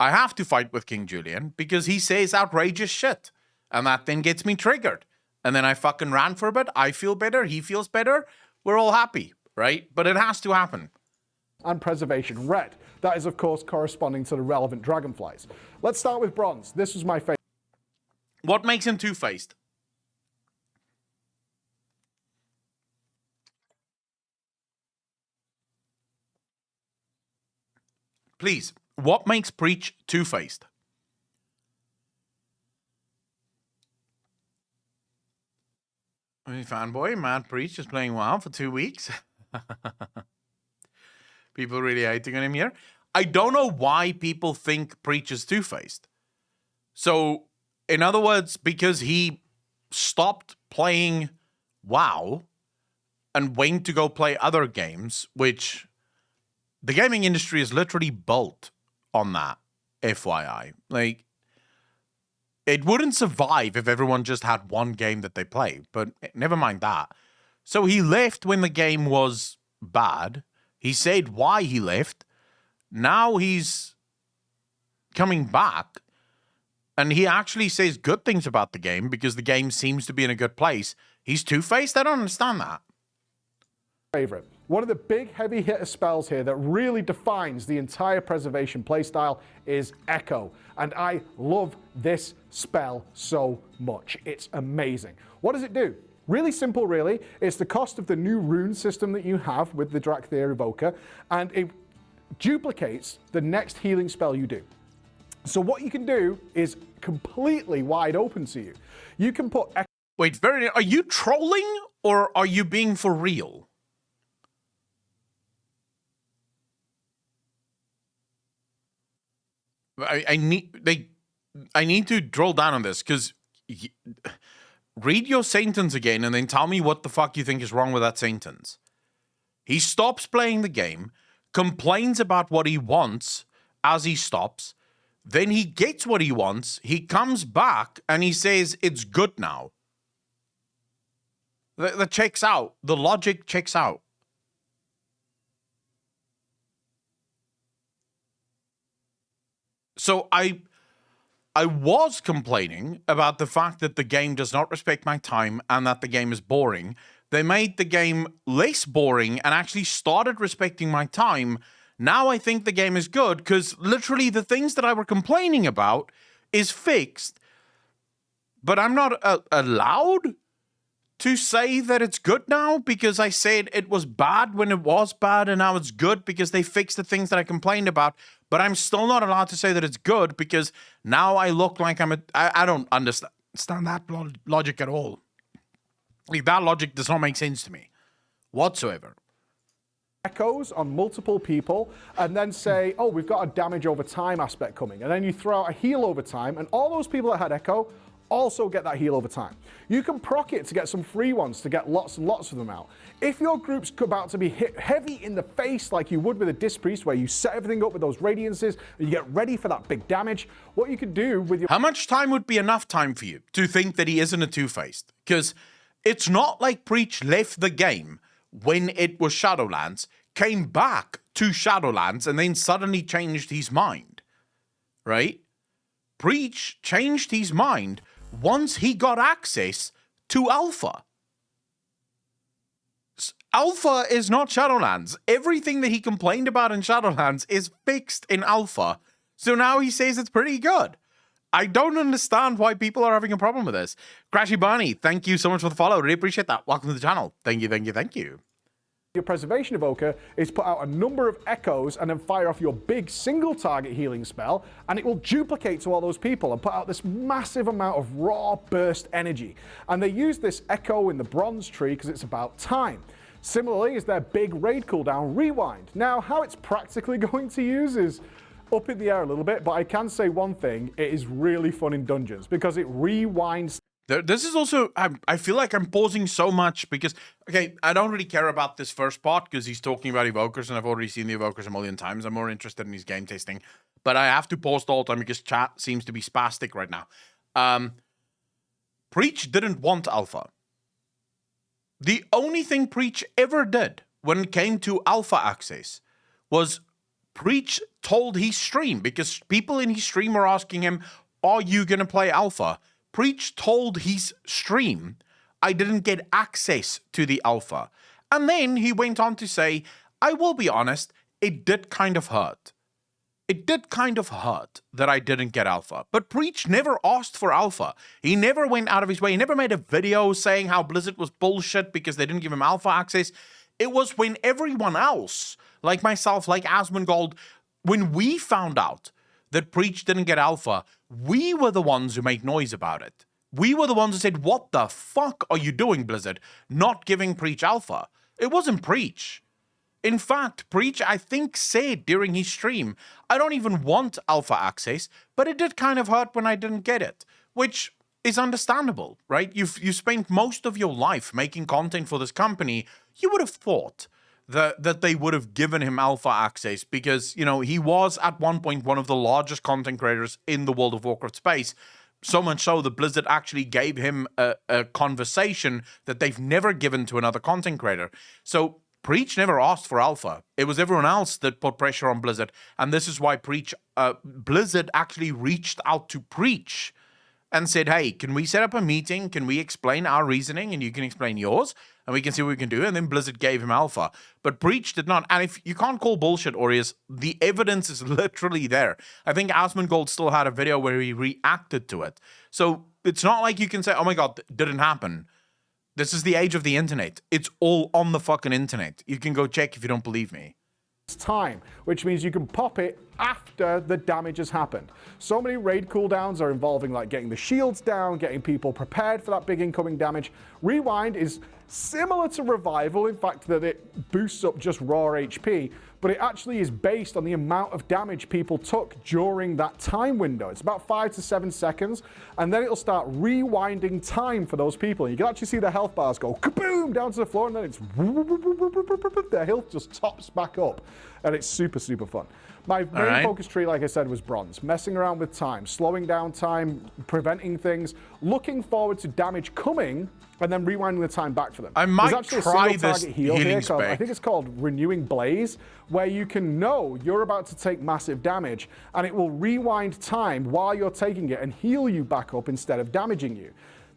I have to fight with King Julian because he says outrageous shit, and that then gets me triggered. And then I fucking ran for a bit. I feel better. He feels better. We're all happy, right? But it has to happen. And Preservation Red. That is, of course, corresponding to the relevant Dragonflights. Let's start with Bronze. This was my favorite. What makes him two-faced? Please, what makes Preach two-faced? Fanboy, Mad Preach is playing WoW for 2 weeks. People really hating on him here. I don't know why people think Preach is two-faced. So, in other words, because he stopped playing WoW and went to go play other games, which the gaming industry is literally built on that, FYI. Like, it wouldn't survive if everyone just had one game that they play, but never mind that. So he left when the game was bad. He said why he left. Now he's coming back, and he actually says good things about the game because the game seems to be in a good place. He's two-faced? I don't understand that. Favorite. One of the big heavy hitter spells here that really defines the entire Preservation playstyle is Echo. And I love this spell so much. It's amazing. What does it do? Really simple, really. It's the cost of the new rune system that you have with the Drakthir Evoker, and it duplicates the next healing spell you do. So what you can do is completely wide open to you. You can put... Wait, are you trolling or are you being for real? I need to drill down on this because read your sentence again and then tell me what the fuck you think is wrong with that sentence. He stops playing the game, complains about what he wants as he stops, then he gets what he wants, he comes back and he says it's good now. That checks out. The logic checks out. So I was complaining about the fact that the game does not respect my time and that the game is boring. They made the game less boring and actually started respecting my time. Now I think the game is good because literally the things that I were complaining about is fixed. But I'm not allowed to say that it's good now because I said it was bad when it was bad and now it's good because they fixed the things that I complained about. But I'm still not allowed to say that it's good because now I look like I don't understand that logic at all. Like, that logic does not make sense to me whatsoever. Echoes on multiple people and then say, oh, we've got a damage over time aspect coming. And then you throw out a heal over time and all those people that had Echo also get that heal over time. You can proc it to get some free ones to get lots and lots of them out. If your group's about to be hit heavy in the face like you would with a Disc Priest where you set everything up with those radiances and you get ready for that big damage, what you could do with your... How much time would be enough time for you to think that he isn't a two-faced? Because it's not like Preach left the game when it was Shadowlands, came back to Shadowlands and then suddenly changed his mind, right? Preach changed his mind once he got access to Alpha. Alpha is not Shadowlands. Everything that he complained about in Shadowlands is fixed in Alpha. So now he says it's pretty good. I don't understand why people are having a problem with this. Crashy Barney, thank you so much for the follow. Really appreciate that. Welcome to the channel. Thank you, thank you, thank you. Your Preservation Evoker is put out a number of echoes and then fire off your big single target healing spell, and it will duplicate to all those people and put out this massive amount of raw burst energy. And they use this echo in the bronze tree because it's about time. Similarly is their big raid cooldown Rewind. Now, how it's practically going to use is up in the air a little bit, but I can say one thing, it is really fun in dungeons because it rewinds. This is also, I feel like I'm pausing so much because, okay, I don't really care about this first part because he's talking about evokers and I've already seen the evokers a million times. I'm more interested in his game tasting. But I have to pause the whole time because chat seems to be spastic right now. Preach didn't want alpha. The only thing Preach ever did when it came to alpha access was Preach told his stream, because people in his stream were asking him, are you going to play alpha? Preach told his stream, I didn't get access to the alpha. And then he went on to say, I will be honest, it did kind of hurt. It did kind of hurt that I didn't get alpha. But Preach never asked for alpha. He never went out of his way. He never made a video saying how Blizzard was bullshit because they didn't give him alpha access. It was when everyone else, like myself, like Asmongold, when we found out that Preach didn't get alpha, we were the ones who made noise about it. We were the ones who said, what the fuck are you doing, Blizzard? Not giving Preach alpha. It wasn't Preach. In fact, Preach, I think, said during his stream, I don't even want alpha access, but it did kind of hurt when I didn't get it, which is understandable, right? You spent most of your life making content for this company. You would have thought that they would have given him alpha access because, you know, he was at one point one of the largest content creators in the World of Warcraft space. So much so that Blizzard actually gave him a conversation that they've never given to another content creator. So Preach never asked for alpha. It was everyone else that put pressure on Blizzard. And this is why Blizzard actually reached out to Preach and said, hey, can we set up a meeting? Can we explain our reasoning and you can explain yours? And we can see what we can do. And then Blizzard gave him alpha. But Preach did not. And if you can't call bullshit, Aureus, the evidence is literally there. I think Asmongold still had a video where he reacted to it. So it's not like you can say, oh my God, it didn't happen. This is the age of the internet. It's all on the fucking internet. You can go check if you don't believe me. Time, which means you can pop it after the damage has happened. So many raid cooldowns are involving like getting the shields down, getting people prepared for that big incoming damage. Rewind is similar to Revival, in fact that it boosts up just raw HP, but it actually is based on the amount of damage people took during that time window. It's about 5 to 7 seconds, and then it'll start rewinding time for those people. And you can actually see the health bars go kaboom down to the floor, and then it's their health just tops back up, and it's super, super fun. My main focus tree, like I said, was bronze. Messing around with time, slowing down time, preventing things, looking forward to damage coming, and then rewinding the time back for them. I might try this healing spec. I think it's called Renewing Blaze, where you can know you're about to take massive damage, and it will rewind time while you're taking it and heal you back up instead of damaging you.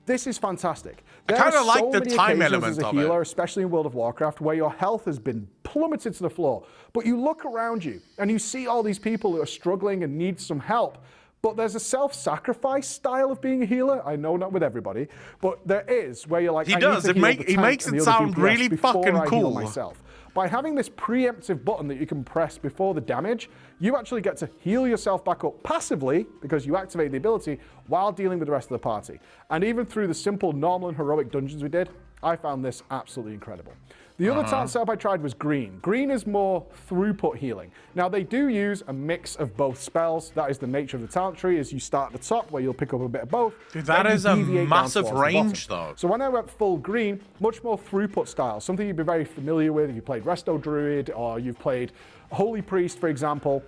This is fantastic. I kind of like the time element as a healer, especially in World of Warcraft, where your health has been plummeted to the floor. But you look around you and you see all these people who are struggling and need some help. But there's a self-sacrifice style of being a healer. I know not with everybody, but there is where you're like, he does. He makes it sound really fucking cool. Myself. By having this preemptive button that you can press before the damage, you actually get to heal yourself back up passively because you activate the ability while dealing with the rest of the party. And even through the simple, normal, and heroic dungeons we did, I found this absolutely incredible. The other talent setup I tried was green. Green is more throughput healing. Now, they do use a mix of both spells. That is the nature of the talent tree, is you start at the top where you'll pick up a bit of both. Dude, that is a massive range, though. So when I went full green, much more throughput style, something you'd be very familiar with if you played Resto Druid or you've played Holy Priest, for example,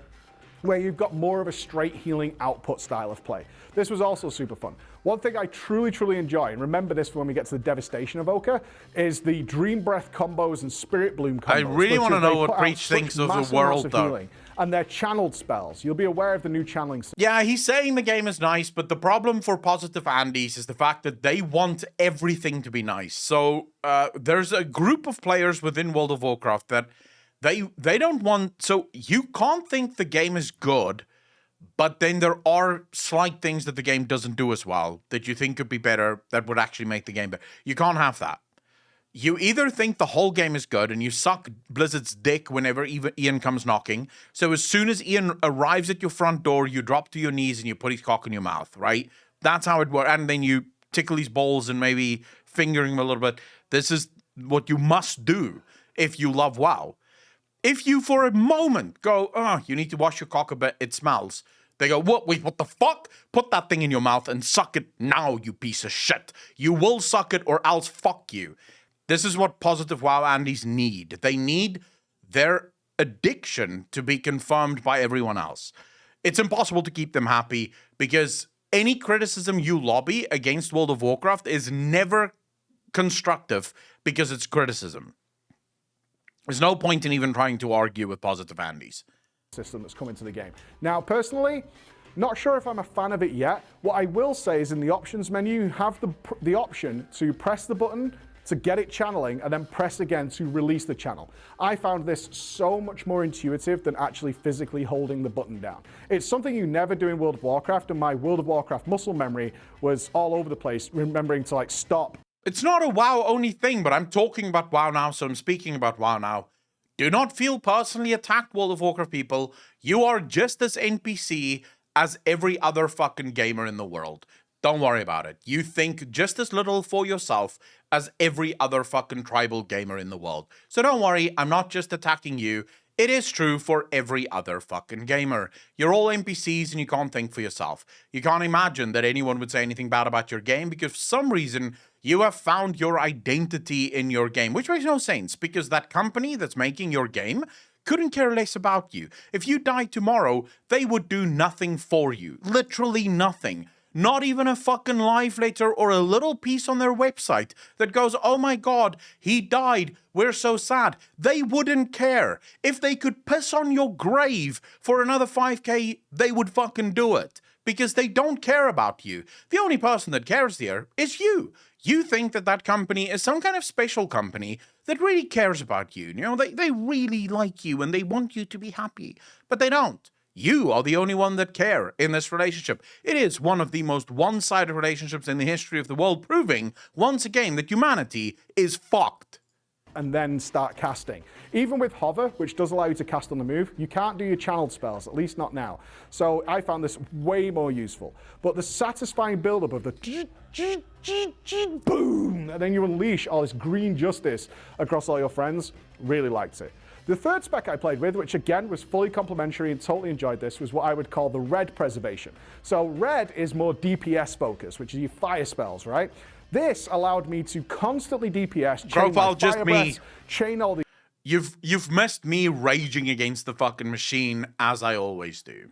where you've got more of a straight healing output style of play. This was also super fun. One thing I truly, truly enjoy, and remember this for when we get to the Devastation Evoker, is the Dream Breath combos and Spirit Bloom combos. I really want to know what Preach thinks of the world, though. And they're channeled spells. You'll be aware of the new channeling. Yeah, he's saying the game is nice, but the problem for Positive Andes is the fact that they want everything to be nice. So there's a group of players within World of Warcraft that they don't want... So you can't think the game is good, but then there are slight things that the game doesn't do as well that you think could be better that would actually make the game better. You can't have that. You either think the whole game is good and you suck Blizzard's dick whenever Ian comes knocking. So as soon as Ian arrives at your front door, you drop to your knees and you put his cock in your mouth, right? That's how it works. And then you tickle his balls and maybe fingering him a little bit. This is what you must do if you love WoW. If you for a moment go, oh, you need to wash your cock a bit, it smells. They go, what? Wait, what the fuck? Put that thing in your mouth and suck it now, you piece of shit. You will suck it or else fuck you. This is what positive WoW Andies need. They need their addiction to be confirmed by everyone else. It's impossible to keep them happy because any criticism you lobby against World of Warcraft is never constructive because it's criticism. There's no point in even trying to argue with positive Andies. System that's come into the game. Now, personally, not sure if I'm a fan of it yet. What I will say is in the options menu, you have the option to press the button to get it channeling and then press again to release the channel. I found this so much more intuitive than actually physically holding the button down. It's something you never do in World of Warcraft, and my World of Warcraft muscle memory was all over the place, remembering to like stop. It's not a WoW only thing, but I'm talking about WoW now, so I'm speaking about WoW now. Do not feel personally attacked, World of Warcraft people. You are just as NPC as every other fucking gamer in the world. Don't worry about it. You think just as little for yourself as every other fucking tribal gamer in the world. So don't worry, I'm not just attacking you. It is true for every other fucking gamer. You're all NPCs and you can't think for yourself. You can't imagine that anyone would say anything bad about your game because for some reason you have found your identity in your game, which makes no sense because that company that's making your game couldn't care less about you. If you died tomorrow, they would do nothing for you. Literally nothing. Not even a fucking live letter or a little piece on their website that goes, oh my god, he died, we're so sad. They wouldn't care. If they could piss on your grave for another 5k, they would fucking do it. Because they don't care about you. The only person that cares here is you. You think that that company is some kind of special company that really cares about you. You know, they really like you and they want you to be happy. But they don't. You are the only one that care in this relationship. It is one of the most one-sided relationships in the history of the world, proving once again that humanity is fucked. And then start casting. Even with hover, which does allow you to cast on the move, you can't do your channeled spells, at least not now. So I found this way more useful. But the satisfying buildup of the boom, and then you unleash all this green justice across all your friends, really liked it. The third spec I played with, which again was fully complementary and totally enjoyed this, was what I would call the red preservation. So red is more DPS focused, which is your fire spells, right? This allowed me to constantly DPS, chain my fire breaths, chain all the... You've missed me raging against the fucking machine, as I always do.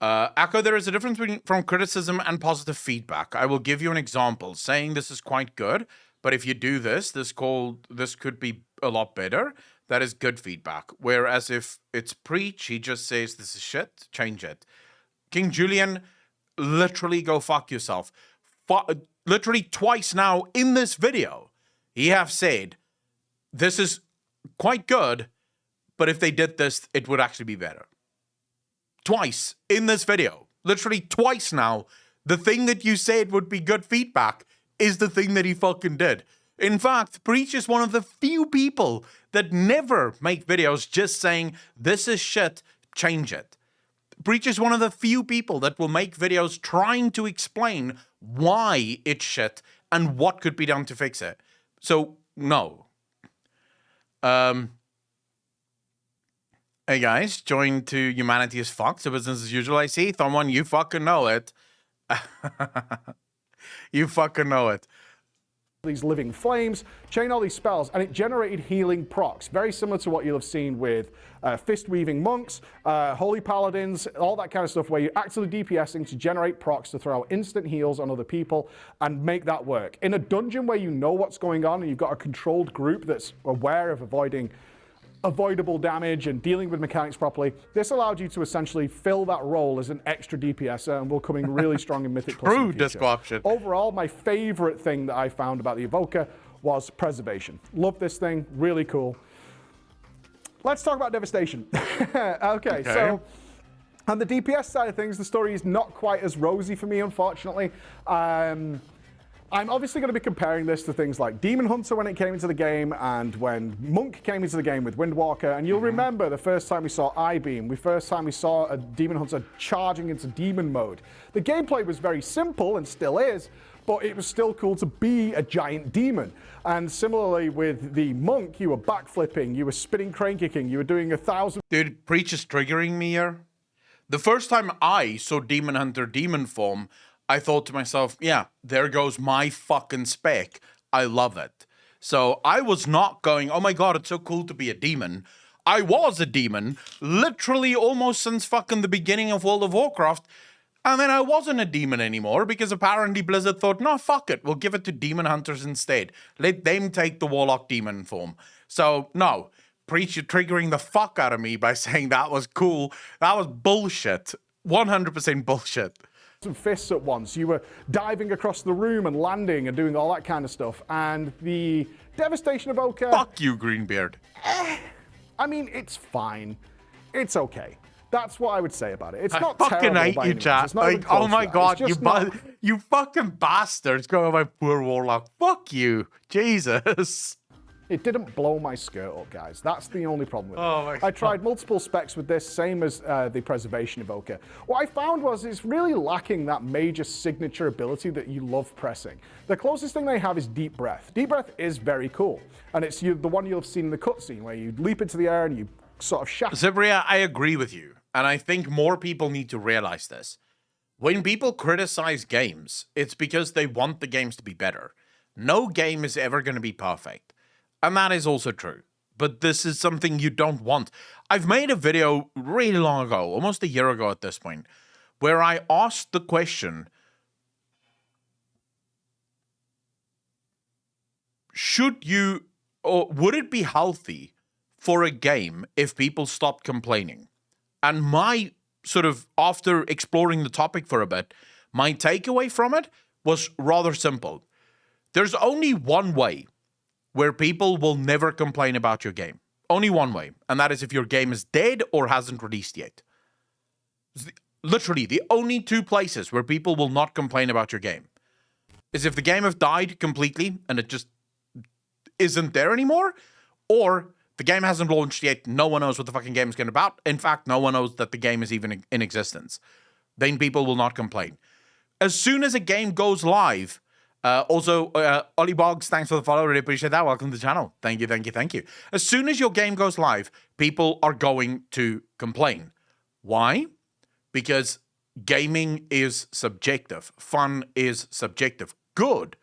Akko, there is a difference from criticism and positive feedback. I will give you an example, saying this is quite good, but if you do this could be a lot better. That is good feedback. Whereas if it's preach, he just says, this is shit, change it. King Julian, literally go fuck yourself. Literally twice now in this video, he have said, this is quite good, but if they did this, it would actually be better. Twice in this video. Literally twice now, the thing that you said would be good feedback is the thing that he fucking did. In fact, Preach is one of the few people that never make videos just saying, this is shit, change it. Preach is one of the few people that will make videos trying to explain why it's shit and what could be done to fix it. So, no. Hey guys, join to Humanity is Fucked, so business as usual, I see. Someone, you fucking know it. You fucking know it. These living flames, chain all these spells, and it generated healing procs, very similar to what you'll have seen with fist-weaving monks, holy paladins, all that kind of stuff, where you're actively DPSing to generate procs to throw out instant heals on other people and make that work. In a dungeon where you know what's going on and you've got a controlled group that's aware of avoidable damage and dealing with mechanics properly, this allowed you to essentially fill that role as an extra DPSer and will come in really strong in Mythic Plus. True description. Overall, my favorite thing that I found about the Evoker was preservation. Love this thing, really cool. Let's talk about Devastation. Okay, so on the DPS side of things, the story is not quite as rosy for me, unfortunately. I'm obviously going to be comparing this to things like Demon Hunter when it came into the game and when Monk came into the game with Windwalker. And you'll remember the first time we saw I-Beam, the first time we saw a Demon Hunter charging into demon mode. The gameplay was very simple and still is, but it was still cool to be a giant demon. And similarly with the Monk, you were backflipping, you were spinning crane kicking, you were doing 1,000... Dude, Preach is triggering me here. The first time I saw Demon Hunter demon form, I thought to myself, yeah, there goes my fucking spec. I love it. So I was not going, oh my god, it's so cool to be a demon. I was a demon, literally almost since fucking the beginning of World of Warcraft. And then I wasn't a demon anymore because apparently Blizzard thought, no, fuck it. We'll give it to demon hunters instead. Let them take the warlock demon form. So, no. Preach, you're triggering the fuck out of me by saying that was cool. That was bullshit. 100% bullshit. Some fists at once. You were diving across the room and landing and doing all that kind of stuff. And the Devastation Evoker... Fuck you, Greenbeard. I mean, it's fine. It's okay. That's what I would say about it. It's not fucking terrible hate you, chat. Like, oh my god, you fucking bastards going on my poor warlock. Fuck you. Jesus. It didn't blow my skirt up, guys. That's the only problem with it. Oh my I tried multiple specs with this, same as the Preservation Evoker. What I found was it's really lacking that major signature ability that you love pressing. The closest thing they have is Deep Breath. Deep Breath is very cool. And it's the one you'll have seen in the cutscene where you leap into the air and you sort of shatter. Zibria, I agree with you. And I think more people need to realize this. When people criticize games, it's because they want the games to be better. No game is ever going to be perfect. And that is also true. But this is something you don't want. I've made a video really long ago, almost a year ago at this point, where I asked the question, should you, or would it be healthy for a game if people stopped complaining? And my sort of, after exploring the topic for a bit, my takeaway from it was rather simple. There's only one way where people will never complain about your game. Only one way. And that is if your game is dead or hasn't released yet. Literally, the only two places where people will not complain about your game is if the game has died completely and it just isn't there anymore, or the game hasn't launched yet, no one knows what the fucking game is going about. In fact, no one knows that the game is even in existence. Then people will not complain. As soon as a game goes live, also, Ollie Boggs, thanks for the follow. Really appreciate that. Welcome to the channel. Thank you, thank you, thank you. As soon as your game goes live, people are going to complain. Why? Because gaming is subjective. Fun is subjective. Good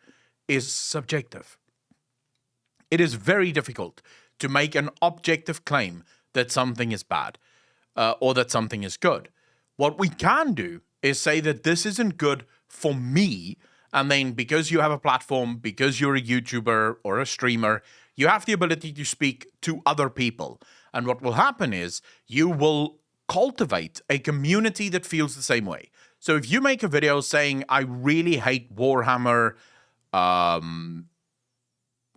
is subjective. It is very difficult to make an objective claim that something is bad or that something is good. What we can do is say that this isn't good for me. And then because you have a platform, because you're a YouTuber or a streamer, you have the ability to speak to other people. And what will happen is you will cultivate a community that feels the same way. So if you make a video saying, I really hate Warhammer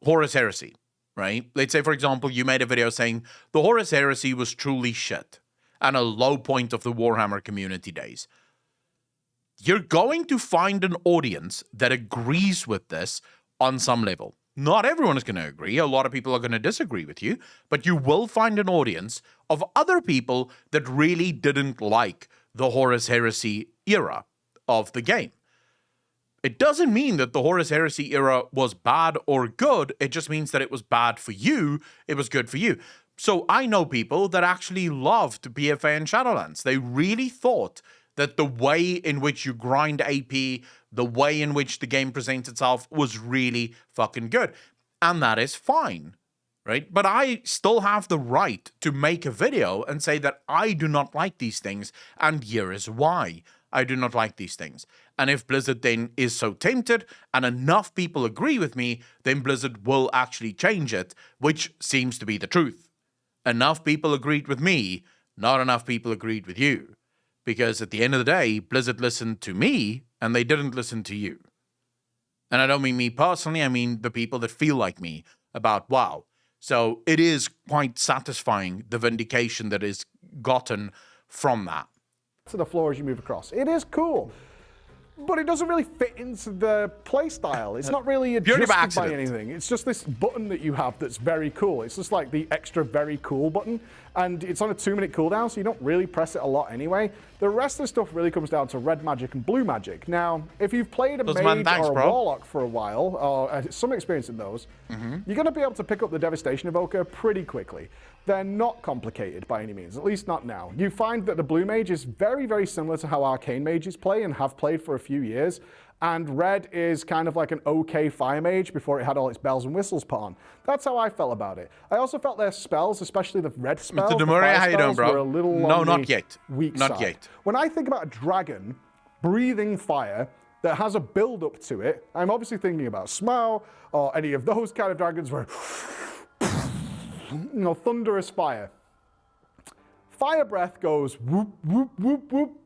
Horus Heresy, right? Let's say, for example, you made a video saying the Horus Heresy was truly shit and a low point of the Warhammer community days. You're going to find an audience that agrees with this on some level. Not everyone is going to agree. A lot of people are going to disagree with you, but you will find an audience of other people that really didn't like the Horus Heresy era of the game. It doesn't mean that the Horus Heresy era was bad or good. It just means that it was bad for you. It was good for you. So I know people that actually loved BFA and Shadowlands. They really thought that the way in which you grind AP, the way in which the game presents itself was really fucking good. And that is fine, right? But I still have the right to make a video and say that I do not like these things, and here is why I do not like these things. And if Blizzard then is so tempted and enough people agree with me, then Blizzard will actually change it, which seems to be the truth. Enough people agreed with me, not enough people agreed with you. Because at the end of the day, Blizzard listened to me, and they didn't listen to you. And I don't mean me personally, I mean the people that feel like me about WoW. So it is quite satisfying, the vindication that is gotten from that. To the floor as you move across. It is cool, but it doesn't really fit into the playstyle. It's not really adjusted by anything. It's just this button that you have that's very cool. It's just like the extra very cool button. And it's on a 2-minute cooldown, so you don't really press it a lot anyway. The rest of the stuff really comes down to red magic and blue magic. Now, if you've played a mage or a warlock for a while, or some experience in those, you're going to be able to pick up the Devastation Evoker pretty quickly. They're not complicated by any means, at least not now. You find that the blue mage is very, very similar to how arcane mages play and have played for a few years. And red is kind of like an okay fire mage before it had all its bells and whistles put on. That's how I felt about it. I also felt their spells, especially the red spells, Mr. Demuria, how you doing, bro? were a little no, not yet. Weak not side. yet. When I think about a dragon breathing fire that has a build-up to it, I'm obviously thinking about Smaug or any of those kind of dragons where, thunderous fire. Fire breath goes whoop, whoop, whoop, whoop.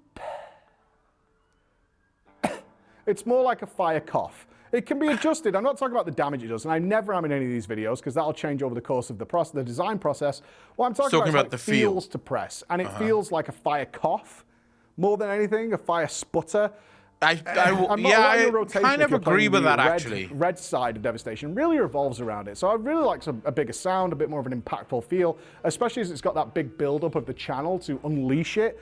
It's more like a fire cough. It can be adjusted. I'm not talking about the damage it does, and I never am in any of these videos because that'll change over the course of the design process. What I'm talking about is like the feels to press, and it feels like a fire cough more than anything, a fire sputter. I kind of agree with that, actually. Red side of Devastation really revolves around it. So I really like a bigger sound, a bit more of an impactful feel, especially as it's got that big build-up of the channel to unleash it.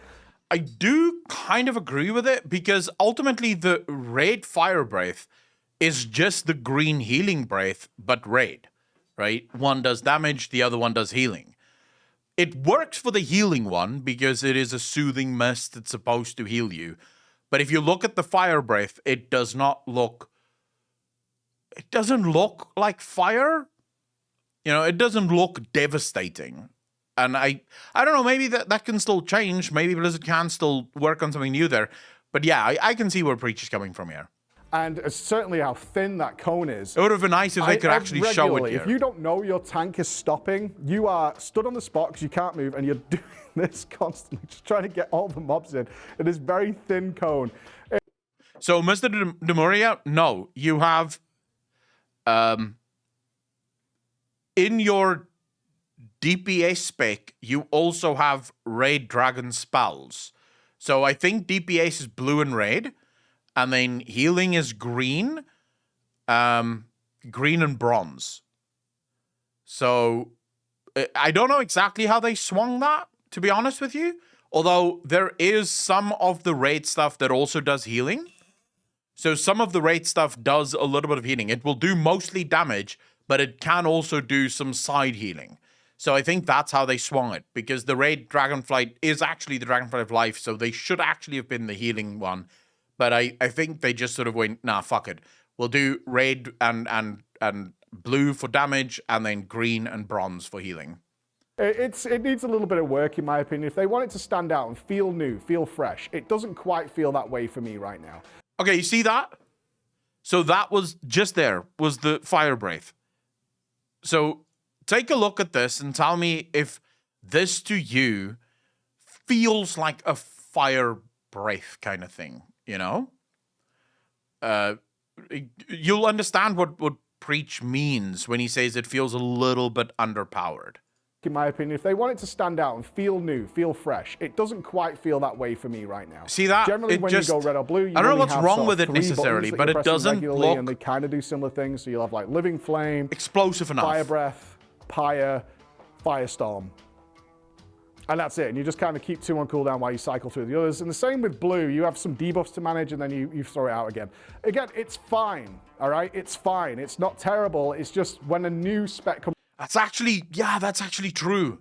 I do kind of agree with it because ultimately the red fire breath is just the green healing breath, but red, right? One does damage, the other one does healing. It works for the healing one because it is a soothing mist that's supposed to heal you. But if you look at the fire breath, it doesn't look like fire. It doesn't look devastating. And I don't know, maybe that can still change. Maybe Blizzard can still work on something new there. But yeah, I can see where Preach is coming from here. And certainly how thin that cone is. It would have been nice if they could actually show it here. If you don't know your tank is stopping, you are stood on the spot because you can't move, and you're doing this constantly, just trying to get all the mobs in this very thin cone. So, Mr. Demuria, no, you have in your DPS spec, you also have red dragon spells. So I think DPS is blue and red, and then healing is green, green and bronze. So I don't know exactly how they swung that, to be honest with you. Although there is some of the red stuff that also does healing. So some of the red stuff does a little bit of healing. It will do mostly damage, but it can also do some side healing. So I think that's how they swung it, because the red Dragonflight is actually the Dragonflight of Life, so they should actually have been the healing one. But I think they just sort of went, nah, fuck it. We'll do red and blue for damage, and then green and bronze for healing. It needs a little bit of work, in my opinion. If they want it to stand out and feel new, feel fresh, it doesn't quite feel that way for me right now. Okay, you see that? So that was just there, was the fire breath. So take a look at this and tell me if this to you feels like a fire breath kind of thing, you know? You'll understand what Preach means when he says it feels a little bit underpowered. In my opinion, if they want it to stand out and feel new, feel fresh, it doesn't quite feel that way for me right now. See that? Generally, when you go red or blue, you I don't know only what's have wrong sort with of it 3 necessarily, buttons but that you're it pressing doesn't regularly, look... and they kind of do similar things. So you'll have like Living Flame, explosive enough, Fire Breath, Pyre, Firestorm. And that's it. And you just kind of keep 2 on cooldown while you cycle through the others. And the same with blue. You have some debuffs to manage, and then you throw it out again. Again, it's fine. All right? It's fine. It's not terrible. It's just when a new spec comes... That's actually true.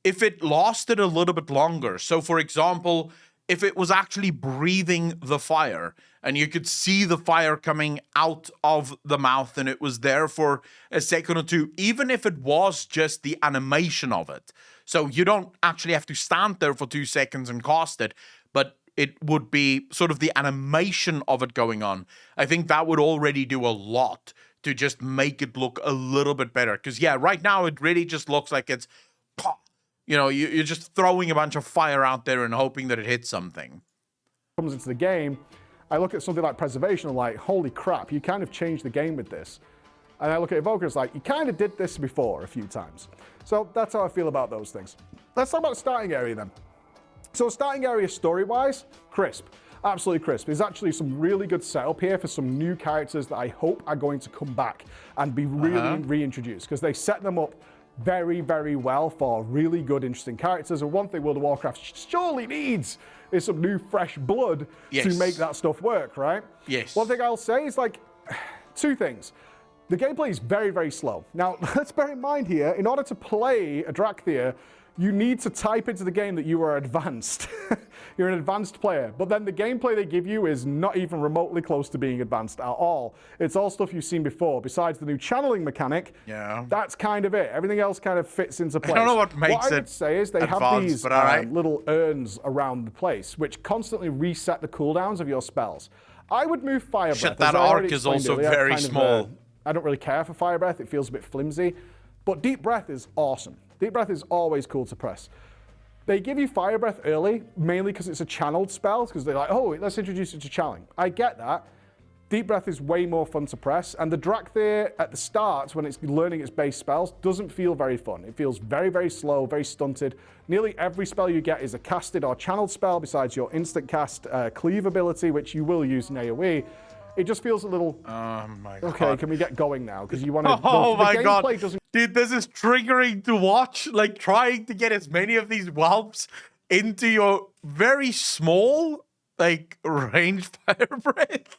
If it lasted a little bit longer. So, for example, if it was actually breathing the fire and you could see the fire coming out of the mouth and it was there for a second or two, even if it was just the animation of it. So you don't actually have to stand there for 2 seconds and cast it, but it would be sort of the animation of it going on. I think that would already do a lot to just make it look a little bit better. Because, yeah, right now it really just looks like it's... You know, you're just throwing a bunch of fire out there and hoping that it hits something. Comes into the game, I look at something like Preservation and like, holy crap, you kind of changed the game with this. And I look at Evokers like, you kind of did this before a few times. So that's how I feel about those things. Let's talk about the starting area then. So starting area story-wise, crisp. Absolutely crisp. There's actually some really good setup here for some new characters that I hope are going to come back and be really reintroduced, because they set them up very, very well for really good, interesting characters. And one thing World of Warcraft surely needs is some new, fresh blood to make that stuff work, right? Yes. One thing I'll say is, like, two things. The gameplay is very, very slow. Now, let's bear in mind here, in order to play a Dracthyr, you need to type into the game that you are advanced. You're an advanced player. But then the gameplay they give you is not even remotely close to being advanced at all. It's all stuff you've seen before. Besides the new channeling mechanic, that's kind of it. Everything else kind of fits into place. I don't know what makes what I would say is they have these little urns around the place, which constantly reset the cooldowns of your spells. I would move Fire Breath. Shit, that arc is also very small. I don't really care for Fire Breath. It feels a bit flimsy. But Deep Breath is awesome. Deep Breath is always cool to press. They give you Fire Breath early, mainly because it's a channeled spell, because they're like, oh, let's introduce it to channeling. I get that. Deep Breath is way more fun to press, and the Dracthyr at the start, when it's learning its base spells, doesn't feel very fun. It feels very, very slow, very stunted. Nearly every spell you get is a casted or channeled spell, besides your instant cast cleave ability, which you will use in AoE. It just feels a little. Oh my god. Okay, can we get going now? Because you want to. Oh the my god, doesn't... dude, this is triggering to watch. Like trying to get as many of these whelps into your very small, like range Fire Breath.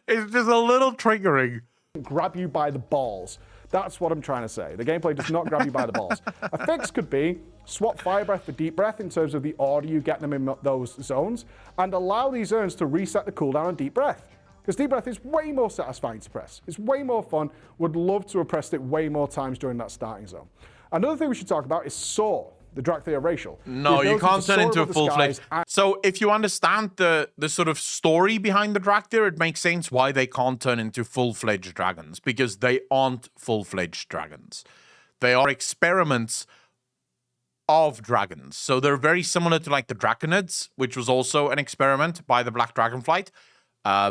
It's just a little triggering. Grab you by the balls. That's what I'm trying to say. The gameplay does not grab you by the balls. A fix could be swap Fire Breath for Deep Breath in terms of the order you get them in those zones, and allow these urns to reset the cooldown on Deep Breath. Because Deep Breath is way more satisfying to press. It's way more fun. Would love to have pressed it way more times during that starting zone. Another thing we should talk about is Soar, the Dracthyr racial. No, you can't turn into a full-fledged. So if you understand the sort of story behind the Dracthyr, it makes sense why they can't turn into full-fledged dragons, because they aren't full-fledged dragons. They are experiments of dragons. So they're very similar to like the Draconids, which was also an experiment by the Black Dragonflight.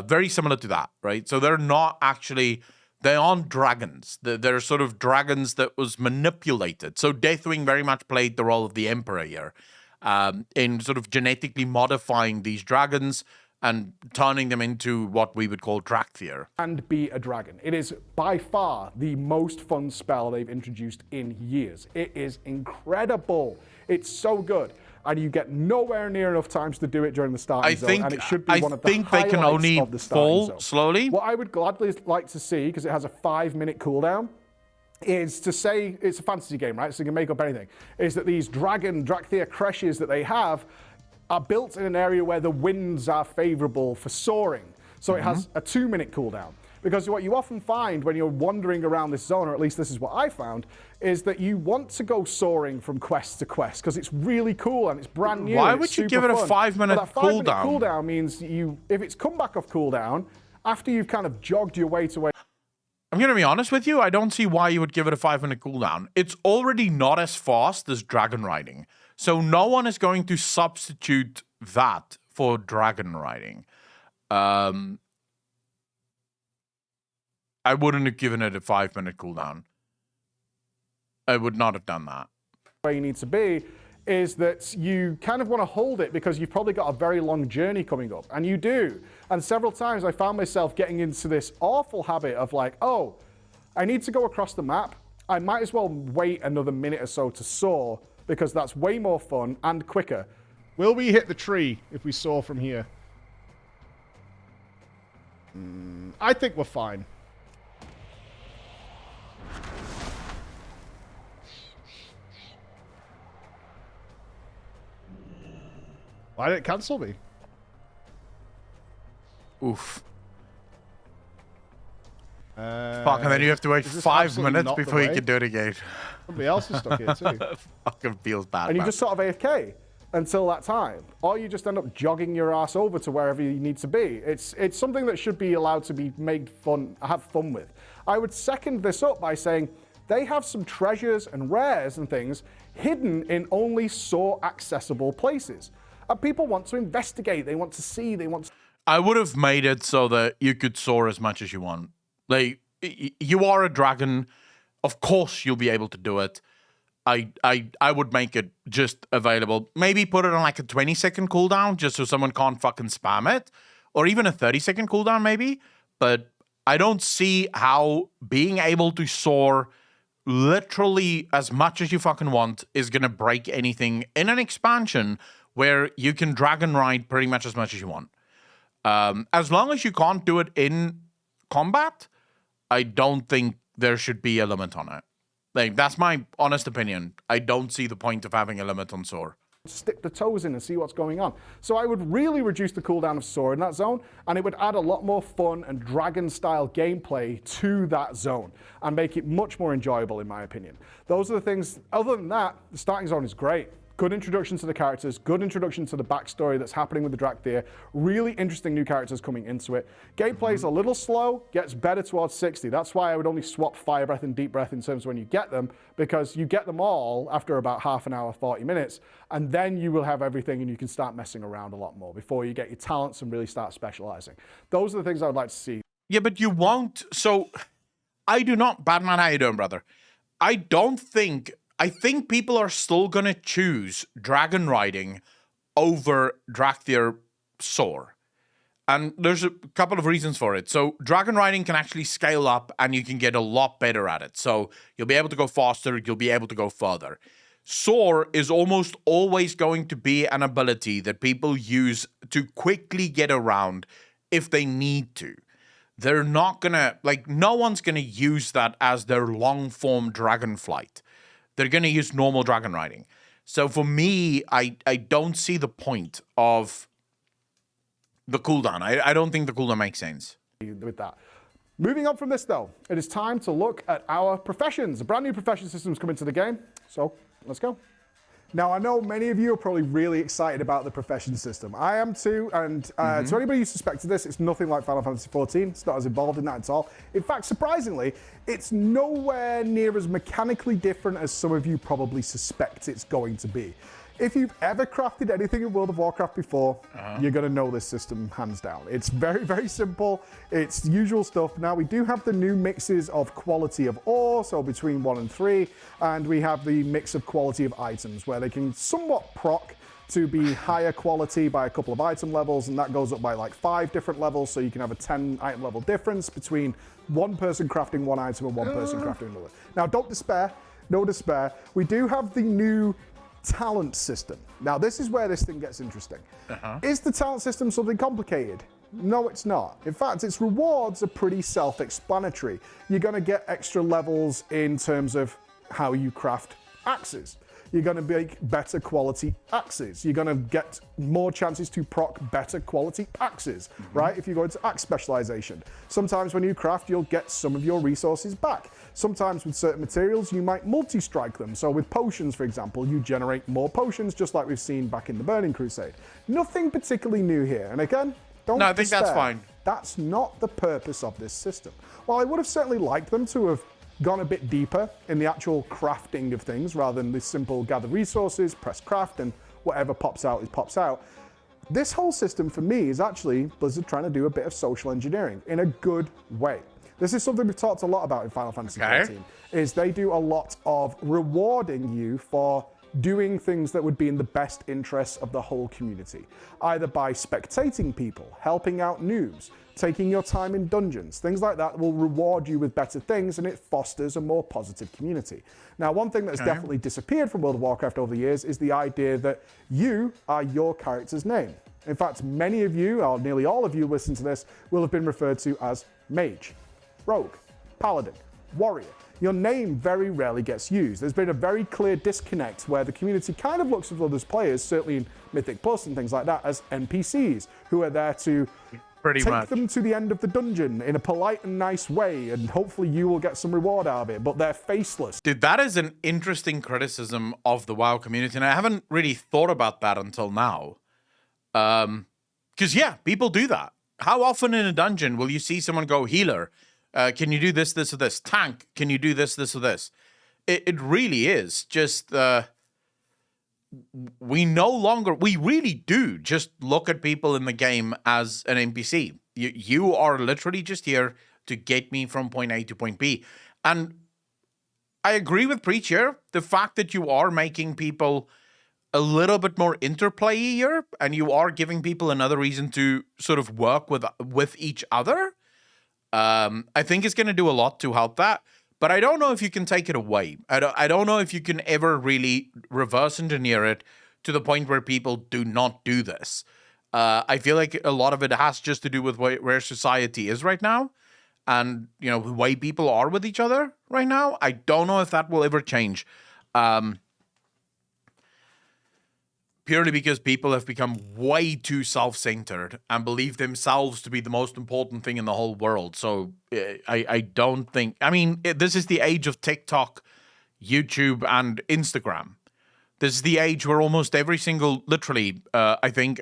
Very similar to that, right? So they're not actually, they aren't dragons. They're sort of dragons that was manipulated. So Deathwing very much played the role of the Emperor here, in sort of genetically modifying these dragons and turning them into what we would call Dracthyr. And be a dragon. It is by far the most fun spell they've introduced in years. It is incredible. It's so good. And you get nowhere near enough times to do it during the starting zone, and it should be one of the highlights they can only of the starting zone. Slowly. What I would gladly like to see, because it has a 5-minute cooldown, is to say, it's a fantasy game, right? So you can make up anything, is that these Dracthyr creches that they have are built in an area where the winds are favorable for soaring. So it has a 2-minute cooldown. Because what you often find when you're wandering around this zone, or at least this is what I found, is that you want to go soaring from quest to quest because it's really cool and it's brand new. Why would you give it a 5-minute cooldown? That 5-minute cooldown means if it's come back off cooldown, after you've kind of jogged your way to where... I'm going to be honest with you, I don't see why you would give it a 5-minute cooldown. It's already not as fast as dragon riding. So no one is going to substitute that for dragon riding. I wouldn't have given it a 5-minute cooldown. I would not have done that. Where you need to be is that you kind of want to hold it because you've probably got a very long journey coming up, and you do. And several times I found myself getting into this awful habit of like, oh, I need to go across the map. I might as well wait another minute or so to soar because that's way more fun and quicker. Will we hit the tree if we soar from here? I think we're fine. Why did it cancel me? Oof. Fuck, and then you have to wait 5 minutes before you can do it again. Somebody else is stuck here too. Fucking feels bad. And you just sort of AFK until that time. Or you just end up jogging your ass over to wherever you need to be. It's something that should be allowed to be made fun, have fun with. I would second this up by saying they have some treasures and rares and things hidden in only soar accessible places. And people want to investigate, they want to see, they want to... I would have made it so that you could soar as much as you want. Like, you are a dragon. Of course you'll be able to do it. I would make it just available. Maybe put it on like a 20-second cooldown just so someone can't fucking spam it. Or even a 30-second cooldown maybe. But I don't see how being able to soar literally as much as you fucking want is going to break anything in an expansion where you can dragon ride pretty much as much as you want. As long as you can't do it in combat, I don't think there should be a limit on it. Like, that's my honest opinion. I don't see the point of having a limit on Soar. Stick the toes in and see what's going on. So I would really reduce the cooldown of Soar in that zone, and it would add a lot more fun and dragon-style gameplay to that zone and make it much more enjoyable, in my opinion. Those are the things. Other than that, the starting zone is great. Good introduction to the characters, good introduction to the backstory that's happening with the Drakthir, really interesting new characters coming into it. Gameplay is a little slow, gets better towards 60. That's why I would only swap Fire Breath and Deep Breath in terms of when you get them, because you get them all after about half an hour, 40 minutes, and then you will have everything and you can start messing around a lot more before you get your talents and really start specializing. Those are the things I would like to see. Yeah, but you won't. So I do not, Batman, how you doing, brother? I think people are still going to choose dragon riding over Drakthir Soar. And there's a couple of reasons for it. So dragon riding can actually scale up and you can get a lot better at it. So you'll be able to go faster, you'll be able to go further. Soar is almost always going to be an ability that people use to quickly get around if they need to. They're not going to, like, no one's going to use that as their long-form Dragonflight. They're going to use normal dragon riding. So for me, I don't see the point of the cooldown. I don't think the cooldown makes sense. With that. Moving on from this, though, it is time to look at our professions. A brand new profession system is coming to the game, so let's go. Now, I know many of you are probably really excited about the profession system. I am too, and to anybody who suspected this, it's nothing like Final Fantasy XIV. It's not as involved in that at all. In fact, surprisingly, it's nowhere near as mechanically different as some of you probably suspect it's going to be. If you've ever crafted anything in World of Warcraft before, you're going to know this system hands down. It's very, very simple. It's usual stuff. Now, we do have the new mixes of quality of ore, so between 1 and 3, and we have the mix of quality of items, where they can somewhat proc to be higher quality by a couple of item levels, and that goes up by like 5 different levels, so you can have a 10 item level difference between one person crafting one item and one person crafting another. Now, don't despair. No despair. We do have the new talent system. Now, this is where this thing gets interesting. Is the talent system something complicated? No, it's not. In fact, its rewards are pretty self-explanatory. You're going to get extra levels in terms of how you craft axes. You're going to make better quality axes. You're going to get more chances to proc better quality axes, right? If you go into axe specialization. Sometimes when you craft, you'll get some of your resources back. Sometimes with certain materials, you might multi-strike them. So with potions, for example, you generate more potions, just like we've seen back in the Burning Crusade. Nothing particularly new here. And again, don't No, I think that's fine. That's not the purpose of this system. While I would have certainly liked them to have gone a bit deeper in the actual crafting of things rather than this simple gather resources, press craft, and whatever pops out is pops out. This whole system for me is actually Blizzard trying to do a bit of social engineering in a good way. This is something we've talked a lot about in Final Fantasy XIV, is they do a lot of rewarding you for doing things that would be in the best interests of the whole community, either by spectating people, helping out noobs, taking your time in dungeons, things like that will reward you with better things, and it fosters a more positive community. Now, one thing that's definitely disappeared from World of Warcraft over the years is the idea that you are your character's name. In fact, many of you, or nearly all of you listening to this, will have been referred to as mage, rogue, paladin, warrior. Your name very rarely gets used. There's been a very clear disconnect where the community kind of looks at others players, certainly in Mythic Plus and things like that, as NPCs who are there to take them to the end of the dungeon in a polite and nice way, and hopefully you will get some reward out of it, but they're faceless. Dude, that is an interesting criticism of the WoW community, and I haven't really thought about that until now. Because, yeah, people do that. How often in a dungeon will you see someone go, healer, can you do this, this, or this? Tank, can you do this, this, or this? It really is just, we really do just look at people in the game as an NPC. You are literally just here to get me from point A to point B. And I agree with Preach here. The fact that you are making people a little bit more interplay-ier and you are giving people another reason to sort of work with each other, I think it's going to do a lot to help that. but I don't know if you can take it away. I don't know if you can ever really reverse engineer it to the point where people do not do this. I feel like a lot of it has just to do with where society is right now, and the way people are with each other right now. I don't know if that will ever change. Purely because people have become way too self-centered and believe themselves to be the most important thing in the whole world. So I don't think... I mean, this is the age of TikTok, YouTube, and Instagram. This is the age where almost every single... Literally, I think...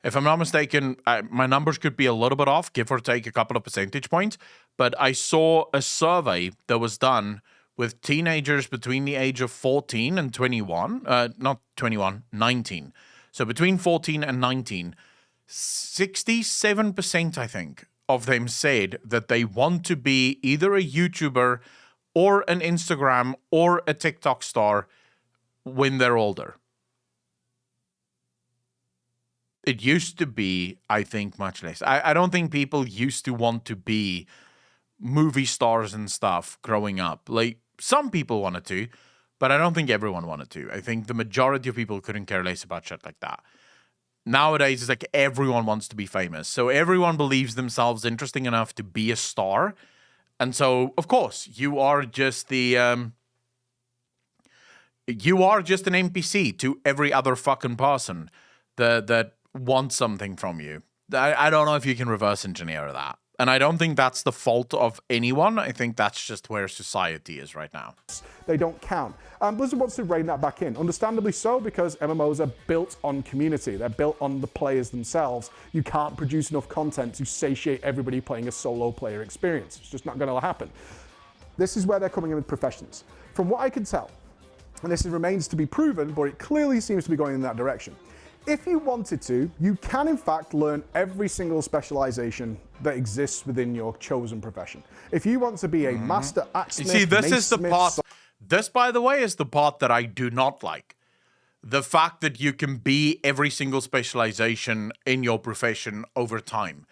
if I'm not mistaken, my numbers could be a little bit off, give or take a couple of percentage points. But I saw a survey that was done with teenagers between the age of 14 and 21, not 21, 19. So between 14 and 19, 67%, I think, of them said that they want to be either a YouTuber or an Instagram or a TikTok star when they're older. It used to be, I think, much less. I don't think people used to want to be movie stars and stuff growing up. Like, some people wanted to, but I don't think everyone wanted to. I think the majority of people couldn't care less about shit like that. Nowadays, it's like everyone wants to be famous. So everyone believes themselves interesting enough to be a star. And so, of course, you are just an NPC to every other fucking person that wants something from you. I don't know if you can reverse engineer that. And I don't think that's the fault of anyone. I think that's just where society is right now. They don't count. Blizzard wants to rein that back in. Understandably so, because MMOs are built on community. They're built on the players themselves. You can't produce enough content to satiate everybody playing a solo player experience. It's just not going to happen. This is where they're coming in with professions. From what I can tell, and this remains to be proven, but it clearly seems to be going in that direction. If you wanted to, you can in fact learn every single specialization that exists within your chosen profession. If you want to be a master axesmith, you see, this is the part. This, by the way, is the part that I do not like. The fact that you can be every single specialization in your profession over time.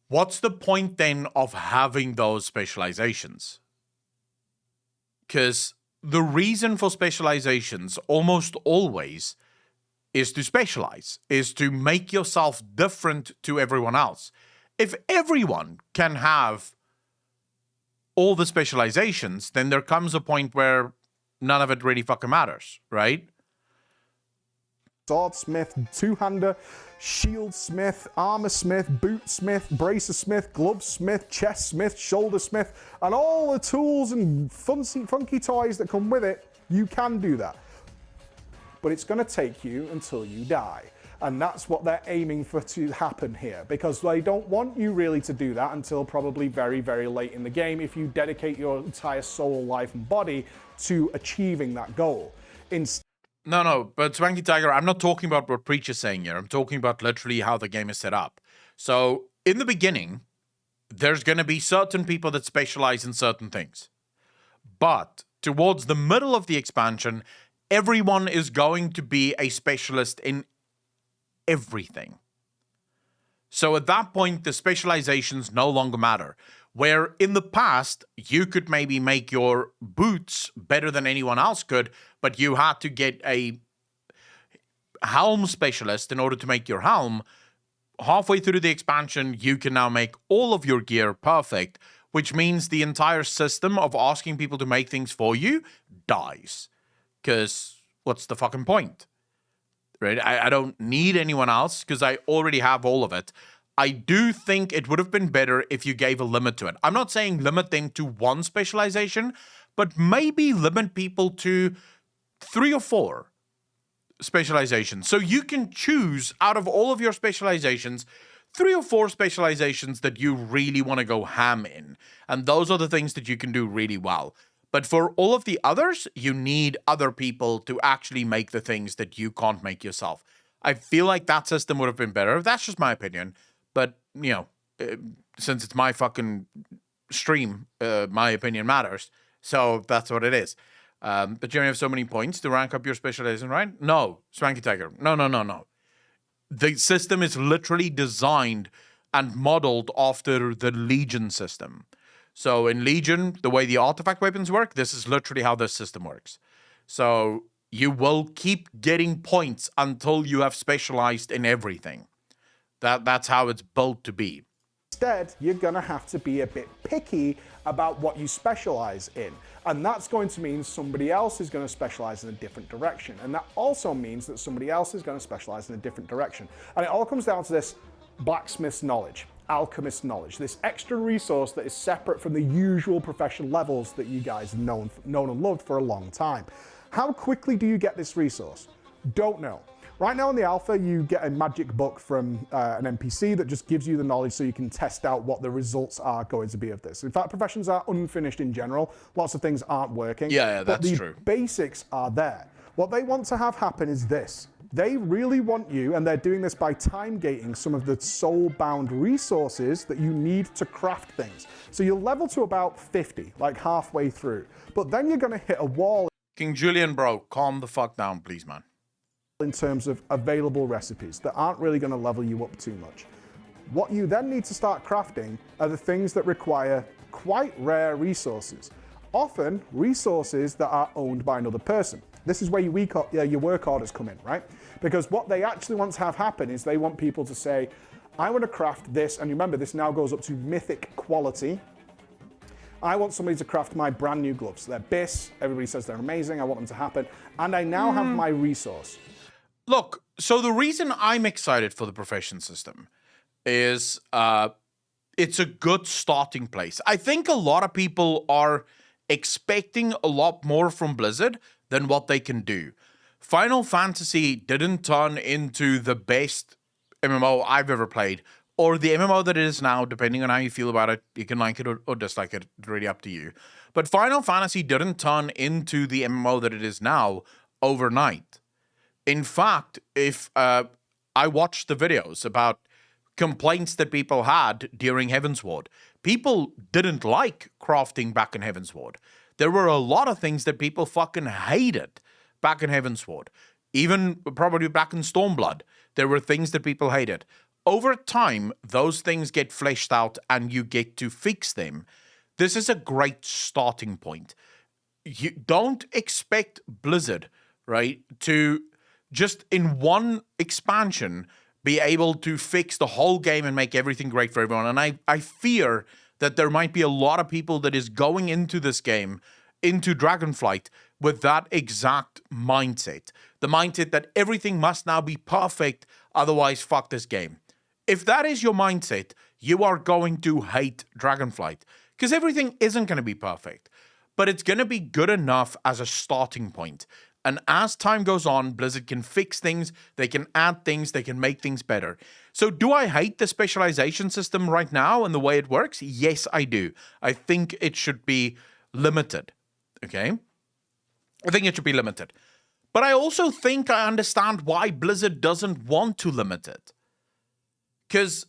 What's the point then of having those specializations? Because the reason for specializations almost always is to specialize, is to make yourself different to everyone else. If everyone can have all the specializations, then there comes a point where none of it really fucking matters, right? Swordsmith, two-hander, shieldsmith, armorsmith, bootsmith, bracersmith, glovesmith, chestsmith, shouldersmith, and all the tools and funky toys that come with it, you can do that. But it's going to take you until you die. And that's what they're aiming for to happen here, because they don't want you really to do that until probably very, very late in the game if you dedicate your entire soul, life, and body to achieving that goal. No, but Swanky Tiger, I'm not talking about what Preacher's saying here. I'm talking about literally how the game is set up. So, in the beginning, there's going to be certain people that specialize in certain things. But towards the middle of the expansion, everyone is going to be a specialist in everything. So at that point, the specializations no longer matter. Where in the past, you could maybe make your boots better than anyone else could, but you had to get a helm specialist in order to make your helm. Halfway through the expansion, you can now make all of your gear perfect, which means the entire system of asking people to make things for you dies. Because what's the fucking point? Right? I don't need anyone else because I already have all of it. I do think it would have been better if you gave a limit to it. I'm not saying limit them to one specialization, but maybe limit people to 3 or 4 specializations. So you can choose out of all of your specializations, 3 or 4 specializations that you really want to go ham in. And those are the things that you can do really well. But for all of the others, you need other people to actually make the things that you can't make yourself. I feel like that system would have been better. That's just my opinion. But, since it's my fucking stream, my opinion matters. So that's what it is. But you only have so many points to rank up your specialization, right? No, Swanky Tiger. No. The system is literally designed and modeled after the Legion system. So in Legion, the way the artifact weapons work, this is literally how this system works. So you will keep getting points until you have specialized in everything. That's how it's built to be. Instead, you're going to have to be a bit picky about what you specialize in. And that's going to mean somebody else is going to specialize in a different direction. And that also means that somebody else is going to specialize in a different direction. And it all comes down to this blacksmith's knowledge, alchemist knowledge, this extra resource that is separate from the usual profession levels that you guys have known and loved for a long time. How quickly do you get this resource? Don't know. Right now in the alpha, you get a magic book from an NPC that just gives you the knowledge so you can test out what the results are going to be of this. In fact, professions are unfinished in general. Lots of things aren't working. Yeah, that's true. But the basics are there. What they want to have happen is this. They really want you, and they're doing this by time gating some of the soul-bound resources that you need to craft things. So you'll level to about 50, like halfway through. But then you're going to hit a wall. King Julian, bro, calm the fuck down, please, man. In terms of available recipes that aren't really going to level you up too much. What you then need to start crafting are the things that require quite rare resources. Often resources that are owned by another person. This is where your work orders come in, right? Because what they actually want to have happen is they want people to say, I want to craft this, and remember this now goes up to mythic quality. I want somebody to craft my brand new gloves. They're BIS, everybody says they're amazing, I want them to happen, and I now have my resource. Look, so the reason I'm excited for the profession system is it's a good starting place. I think a lot of people are expecting a lot more from Blizzard than what they can do. Final Fantasy didn't turn into the best MMO I've ever played, or the MMO that it is now, depending on how you feel about it. You can like it or dislike it, it's really up to you. But Final Fantasy didn't turn into the MMO that it is now overnight. In fact, if I watched the videos about complaints that people had during Heavensward, people didn't like crafting back in Heavensward. There were a lot of things that people fucking hated back in Heavensward. Even probably back in Stormblood, there were things that people hated. Over time, those things get fleshed out and you get to fix them. This is a great starting point. You don't expect Blizzard, right, to just in one expansion be able to fix the whole game and make everything great for everyone. And I fear that there might be a lot of people that is going into this game, into Dragonflight, with that exact mindset. The mindset that everything must now be perfect, otherwise fuck this game. If that is your mindset, you are going to hate Dragonflight, because everything isn't going to be perfect, but it's going to be good enough as a starting point. And as time goes on, Blizzard can fix things, they can add things, they can make things better. So do I hate the specialization system right now and the way it works? Yes, I do. I think it should be limited, okay? I think it should be limited. But I also think I understand why Blizzard doesn't want to limit it. Because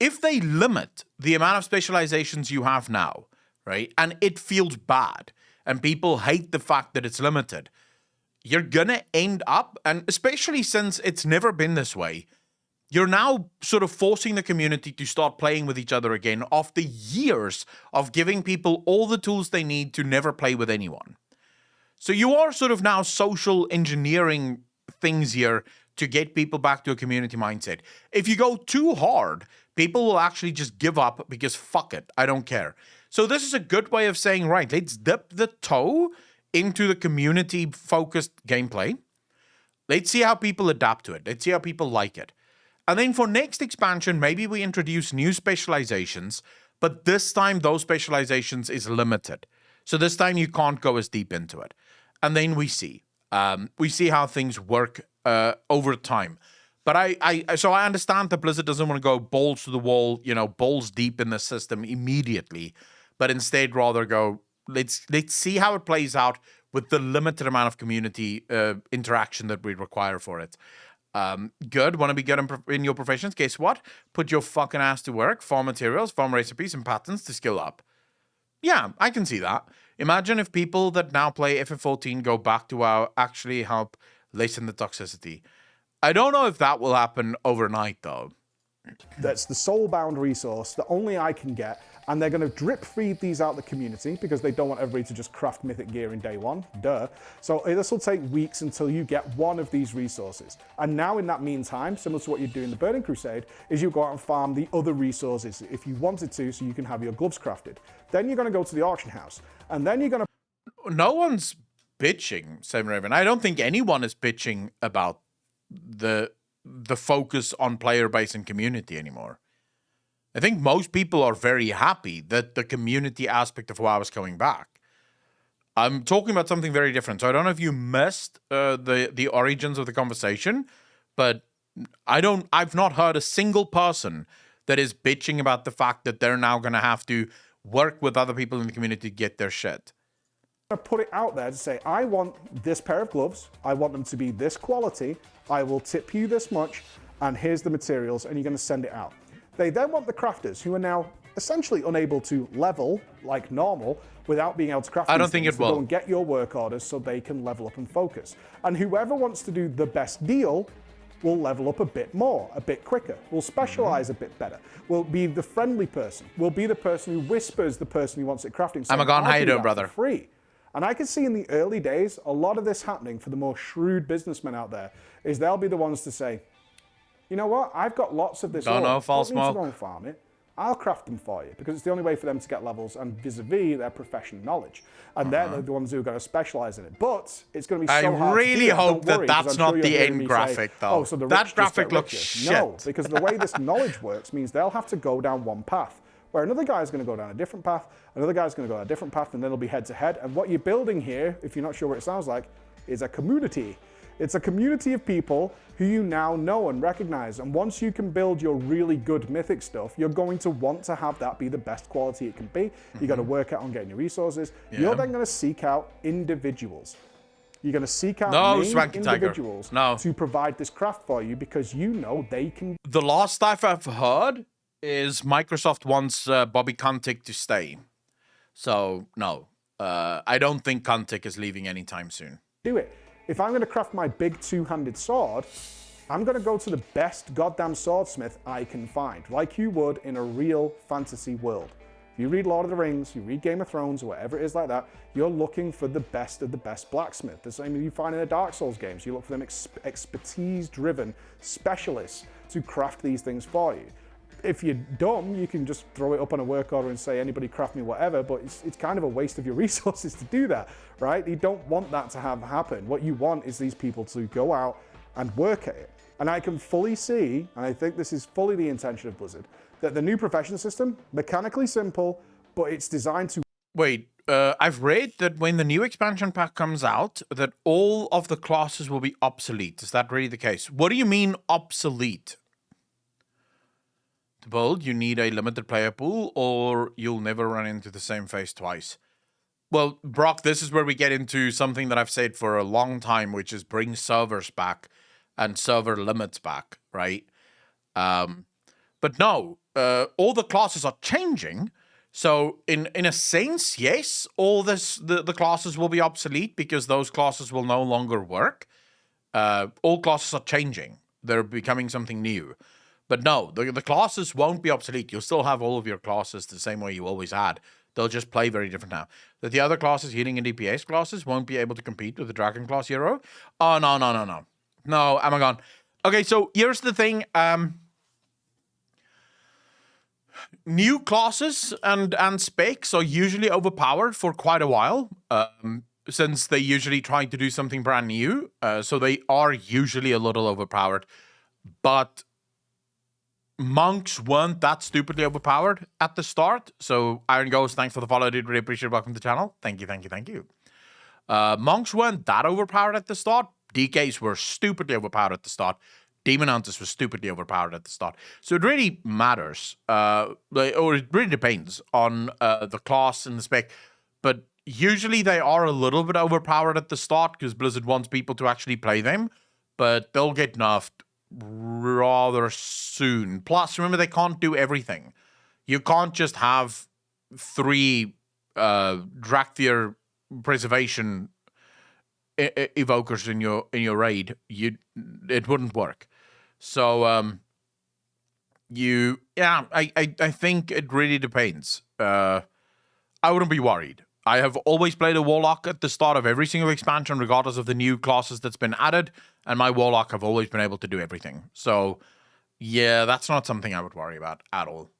if they limit the amount of specializations you have now, right, and it feels bad, and people hate the fact that it's limited, you're going to end up, and especially since it's never been this way, you're now sort of forcing the community to start playing with each other again after years of giving people all the tools they need to never play with anyone. So you are sort of now social engineering things here to get people back to a community mindset. If you go too hard, people will actually just give up because fuck it, I don't care. So this is a good way of saying, right, let's dip the toe into the community-focused gameplay. Let's see how people adapt to it. Let's see how people like it. And then for next expansion, maybe we introduce new specializations, but this time those specializations is limited. So this time you can't go as deep into it. And then we see. We see how things work over time. But so I understand that Blizzard doesn't want to go balls to the wall, balls deep in the system immediately, but instead rather go, let's see how it plays out with the limited amount of community interaction that we require for it. Good. Want to be good in your professions? Guess what? Put your fucking ass to work. Farm materials, farm recipes, and patterns to skill up. Yeah, I can see that. Imagine if people that now play FF14 go back to WoW actually help lessen the toxicity. I don't know if that will happen overnight, though. that's the soulbound resource that only I can get, and they're going to drip feed these out the community because they don't want everybody to just craft mythic gear in day one. Duh. So this will take weeks until you get one of these resources. And now in that meantime, similar to what you do in the Burning Crusade, is you go out and farm the other resources if you wanted to, so you can have your gloves crafted. Then you're going to go to the auction house, and then you're going to... No one's bitching, Seven Raven. I don't think anyone is bitching about the focus on player base and community anymore. I think most people are very happy that the community aspect of WoW is coming back. I'm talking about something very different. So I don't know if you missed the origins of the conversation, but I've not heard a single person that is bitching about the fact that they're now going to have to work with other people in the community to get their shit. I'm going to put it out there to say, I want this pair of gloves. I want them to be this quality. I will tip you this much, and here's the materials, and you're going to send it out. They then want the crafters, who are now essentially unable to level like normal without being able to craft. I don't think it will. Go and get your work orders so they can level up and focus. And whoever wants to do the best deal will level up a bit more, a bit quicker, will specialize a bit better, will be the friendly person, will be the person who whispers the person who wants it crafting. Amagon, how you doing, brother? Free. And I can see in the early days, a lot of this happening for the more shrewd businessmen out there, is they'll be the ones to say, you know what, I've got lots of this. Don't know, false smoke. Don't need to go and farm it. I'll craft them for you, because it's the only way for them to get levels and vis-a-vis their professional knowledge. And they're the ones who are going to specialize in it. But it's going to be so hard. I really hope that that's not the end graphic, though. Oh, so the that rich graphic just get looks richer. shit. No, because the way this knowledge works means they'll have to go down one path, where another guy's going to go down a different path, another guy's going to go down a different path, and then it'll be head-to-head. And what you're building here, if you're not sure what it sounds like, is a community. It's a community of people who you now know and recognize. And once you can build your really good mythic stuff, you're going to want to have that be the best quality it can be. You got to work out on getting your resources. Yeah. You're then going to seek out individuals. You're going to seek out individuals to provide this craft for you, because you know they can. The last stuff I've heard is Microsoft wants Bobby Kotick to stay. So, no. I don't think Kotick is leaving anytime soon. Do it. If I'm going to craft my big two-handed sword, I'm going to go to the best goddamn swordsmith I can find, like you would in a real fantasy world. If you read Lord of the Rings, you read Game of Thrones, or whatever it is like that, you're looking for the best of the best blacksmith. The same as you find in the Dark Souls games. You look for them expertise-driven specialists to craft these things for you. If you're dumb, you can just throw it up on a work order and say, anybody craft me whatever, but it's kind of a waste of your resources to do that, right? You don't want that to happen. What you want is these people to go out and work at it. And I can fully see, and I think this is fully the intention of Blizzard, that the new profession system, mechanically simple, but it's designed to... Wait, I've read that when the new expansion pack comes out, that all of the classes will be obsolete. Is that really the case? What do you mean obsolete? To build, you need a limited player pool, or you'll never run into the same face twice. Well, Brock, this is where we get into something that I've said for a long time, which is bring servers back and server limits back, right? But no, all the classes are changing. So in a sense, yes, all the classes will be obsolete because those classes will no longer work. All classes are changing. They're becoming something new. But no, the classes won't be obsolete. You'll still have all of your classes the same way you always had. They'll just play very different now. That the other classes, healing and DPS classes, won't be able to compete with the Dragon class hero. Oh, no. No, Amagon. Okay, so here's the thing. New classes and specs are usually overpowered for quite a while. Since they usually try to do something brand new. So they are usually a little overpowered. But monks weren't that stupidly overpowered at the start. So Iron Ghost, thanks for the follow, dude. Really appreciate it. Welcome to the channel. Thank you. Monks weren't that overpowered at the start. DKs were stupidly overpowered at the start. Demon Hunters were stupidly overpowered at the start. So it really matters. Or it really depends on the class and the spec. But usually they are a little bit overpowered at the start because Blizzard wants people to actually play them. But they'll get nerfed rather soon. Plus, remember, they can't do everything. You can't just have 3 Drakthir preservation evokers in your raid. It wouldn't work. So I think it really depends. I wouldn't be worried. I have always played a Warlock at the start of every single expansion, regardless of the new classes that's been added, and my Warlock have always been able to do everything. So, yeah, that's not something I would worry about at all.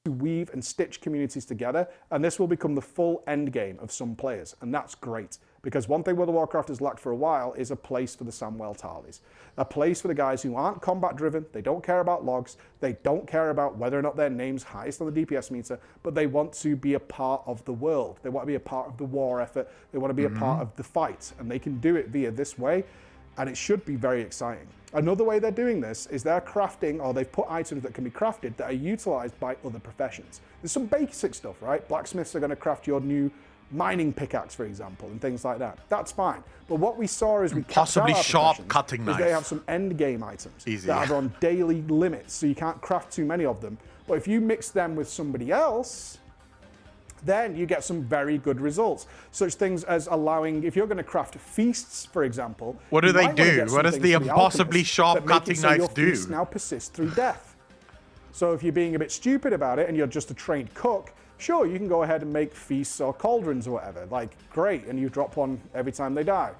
To weave and stitch communities together, and this will become the full end game of some players, and that's great. Because one thing World of Warcraft has lacked for a while is a place for the Samwell Tarleys. A place for the guys who aren't combat driven, they don't care about logs, they don't care about whether or not their name's highest on the DPS meter, but they want to be a part of the world. They want to be a part of the war effort, they want to be a part of the fight, and they can do it via this way, and it should be very exciting. Another way they're doing this is they're crafting, or they've put items that can be crafted that are utilized by other professions. There's some basic stuff, right? Blacksmiths are going to craft your new mining pickaxe, for example, and things like that. That's fine. But what we saw is we possibly sharp cutting knife. They have some end game items that are on daily limits, so you can't craft too many of them. But if you mix them with somebody else, then you get some very good results. Such things as allowing, if you're going to craft feasts, for example, what do they do? What does the impossibly sharp cutting knife do? Feast now persist through death. So if you're being a bit stupid about it and you're just a trained cook, sure, you can go ahead and make feasts or cauldrons or whatever. Like, great, and you drop one every time they die.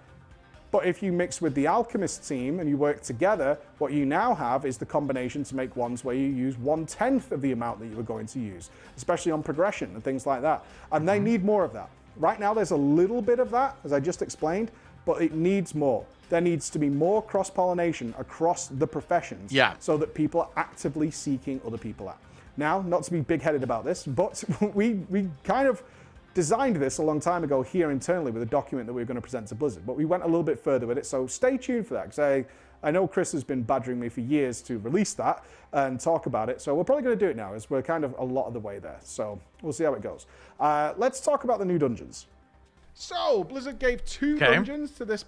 But if you mix with the alchemist team and you work together, what you now have is the combination to make ones where you use 1/10 of the amount that you were going to use, especially on progression and things like that. And they need more of that. Right now, there's a little bit of that, as I just explained, but it needs more. There needs to be more cross-pollination across the professions so that people are actively seeking other people out. Now, not to be big-headed about this, but we kind of designed this a long time ago here internally with a document that we were going to present to Blizzard, but we went a little bit further with it, so stay tuned for that, because I know Chris has been badgering me for years to release that and talk about it, so we're probably going to do it now, as we're kind of a lot of the way there, so we'll see how it goes. Let's talk about the new dungeons. So, Blizzard gave 2 dungeons to this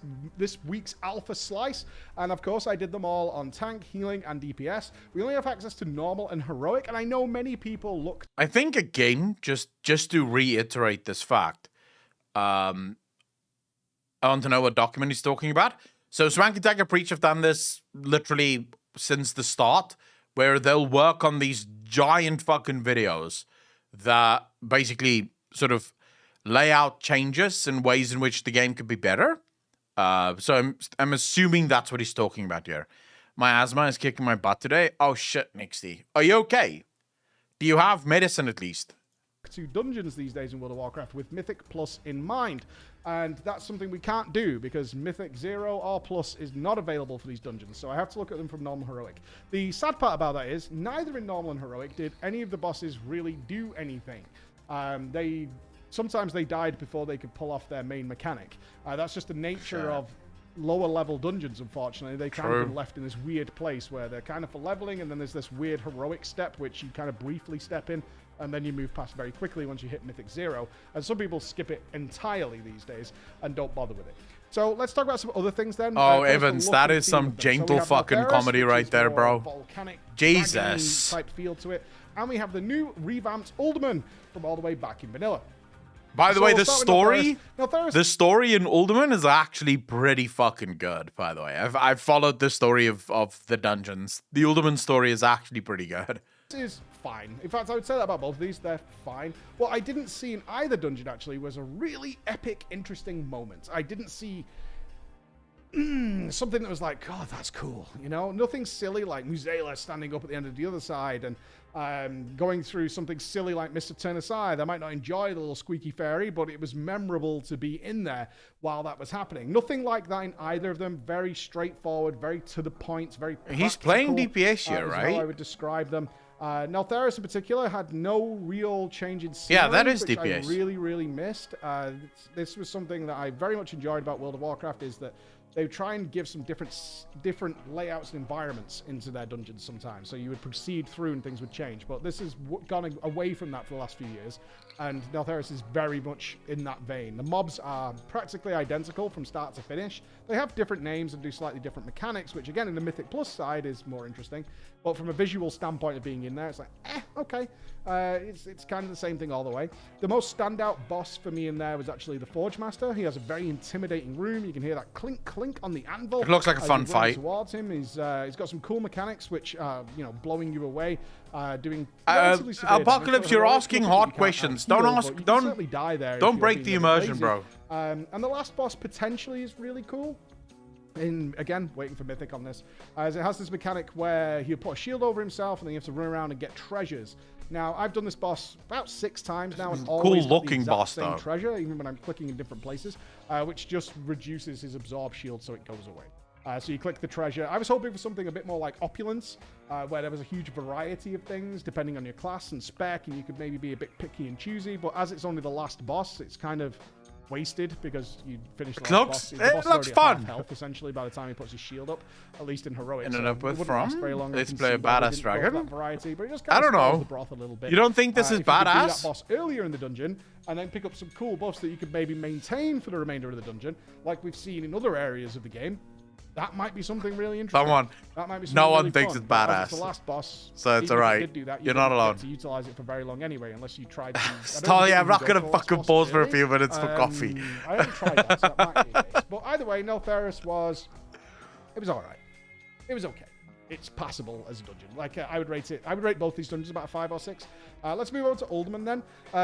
week's alpha slice, and of course I did them all on tank, healing, and DPS. We only have access to normal and heroic, and I know many people look... I think, again, just to reiterate this fact, I want to know what document he's talking about. So, Swank Attack and Preach have done this literally since the start, where they'll work on these giant fucking videos that basically sort of layout changes and ways in which the game could be better. So I'm assuming that's what he's talking about here. My asthma is kicking my butt today. Oh shit, Nixty. Are you okay? Do you have medicine at least? To dungeons these days in World of Warcraft with Mythic Plus in mind. And that's something we can't do because Mythic 0 or Plus is not available for these dungeons. So I have to look at them from normal heroic. The sad part about that is neither in normal and heroic did any of the bosses really do anything. Sometimes they died before they could pull off their main mechanic. That's just the nature of lower level dungeons, unfortunately. They kind of been left in this weird place where they're kind of for leveling, and then there's this weird heroic step which you kind of briefly step in, and then you move past very quickly once you hit Mythic 0. And some people skip it entirely these days and don't bother with it. So let's talk about some other things then. Oh, Evans, that is some gentle fucking comedy right there, bro. Volcanic, Jesus. type feel to it. And we have the new revamped Uldaman from all the way back in vanilla. By the way, the story in Uldaman is actually pretty fucking good, by the way. I've followed the story of the dungeons. The Uldaman story is actually pretty good. This is fine. In fact, I would say that about both of these. They're fine. What I didn't see in either dungeon, actually, was a really epic, interesting moment. I didn't see something that was like, oh, that's cool. You know, nothing silly like Musela standing up at the end of the other side and going through something silly like Mr. Turn Aside. I might not enjoy the little squeaky fairy, but it was memorable to be in there while that was happening. Nothing like that in either of them. Very straightforward, very to the point, very practical. He's playing DPS here, right? How I would describe them. Neltheris in particular had no real change in scenery, yeah, that is which DPS. I really, really missed. This was something that I very much enjoyed about World of Warcraft, is that they try and give some different layouts and environments into their dungeons sometimes. So you would proceed through and things would change. But this has gone away from that for the last few years. And Neltheris is very much in that vein. The mobs are practically identical from start to finish. They have different names and do slightly different mechanics, which again in the Mythic Plus side is more interesting. But from a visual standpoint of being in there, it's like, okay. It's kind of the same thing all the way. The most standout boss for me in there was actually the Forge Master. He has a very intimidating room. You can hear that clink, clink clink on the anvil. It looks like a fun fight. Towards him, he's got some cool mechanics, which are, you know, blowing you away, doing relatively severe Apocalypse, you're asking hard questions. Don't ask. Don't die there. Don't break the immersion, bro. And the last boss potentially is really cool. Again, waiting for Mythic on this, as it has this mechanic where he'll put a shield over himself and then you have to run around and get treasures. Now, I've done this boss about 6 times now, and always got the exact same treasure, even when I'm clicking in different places, which just reduces his absorb shield so it goes away. So you click the treasure. I was hoping for something a bit more like Opulence, where there was a huge variety of things depending on your class and spec, and you could maybe be a bit picky and choosy. But as it's only the last boss, it's kind of wasted because you finish the last boss. The boss looks is already fun. at half health, essentially, by the time he puts his shield up, at least in heroic. Ended up with let's play a badass dragon. Variety, but it just I don't know. the broth a little bit. You don't think this is if you could do badass? that boss earlier in the dungeon and then pick up some cool buffs that you could maybe maintain for the remainder of the dungeon, like we've seen in other areas of the game. That might be something really interesting. Come on. That might be something No really one thinks fun. it's badass. It's the last boss. So it's alright. You're not alone. To utilize it for very long anyway, unless you tried to. Stolly, I'm not going to fucking pause for a few minutes for coffee. I haven't tried that, so that might be the case. But either way, Nelferis was. It was alright. It was okay. It's passable as a dungeon. Like, I would rate it. I would rate both these dungeons about a 5 or 6. Let's move on to Uldaman then.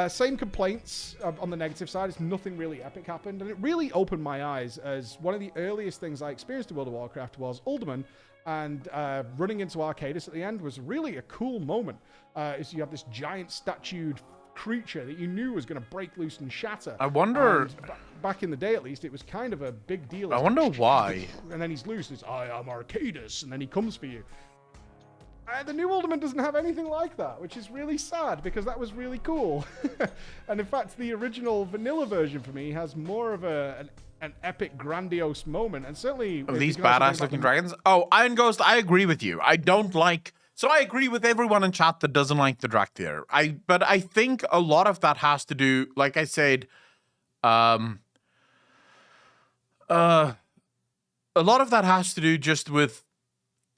Same complaints on the negative side. It's nothing really epic happened, and it really opened my eyes, as one of the earliest things I experienced in World of Warcraft was Uldaman, and running into Arcadis at the end was really a cool moment. Is you have this giant statued creature that you knew was going to break loose and shatter. I wonder. And back in the day, at least, it was kind of a big deal. I wonder why. And then he's loose. It's, I am Arcadis, and then he comes for you. The new Uldaman doesn't have anything like that, which is really sad, because that was really cool. And in fact, the original vanilla version for me has more of an epic, grandiose moment, and certainly of these badass-looking dragons. Oh, Iron Ghost, I agree with you. I don't like. So I agree with everyone in chat that doesn't like the Drakthir. But I think a lot of that has to do, like I said, a lot of that has to do just with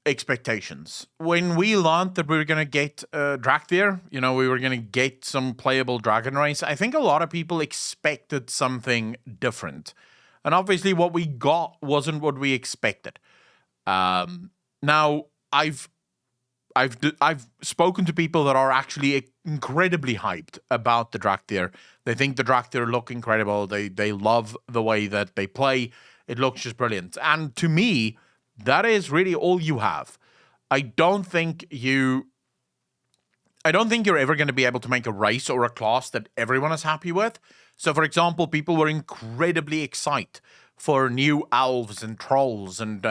expectations. When we learned that we were going to get Drakthir, you know, we were going to get some playable dragon race, I think a lot of people expected something different. And obviously what we got wasn't what we expected. Now, I've spoken to people that are actually incredibly hyped about the Drakthir. They think the Drakthir look incredible. They love the way that they play. It looks just brilliant. And to me, that is really all you have. I don't think you're ever going to be able to make a race or a class that everyone is happy with. So, for example, people were incredibly excited for new elves and trolls and,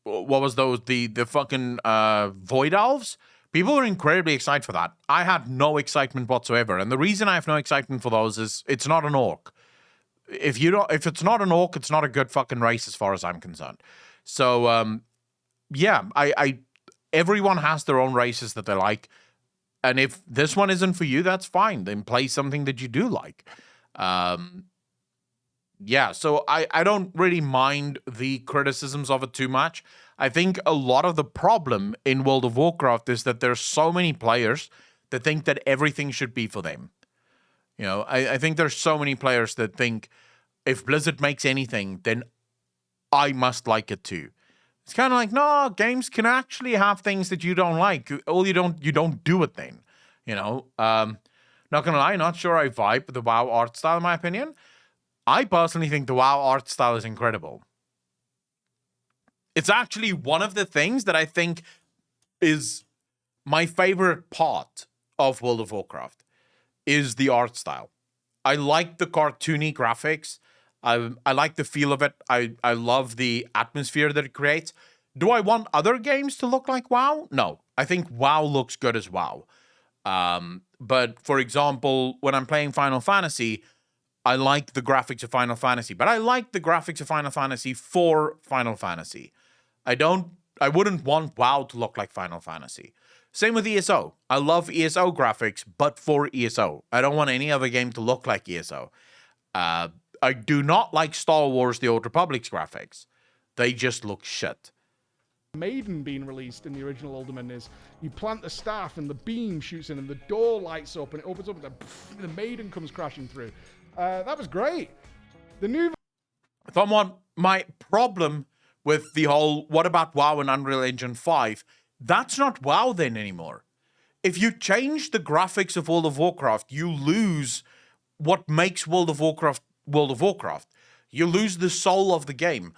what was those? The fucking void elves? People were incredibly excited for that. I had no excitement whatsoever. And the reason I have no excitement for those is it's not an orc. If it's not an orc, it's not a good fucking race as far as I'm concerned. So, everyone has their own races that they like. And if this one isn't for you, that's fine. Then play something that you do like. So I don't really mind the criticisms of it too much. I think a lot of the problem in World of Warcraft is that there's so many players that think that everything should be for them. You know, I think there's so many players that think if Blizzard makes anything, then I must like it too. It's kind of like, no, games can actually have things that you don't like. You don't do it then. You know, not gonna lie, not sure I vibe with the WoW art style in my opinion. I personally think the WoW art style is incredible. It's actually one of the things that I think is my favorite part of World of Warcraft is the art style. I like the cartoony graphics. I like the feel of it. I love the atmosphere that it creates. Do I want other games to look like WoW? No. I think WoW looks good as WoW. But for example, when I'm playing Final Fantasy, I like the graphics of Final Fantasy, but I like the graphics of Final Fantasy for Final Fantasy. I wouldn't want WoW to look like Final Fantasy. Same with ESO. I love ESO graphics, but for ESO. I don't want any other game to look like ESO. I do not like Star Wars The Old Republic's graphics. They just look shit. Maiden being released in the original Uldaman is you plant the staff and the beam shoots in and the door lights up and it opens up and the Maiden comes crashing through. That was great. The new... somewhat my problem with the whole, what about WoW and Unreal Engine 5? That's not WoW then anymore. If you change the graphics of World of Warcraft, you lose what makes World of Warcraft World of Warcraft. You lose the soul of the game.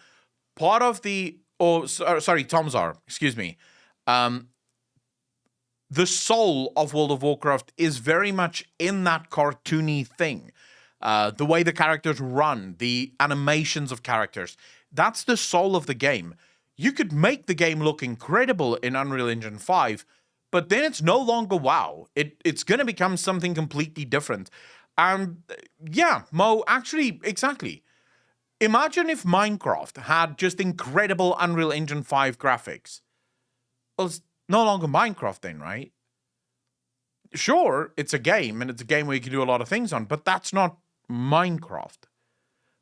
Part of the, Tomzar, excuse me. The soul of World of Warcraft is very much in that cartoony thing. The way the characters run, the animations of characters. That's the soul of the game. You could make the game look incredible in Unreal Engine 5, but then it's no longer WoW. It's going to become something completely different. And yeah, Mo, actually, exactly. Imagine if Minecraft had just incredible Unreal Engine 5 graphics. Well, it's no longer Minecraft then, right? Sure, it's a game, and it's a game where you can do a lot of things on, but that's not Minecraft.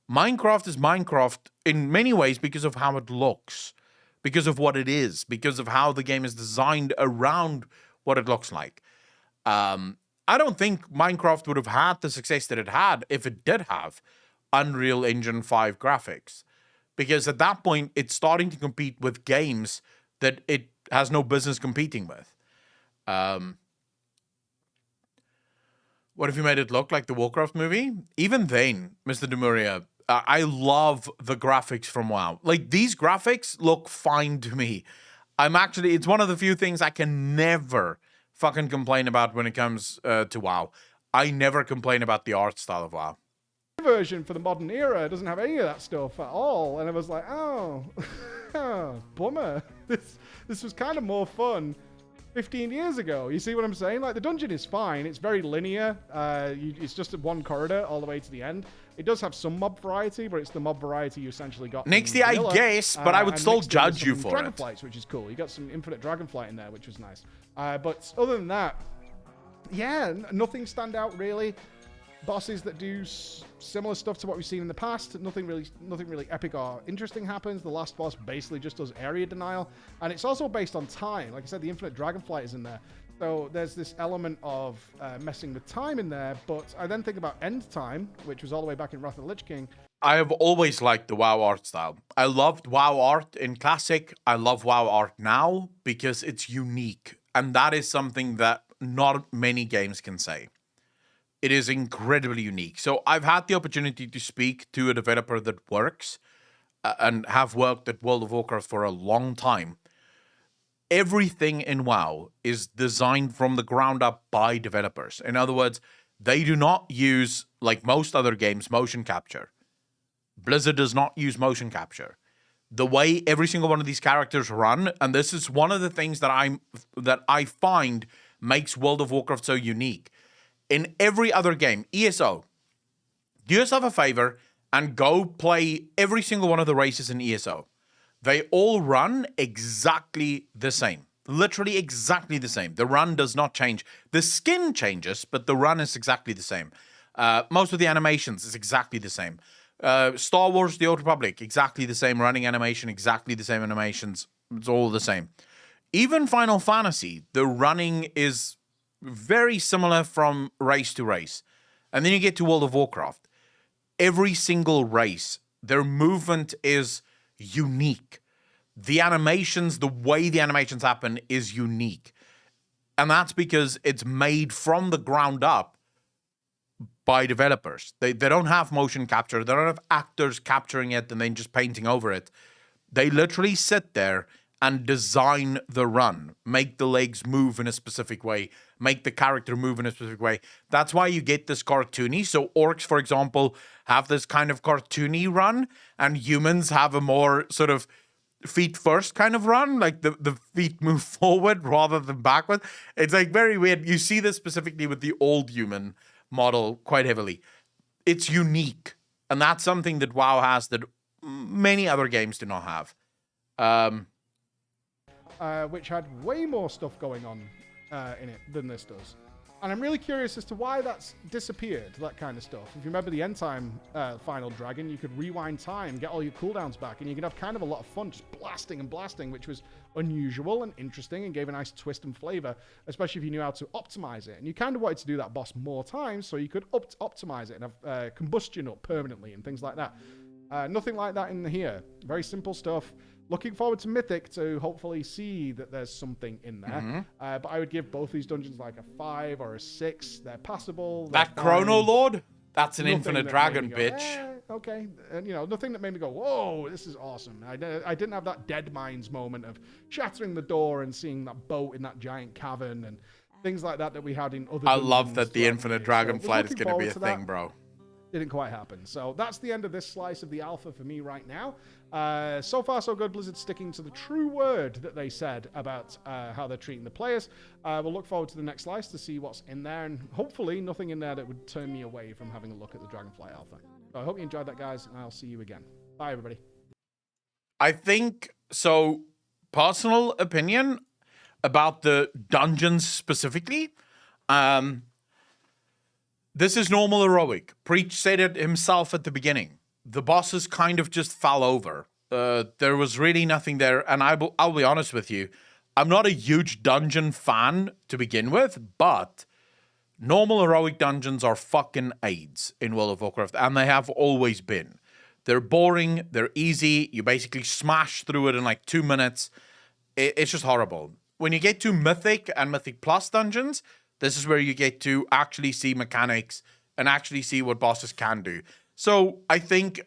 Minecraft is Minecraft in many ways because of how it looks, because of what it is, because of how the game is designed around what it looks like. I don't think Minecraft would have had the success that it had if it did have Unreal Engine 5 graphics. Because at that point, it's starting to compete with games that it has no business competing with. What if you made it look like the Warcraft movie? Even then, Mr. Demuria, I love the graphics from WoW. Like, these graphics look fine to me. It's one of the few things I can never fucking complain about when it comes to WoW. I never complain about the art style of WoW. The version for the modern era doesn't have any of that stuff at all, and I was like, oh, bummer. This was kind of more fun 15 years ago. You see what I'm saying? Like, the dungeon is fine. It's very linear. It's just one corridor all the way to the end. It does have some mob variety, but it's the mob variety you essentially got. Nixie, I guess, but I would still judge you for it. Dragonflights, which is cool. You got some infinite Dragonflight in there, which was nice. But other than that, yeah, nothing stand out really. Bosses that do similar stuff to what we've seen in the past. Nothing really epic or interesting happens. The last boss basically just does area denial, and it's also based on time. Like I said, the infinite Dragonflight is in there, so there's this element of messing with time in there. But I then think about End Time, which was all the way back in Wrath of the Lich King. I have always liked the WoW art style. I loved WoW art in Classic. I love WoW art now because it's unique, and that is something that not many games can say. It is incredibly unique. So I've had the opportunity to speak to a developer that works and have worked at World of Warcraft for a long time. Everything in WoW is designed from the ground up by developers. In other words, they do not use, like most other games, motion capture. Blizzard does not use motion capture. The way every single one of these characters run, and this is one of the things that I find makes World of Warcraft so unique. In every other game, ESO, do yourself a favor and go play every single one of the races in ESO. They all run exactly the same. Literally exactly the same. The run does not change. The skin changes, but the run is exactly the same. Most of the animations is exactly the same. Star Wars, The Old Republic, exactly the same. Running animation, exactly the same animations. It's all the same. Even Final Fantasy, the running is very similar from race to race. And then you get to World of Warcraft. Every single race, their movement is unique. The animations, the way the animations happen is unique. And that's because it's made from the ground up by developers. They don't have motion capture. They don't have actors capturing it and then just painting over it. They literally sit there and design the run, make the legs move in a specific way, make the character move in a specific way. That's why you get this cartoony. So orcs, for example, have this kind of cartoony run, and humans have a more sort of feet first kind of run, like the feet move forward rather than backward. It's like very weird. You see this specifically with the old human model quite heavily. It's unique, and that's something that WoW has that many other games do not have. Which had way more stuff going on in it than this does. And I'm really curious as to why that's disappeared, that kind of stuff. If you remember the End Time final dragon, you could rewind time, get all your cooldowns back, and you could have kind of a lot of fun just blasting and blasting, which was unusual and interesting and gave a nice twist and flavor, especially if you knew how to optimize it. And you kind of wanted to do that boss more times so you could optimize it and have combustion up permanently and things like that. Nothing like that in here. Very simple stuff. Looking forward to Mythic to hopefully see that there's something in there. But I would give both these dungeons like a 5 or a 6. They're passable. That Chrono Lord? That's an infinite dragon, bitch. Okay. And, nothing that made me go, whoa, this is awesome. I didn't have that Dead Mines moment of shattering the door and seeing that boat in that giant cavern and things like that we had in other I love that the infinite Dragonflight is going to be a thing, bro. Didn't quite happen. So that's the end of this slice of the alpha for me right now. So far, so good. Blizzard sticking to the true word that they said about how they're treating the players. We'll look forward to the next slice to see what's in there, and hopefully nothing in there that would turn me away from having a look at the Dragonflight alpha. So I hope you enjoyed that, guys, and I'll see you again. Bye, everybody. I think, so personal opinion about the dungeons specifically, this is normal heroic. Preach said it himself at the beginning. The bosses kind of just fell over. There was really nothing there. And I'll be honest with you. I'm not a huge dungeon fan to begin with, but normal heroic dungeons are fucking AIDS in World of Warcraft. And they have always been. They're boring. They're easy. You basically smash through it in like 2 minutes. It's just horrible. When you get to Mythic and Mythic Plus dungeons, this is where you get to actually see mechanics and actually see what bosses can do. So I think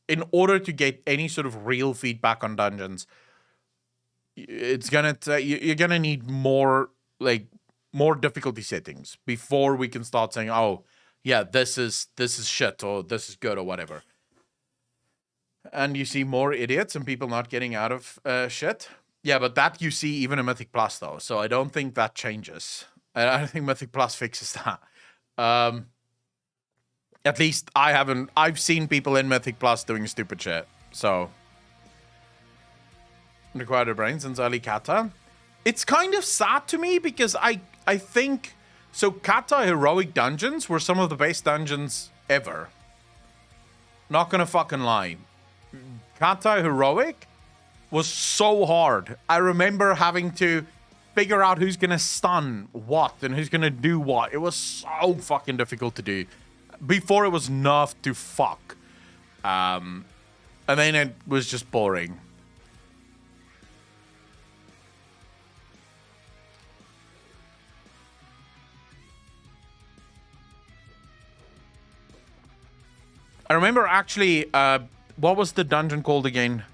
in order to get any sort of real feedback on dungeons, it's you're gonna need more difficulty settings before we can start saying, oh yeah, this is shit or this is good or whatever. And you see more idiots and people not getting out of shit. Yeah, but that you see even in Mythic Plus though, so I don't think that changes. I don't think Mythic Plus fixes that. At least I've seen people in Mythic Plus doing stupid shit. So, required a brain since early Kata. It's kind of sad to me because I think, so Kata heroic dungeons were some of the best dungeons ever. Not gonna fucking lie. Kata heroic was so hard. I remember having to figure out who's gonna stun what and who's gonna do what. It was so fucking difficult to do before it was nerfed to fuck. And then it was just boring. I remember actually, what was the dungeon called again?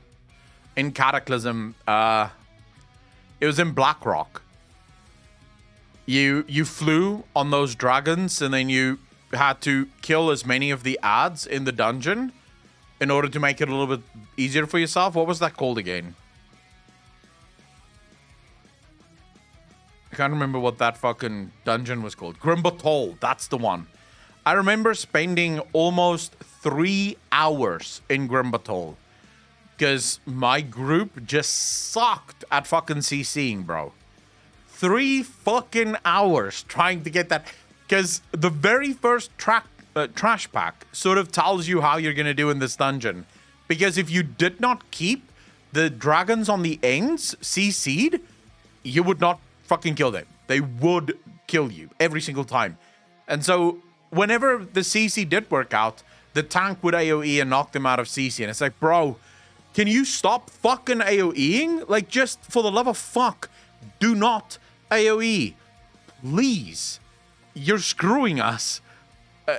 In Cataclysm, it was in Blackrock. You flew on those dragons and then you had to kill as many of the ads in the dungeon in order to make it a little bit easier for yourself. What was that called again? I can't remember what that fucking dungeon was called. Grimbatol, that's the one. I remember spending almost 3 hours in Grimbatol because my group just sucked at fucking CCing, bro. 3 fucking hours trying to get that, because the very first trash pack sort of tells you how you're going to do in this dungeon. Because if you did not keep the dragons on the ends CC'd, you would not fucking kill them. They would kill you every single time. And so whenever the CC did work out, the tank would AoE and knock them out of CC. And it's like, bro, can you stop fucking AoEing? Like, just for the love of fuck, do not AoE. Please. You're screwing us.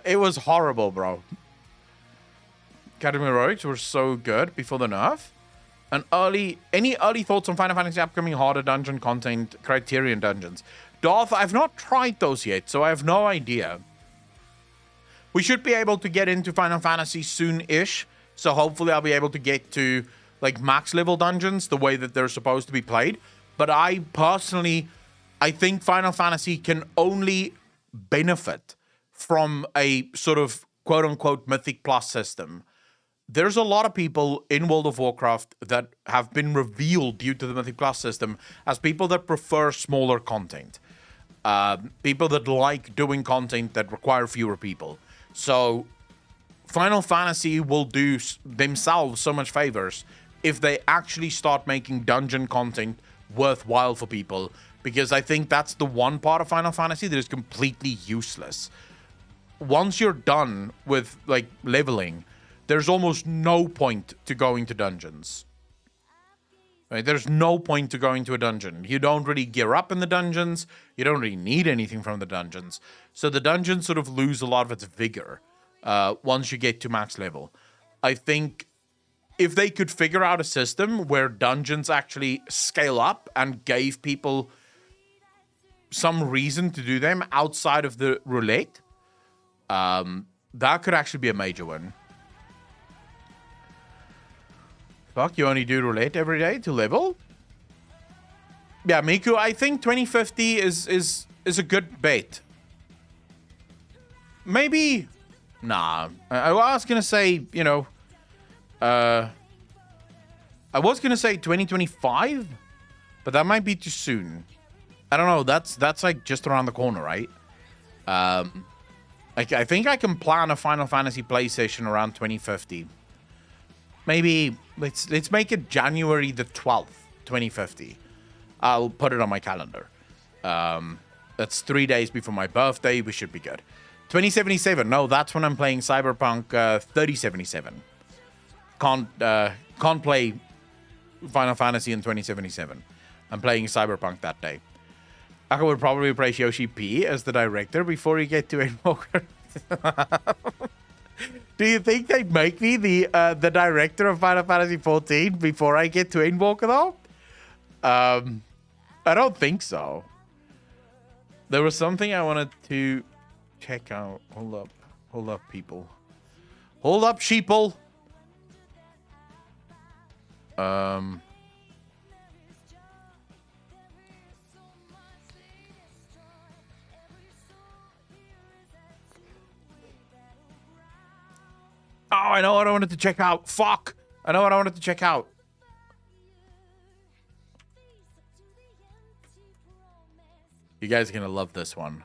It was horrible, bro. Academy Heroics were so good before the nerf. And any early thoughts on Final Fantasy upcoming harder dungeon content criterion dungeons? Darth, I've not tried those yet, so I have no idea. We should be able to get into Final Fantasy soon-ish, so hopefully I'll be able to get to like max level dungeons the way that they're supposed to be played. But I think Final Fantasy can only benefit from a sort of quote-unquote Mythic Plus system. There's a lot of people in World of Warcraft that have been revealed due to the Mythic Plus system as people that prefer smaller content. People that like doing content that require fewer people. So Final Fantasy will do themselves so much favors if they actually start making dungeon content worthwhile for people, because I think that's the one part of Final Fantasy that is completely useless. Once you're done with like leveling, there's almost no point to going to dungeons. Right? There's no point to going to a dungeon. You don't really gear up in the dungeons. You don't really need anything from the dungeons. So the dungeons sort of lose a lot of its vigor once you get to max level. I think if they could figure out a system where dungeons actually scale up and gave people some reason to do them outside of the roulette, that could actually be a major win. Fuck, you only do roulette every day to level? Yeah, Miku, I think 2050 is a good bet. Maybe... Nah. I was gonna say, you know... I was gonna say 2025, but that might be too soon. I don't know. That's like just around the corner, right? I think I can plan a Final Fantasy play session around 2050. Maybe let's make it January the 12th, 2050. I'll put it on my calendar. That's 3 days before my birthday. We should be good. 2077. No, that's when I'm playing Cyberpunk 3077. Can't play Final Fantasy in 2077. I'm playing Cyberpunk that day. I would probably place Yoshi P as the director before you get to Endwalker. Do you think they'd make me the director of Final Fantasy 14 before I get to Endwalker though? I don't think so. There was something I wanted to check out. Hold up, people. Hold up, sheeple. Oh, I know what I wanted to check out. Fuck. I know what I wanted to check out. You guys are going to love this one.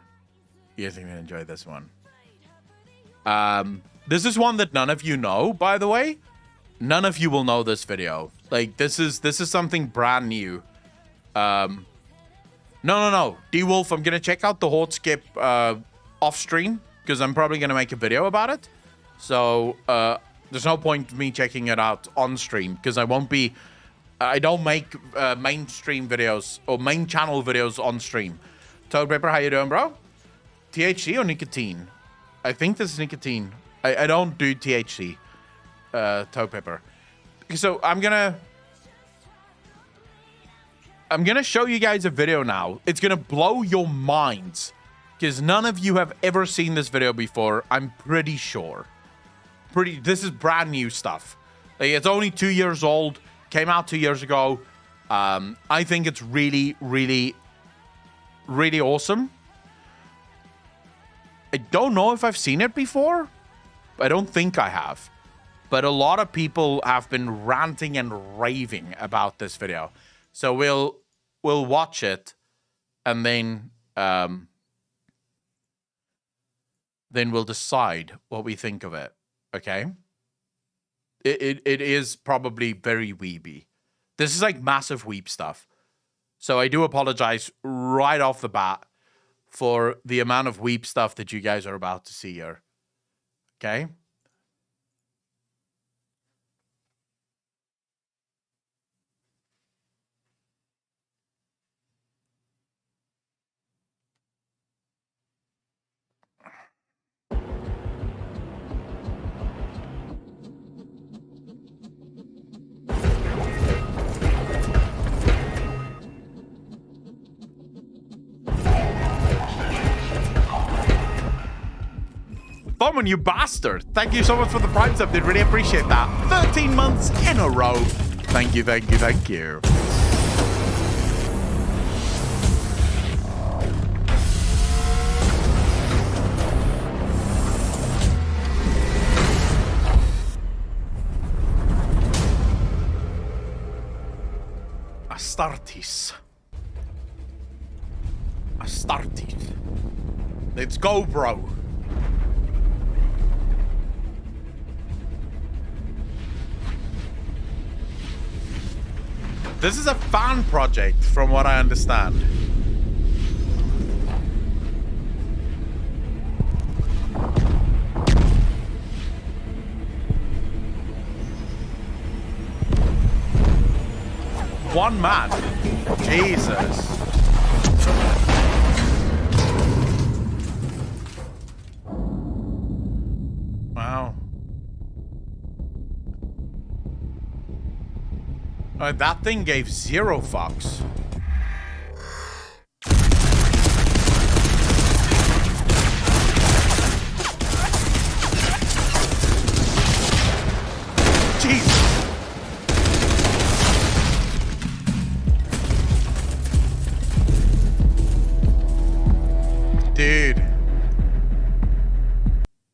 You guys are going to enjoy this one. This is one that none of you know, by the way. None of you will know this video. Like, this is something brand new. No. D-Wolf, I'm going to check out the Horde Skip off stream because I'm probably going to make a video about it. So, there's no point me checking it out on stream because I won't be... I don't make mainstream videos or main channel videos on stream. Toad Pepper, how you doing, bro? THC or nicotine? I think this is nicotine. I don't do THC. Toad Pepper. So, I'm gonna show you guys a video now. It's gonna blow your minds because none of you have ever seen this video before. I'm pretty sure. This is brand new stuff. Like, it's only 2 years old. Came out 2 years ago. I think it's really, really, really awesome. I don't know if I've seen it before. I don't think I have. But a lot of people have been ranting and raving about this video. So we'll watch it and then we'll decide what we think of it. Okay? It is probably very weeby. This is like massive weep stuff. So I do apologize right off the bat for the amount of weep stuff that you guys are about to see here. Okay? Bowman, you bastard. Thank you so much for the Prime sub, dude. Really appreciate that. 13 months in a row. Thank you, thank you, thank you. Astartes. Let's go, bro. This is a fan project, from what I understand. one man. Jesus. Wow. That thing gave 0 fucks. Jesus. Dude.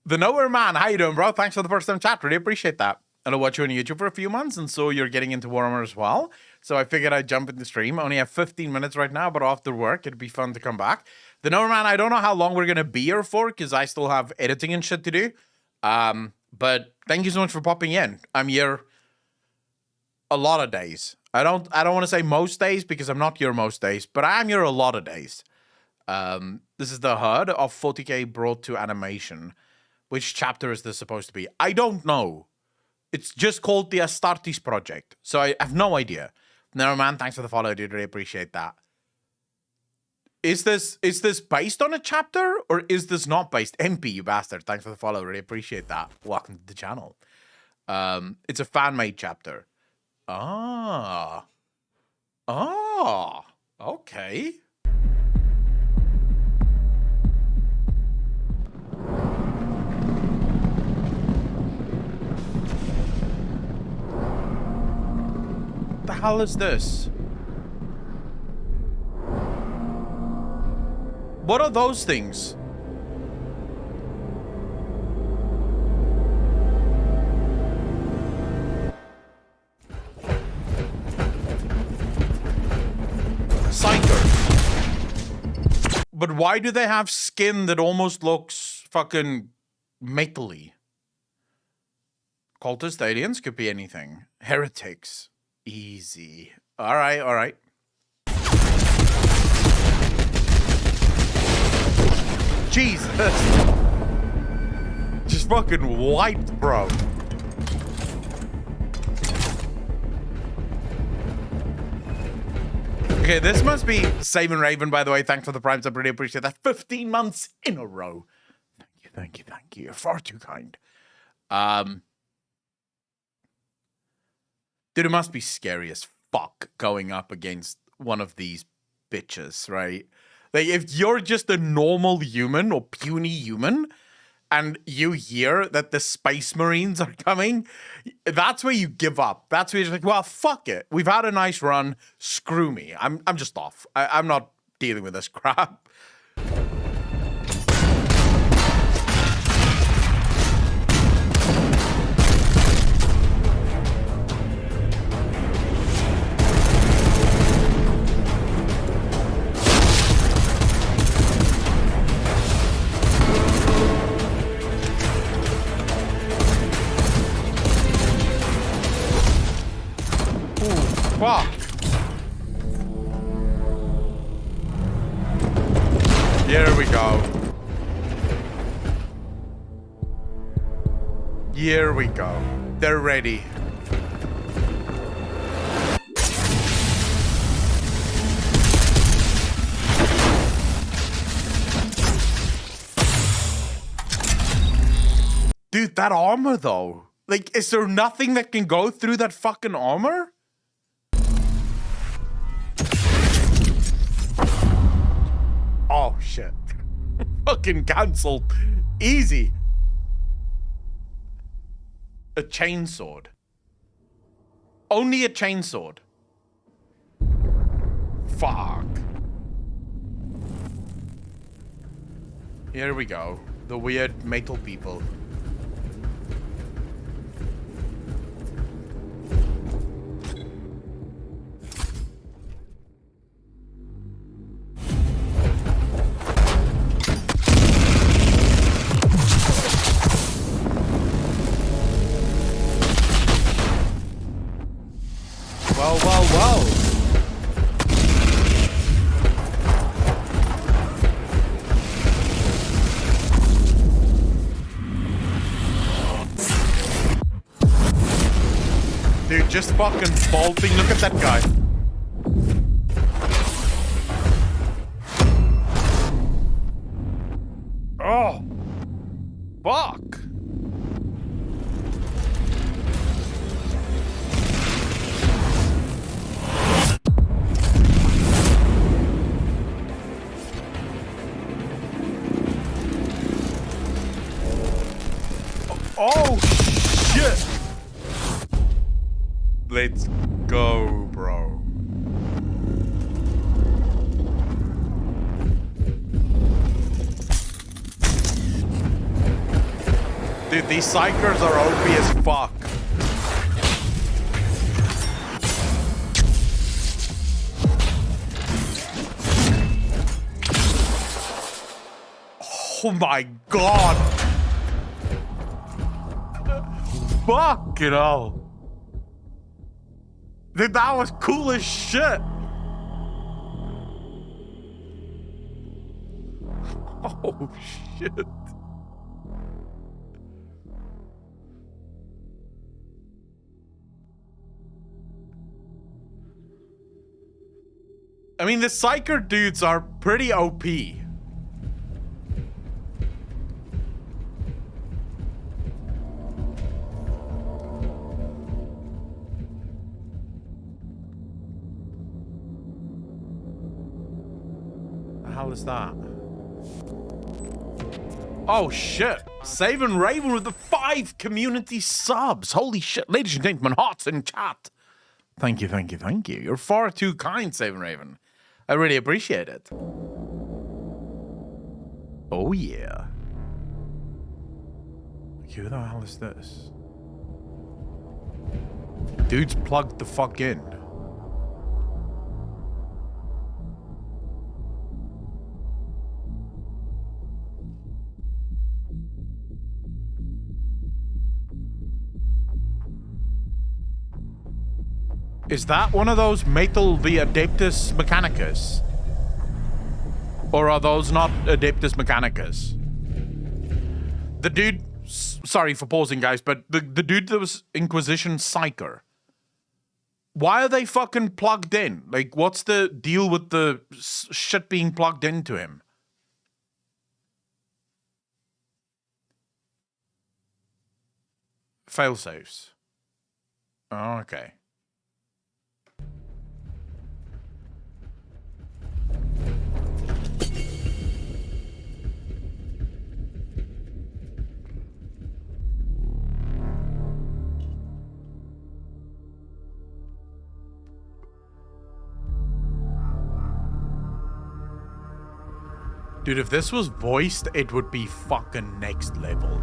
The Nowhere Man, how you doing, bro? Thanks for the first time chat. Really appreciate that. And I'll watch you on YouTube for a few months, and so you're getting into Warhammer as well. So I figured I'd jump into stream. I only have 15 minutes right now, but after work, it'd be fun to come back. The Nowhere Man, I don't know how long we're gonna be here for, because I still have editing and shit to do. But thank you so much for popping in. I'm here a lot of days. I don't want to say most days because I'm not here most days, but I'm here a lot of days. This is the HUD of 40k brought to animation. Which chapter is this supposed to be? I don't know. It's just called the Astartes Project, so I have no idea. No, man, thanks for the follow, dude. Really appreciate that. Is this based on a chapter, or is this not based? MP, you bastard. Thanks for the follow. Really appreciate that. Welcome to the channel. It's a fan-made chapter. Ah. Ah. Okay. What the hell is this? What are those things? Psycho. But why do they have skin that almost looks fucking metally? Cultist aliens could be anything. Heretics. Easy. All right, all right. Jesus. Just fucking wiped, bro. Okay, this must be Save and Raven, by the way. Thanks for the primes. I really appreciate that. 15 months in a row. Thank you, thank you, thank you. You're far too kind. Dude, it must be scary as fuck going up against one of these bitches, right? Like, if you're just a normal human or puny human and you hear that the Space Marines are coming, that's where you give up. That's where you're like, well, fuck it. We've had a nice run. Screw me. I'm just off. I'm not dealing with this crap. Fuck. Here we go. Here we go. They're ready. Dude, that armor though. Like, is there nothing that can go through that fucking armor? Oh, shit. Fucking cancelled. Easy. A chainsword. Only a chainsword. Fuck. Here we go. The weird metal people. Well, well, well. Dude, just fucking bolting. Look at that guy. Let's go, bro. Dude, these psychers are OP as fuck. Oh my god. Fuck it all. Dude, that was cool as shit. Oh shit. I mean, the Psyker dudes are pretty OP. The hell is that? Oh shit. Saving Raven with the 5 community subs. Holy shit. Ladies and gentlemen, hearts in chat. Thank you, thank you, thank you. You're far too kind, Saving Raven. I really appreciate it. Oh yeah. Who the hell is this? Dude's plugged the fuck in. Is that one of those Metal the Adeptus Mechanicus? Or are those not Adeptus Mechanicus? The dude... Sorry for pausing, guys, but the dude that was Inquisition Psyker. Why are they fucking plugged in? Like, what's the deal with the shit being plugged into him? Failsafes. Oh, okay. Dude, if this was voiced, it would be fucking next level.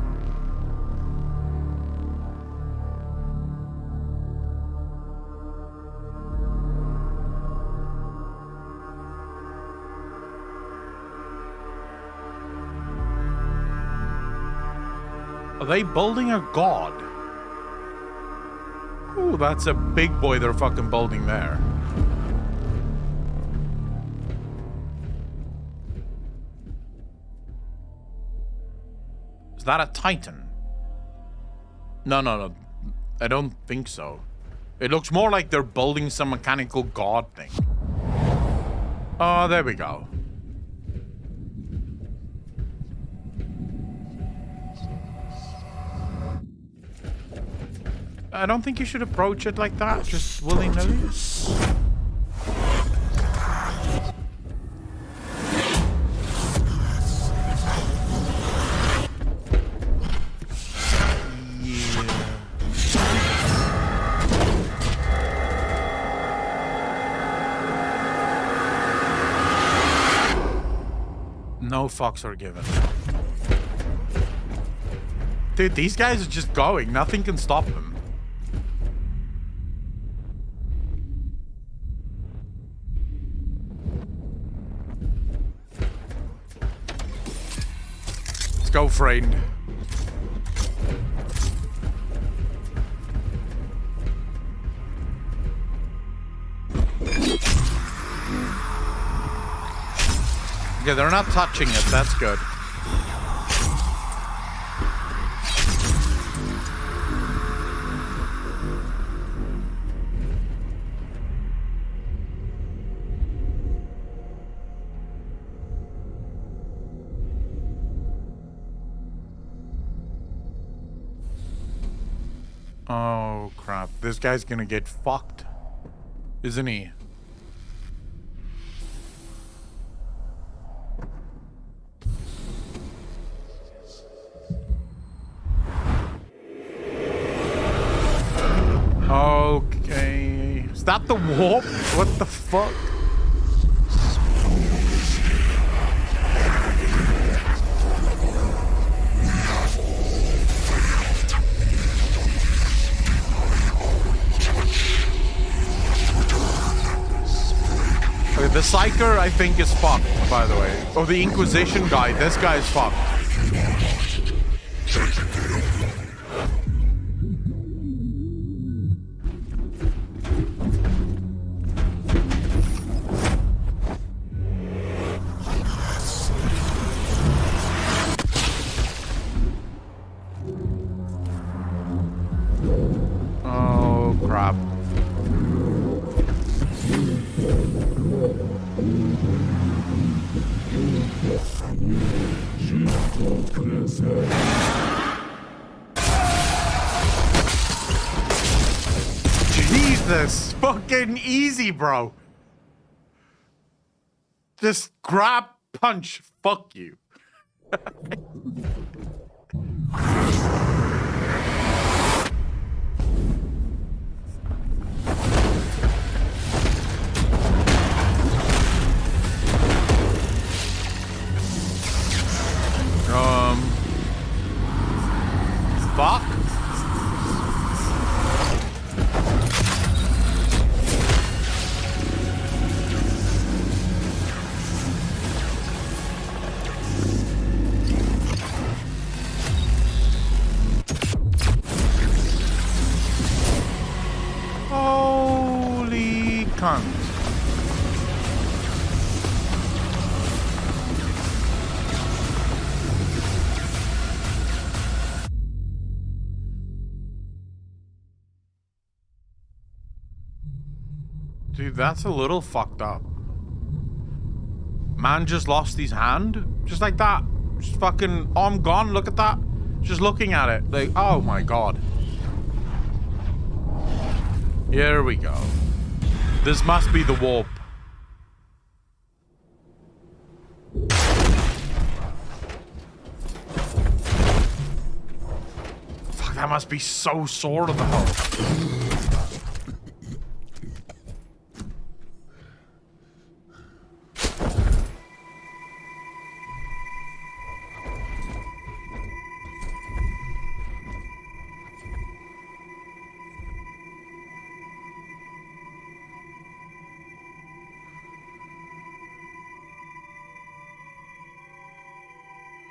Are they building a god? Ooh, that's a big boy they're fucking building there. Is that a Titan? No. I don't think so. It looks more like they're building some mechanical god thing. Oh, there we go. I don't think you should approach it like that, just willy-nilly. No fucks are given. Dude, these guys are just going. Nothing can stop them. Let's go, friend. Okay, they're not touching it. That's good. Oh, crap. This guy's gonna get fucked. Isn't he? Okay. that the warp? What the fuck? Okay, the Psyker, I think, is fucked, by the way. Oh, the Inquisition guy. This guy is fucked. Oh, crap. Jesus, fucking easy, bro. Just grab, punch, fuck you. Fuck. Holy cunt. Dude, that's a little fucked up. Man just lost his hand. Just like that. Just fucking arm gone. Look at that. Just looking at it. Like, oh my god. Here we go. This must be the warp. Fuck, that must be so sore to the heart.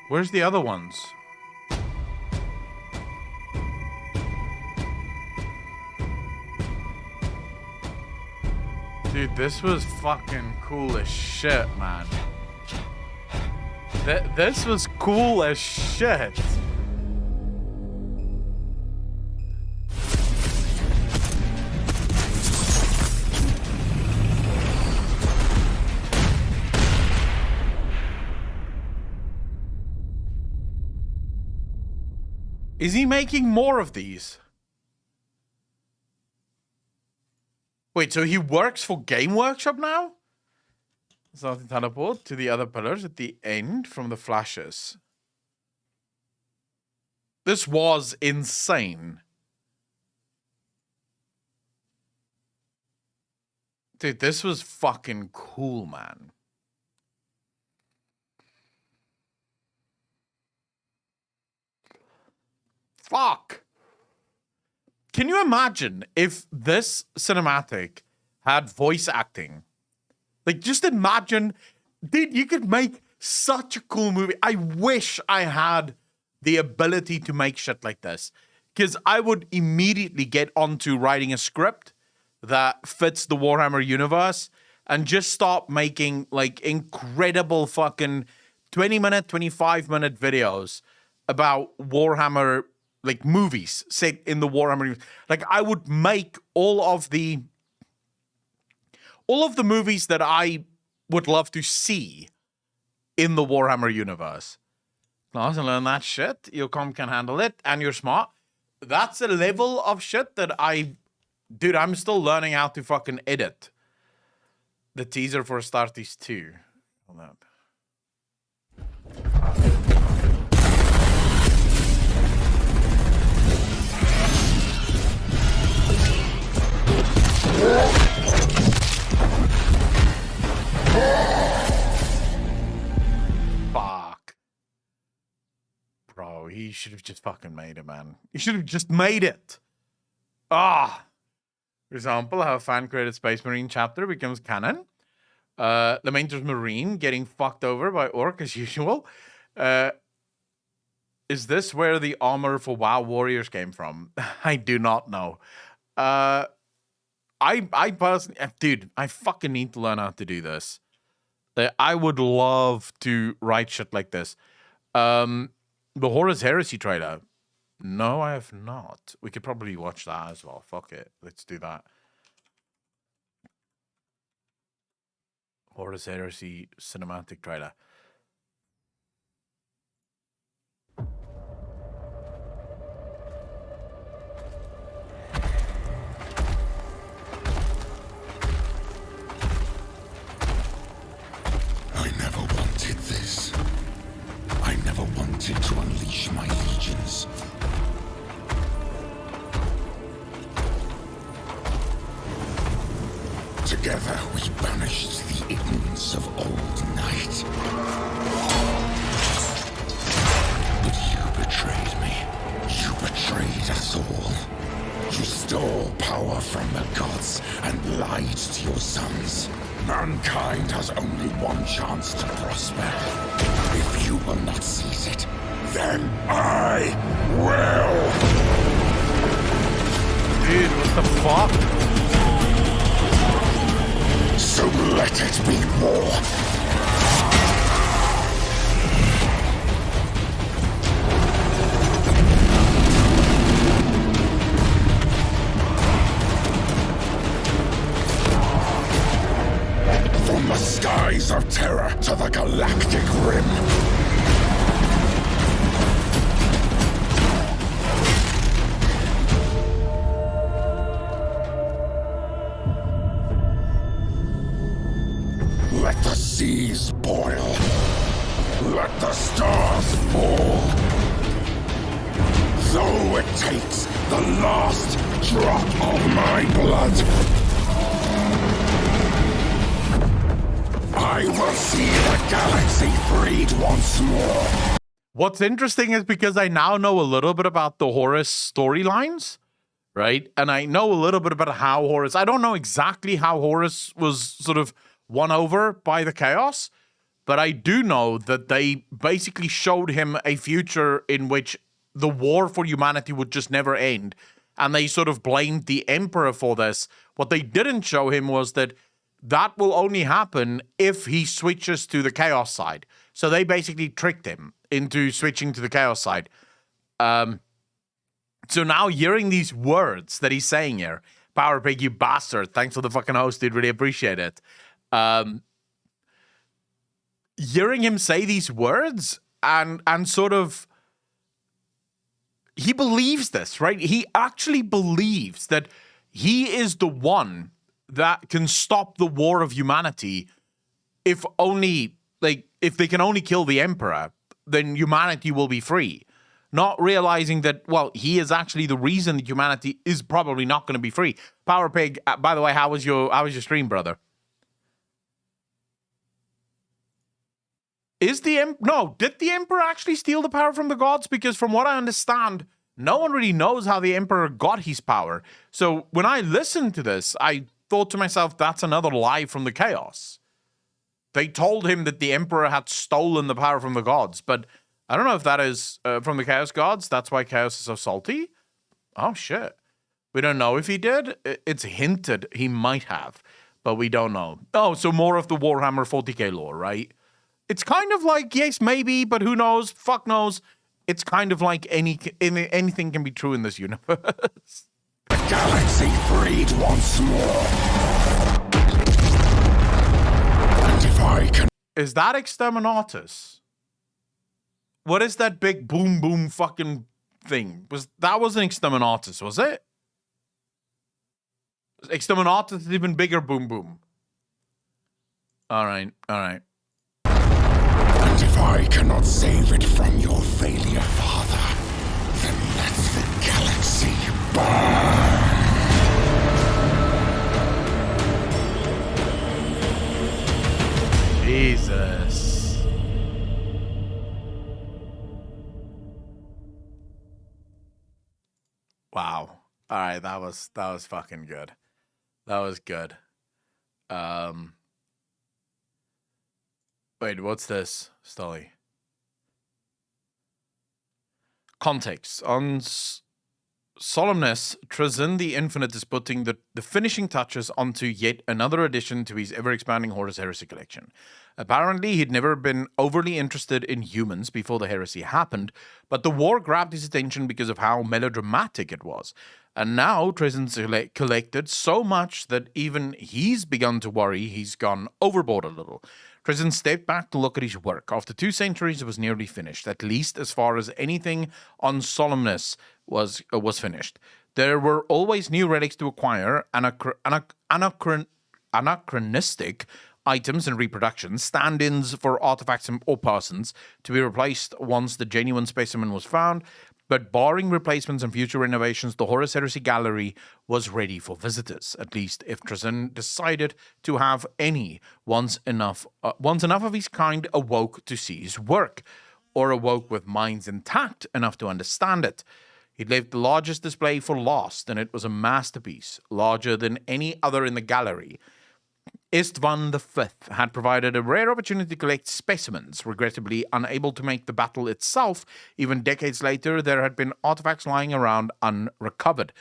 Where's the other ones? Dude, this was fucking cool as shit, man. This was cool as shit. Is he making more of these? Wait, so he works for Game Workshop now? Starting teleport to the other pillars at the end from the flashes. This was insane. Dude, this was fucking cool, man. Fuck. Can you imagine if this cinematic had voice acting? Like, just imagine, dude, you could make such a cool movie. I wish I had the ability to make shit like this, because I would immediately get onto writing a script that fits the Warhammer universe and just start making like incredible fucking 20-minute, 25-minute videos about Warhammer, like movies set in the Warhammer. Like, I would make all of the movies that I would love to see in the Warhammer universe. As long learn that shit, your comp can handle it, and you're smart. That's a level of shit that dude, I'm still learning how to fucking edit. The teaser for Astartes 2. On that. he should have just fucking made it, man. He should have just made it. For example, how a fan-created Space Marine chapter becomes canon. Lamenter's Marine getting fucked over by Orc as usual. Is this where the armor for WoW Warriors came from? I do not know. I personally, dude, I fucking need to learn how to do this. I would love to write shit like this. The Horus Heresy trailer. No, I have not. We could probably watch that as well. Fuck it. Let's do that. Horus Heresy cinematic trailer. I never wanted this. I never wanted to unleash my legions. Together we banished the ignorance of old night. But you betrayed me. You betrayed us all. You stole power from the gods and lied to your sons. Mankind has only one chance to prosper. If you will not seize it, then I will! Dude, what the fuck? So let it be more. From the skies of terror to the galactic rim. Let the seas boil. Let the stars fall. Though it takes the last drop of my blood, I will see the galaxy freed once more. What's interesting is because I now know a little bit about the Horus storylines, right? And I know a little bit about how Horus... I don't know exactly how Horus was sort of won over by the chaos, but I do know that they basically showed him a future in which the war for humanity would just never end, and they sort of blamed the Emperor for this. What they didn't show him was that that will only happen if he switches to the chaos side. So they basically tricked him into switching to the chaos side. So now hearing these words that he's saying here, Power Pig, you bastard, thanks for the fucking host, dude, really appreciate it. Hearing him say these words and sort of, he believes this, right? He actually believes that he is the one that can stop the war of humanity if they can only kill the Emperor, then humanity will be free. Not realizing that, well, he is actually the reason that humanity is probably not going to be free. Power Pig, by the way, how was your stream, brother? Did the Emperor actually steal the power from the gods? Because from what I understand, no one really knows how the Emperor got his power. So when I listened to this, I thought to myself, that's another lie from the chaos. They told him that the Emperor had stolen the power from the gods, but I don't know if that is from the chaos gods. That's why chaos is so salty. Oh, shit. We don't know if he did. It's hinted he might have, but we don't know. Oh, so more of the Warhammer 40k lore, right? It's kind of like, yes, maybe, but who knows? Fuck knows. It's kind of like anything can be true in this universe. The galaxy freed once more. And if I can... Is that Exterminatus? What is that big boom boom fucking thing? That wasn't Exterminatus, was it? Exterminatus is even bigger boom boom. Alright. And if I cannot save it from your failure, Father, then let the galaxy burn. Jesus. All right, that was fucking good. That was good. Wait, what's this, Stolly? Context. On Solemnus, Trazyn the Infinite is putting the finishing touches onto yet another addition to his ever-expanding Horus Heresy collection. Apparently, he'd never been overly interested in humans before the heresy happened, but the war grabbed his attention because of how melodramatic it was. And now Trazyn's collected so much that even he's begun to worry he's gone overboard a little. Trazyn stepped back to look at his work. After 2 centuries, it was nearly finished, at least as far as anything on Solemnus was finished. There were always new relics to acquire, anachronistic items and reproductions, stand-ins for artifacts or persons to be replaced once the genuine specimen was found. But barring replacements and future renovations, the Horus Heresy Gallery was ready for visitors, at least if Trazyn decided to have any once enough of his kind awoke to see his work, or awoke with minds intact enough to understand it. He'd left the largest display for last, and it was a masterpiece, larger than any other in the gallery. Istvan V had provided a rare opportunity to collect specimens. Regrettably unable to make the battle itself, even decades later, there had been artifacts lying around unrecovered.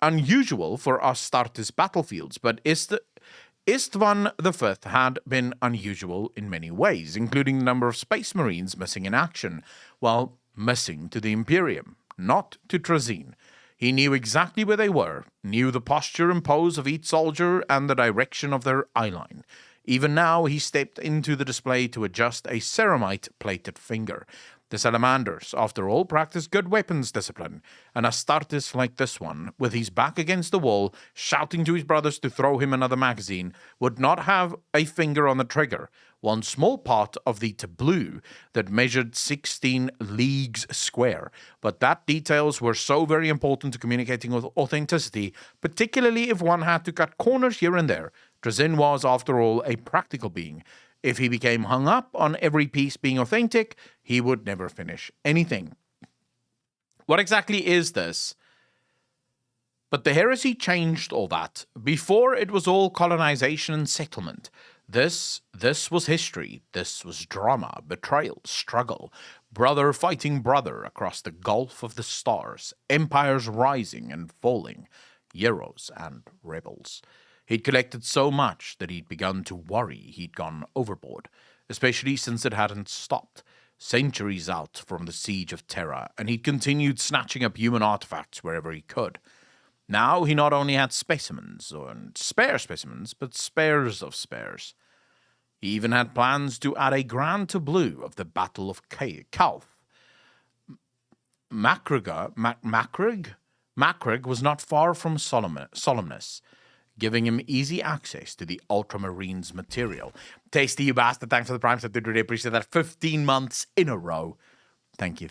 Unusual for Astartes battlefields, but Istvan V had been unusual in many ways, including the number of space marines missing in action, while missing to the Imperium, not to Trazyn. He knew exactly where they were, knew the posture and pose of each soldier and the direction of their eyeline. Even now, he stepped into the display to adjust a ceramite-plated finger. The salamanders, after all, practice good weapons discipline, and Astartes like this one, with his back against the wall, shouting to his brothers to throw him another magazine, would not have a finger on the trigger. One small part of the tableau that measured 16 leagues square, but that details were so very important to communicating with authenticity, particularly if one had to cut corners here and there. Trazyn was, after all, a practical being. If he became hung up on every piece being authentic, he would never finish anything. What exactly is this? But the heresy changed all that. Before, it was all colonization and settlement. This was history. This was drama, betrayal, struggle, brother fighting brother across the gulf of the stars, empires rising and falling, heroes and rebels. He'd collected so much that he'd begun to worry he'd gone overboard, especially since it hadn't stopped. Centuries out from the siege of Terra, and he'd continued snatching up human artifacts wherever he could. Now he not only had specimens, and spare specimens, but spares of spares. He even had plans to add a grand tableau of the Battle of Calth. Macrig was not far from Solemnus, giving him easy access to the Ultramarines material. Tasty, you bastard. Thanks for the prime sub. Did really appreciate that. 15 months in a row. Thank you.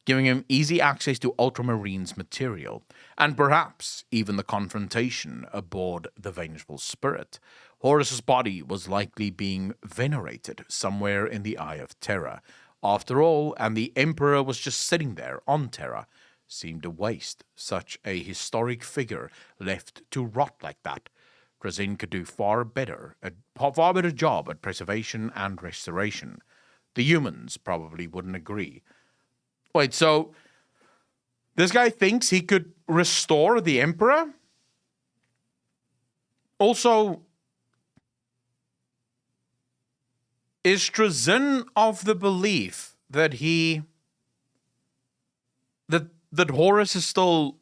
Giving him easy access to Ultramarines material, and perhaps even the confrontation aboard the Vengeful Spirit. Horus's body was likely being venerated somewhere in the Eye of Terra. After all, and the Emperor was just sitting there on Terra. Seemed a waste, such a historic figure left to rot like that. Trazyn could do far better job at preservation and restoration. The humans probably wouldn't agree. Wait, so this guy thinks he could restore the Emperor? Also, is Trazyn of the belief that that Horus is still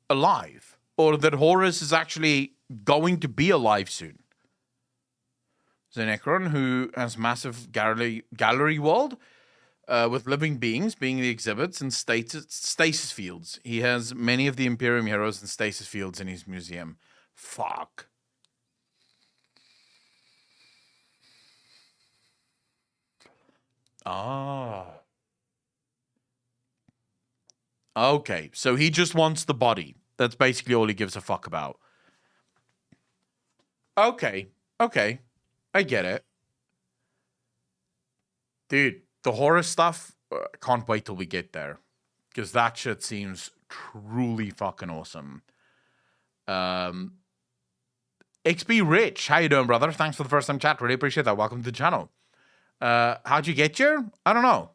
alive, or that Horus is actually going to be alive soon? Zenekron, who has massive gallery world with living beings being the exhibits and stasis fields. He has many of the Imperium heroes and stasis fields in his museum. Fuck. Ah. Okay, so he just wants the body. That's basically all he gives a fuck about. Okay. I get it. Dude, the Horus stuff, can't wait till we get there. Because that shit seems truly fucking awesome. XP Rich, how you doing, brother? Thanks for the first time chat. Really appreciate that. Welcome to the channel. How'd you get here? I don't know.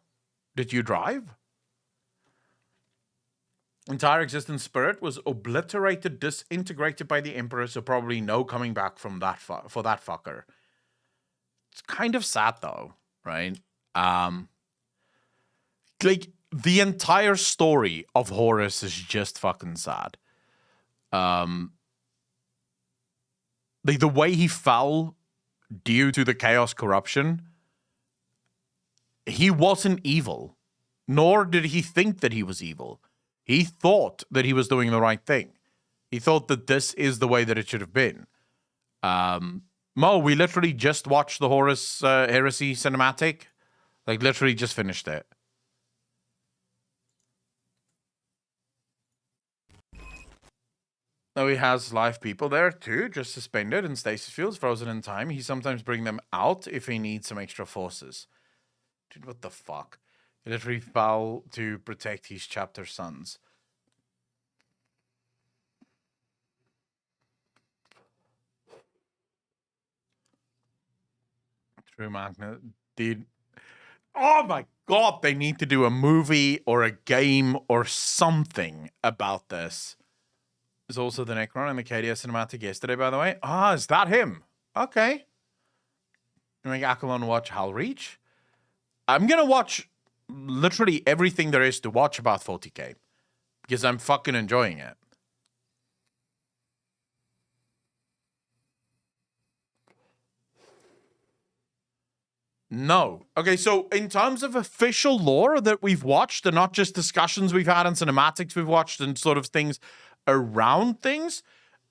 Did you drive? Entire existence spirit was obliterated, disintegrated by the Emperor, so probably no coming back from that for that fucker. It's kind of sad though, right? Like the entire story of Horus is just fucking sad. Like the way he fell due to the chaos corruption, he wasn't evil, nor did he think that he was evil. He thought that he was doing the right thing. He thought that this is the way that it should have been. Mo, we literally just watched the Horus Heresy cinematic. Like, literally just finished it. Now he has live people there too, just suspended in stasis fields, frozen in time. He sometimes bring them out if he needs some extra forces. Dude, what the fuck? He literally fell to protect his chapter sons. True magnet. Dude. Oh my god, they need to do a movie or a game or something about this. There's also the Necron and the KDS cinematic yesterday, by the way. Ah, is that him? Okay. Make Akalon watch Hal Reach. I'm gonna watch literally everything there is to watch about 40k because I'm fucking enjoying it. No. Okay, so in terms of official lore that we've watched, and not just discussions we've had and cinematics we've watched and sort of things around things,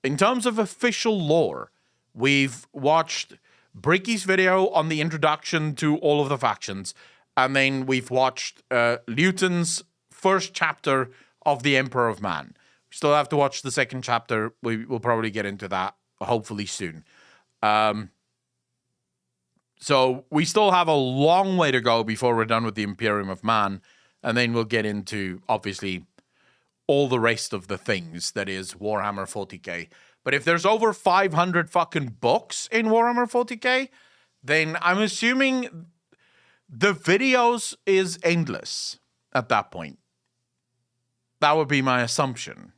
in terms of official lore, we've watched Bricky's video on the introduction to all of the factions, and then we've watched Luton's first chapter of The Emperor of Man. We still have to watch the second chapter. We'll probably get into that hopefully soon. So we still have a long way to go before we're done with the Imperium of Man, and then we'll get into, obviously, all the rest of the things that is Warhammer 40k. But if there's over 500 fucking books in Warhammer 40k, then I'm assuming the videos is endless at that point. That would be my assumption.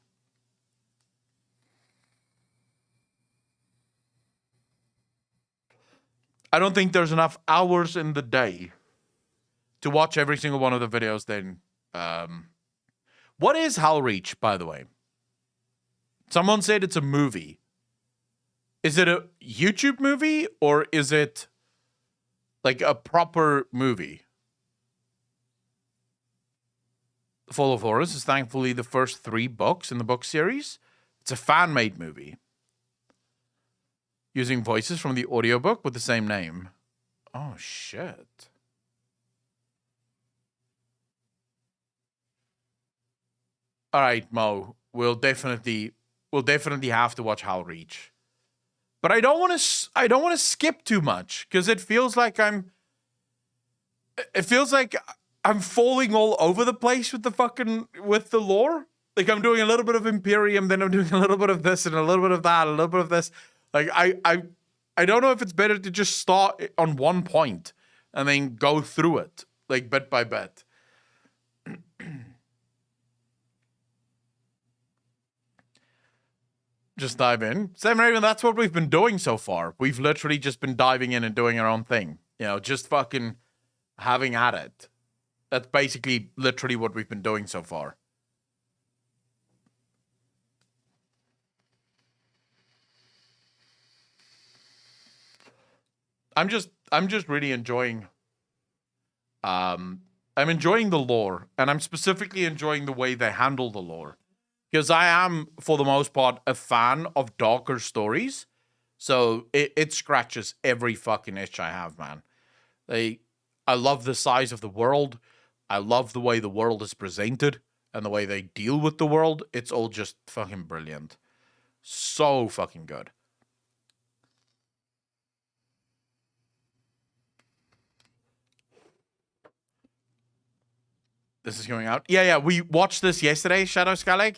I don't think there's enough hours in the day to watch every single one of the videos then. What is Hal Reach, by the way? Someone said it's a movie. Is it a YouTube movie or is it like a proper movie? The Fall of Horus is thankfully the first 3 books in the book series. It's a fan-made movie, using voices from the audiobook with the same name. Oh, shit. All right, Mo. We'll definitely have to watch Hal Reach. But I don't want to skip too much because it feels like I'm falling all over the place with the lore. Like I'm doing a little bit of Imperium, then I'm doing a little bit of this and a little bit of that, a little bit of this. Like I don't know if it's better to just start on one point and then go through it like bit by bit. Just dive in. Seven Raven, that's what we've been doing so far. We've literally just been diving in and doing our own thing. You know, just fucking having at it. That's basically literally what we've been doing so far. I'm just really enjoying I'm enjoying the lore, and I'm specifically enjoying the way they handle the lore. Because I am, for the most part, a fan of darker stories. So it scratches every fucking itch I have, man. I love the size of the world. I love the way the world is presented and the way they deal with the world. It's all just fucking brilliant. So fucking good. This is going out. Yeah, we watched this yesterday, Shadow Scalig.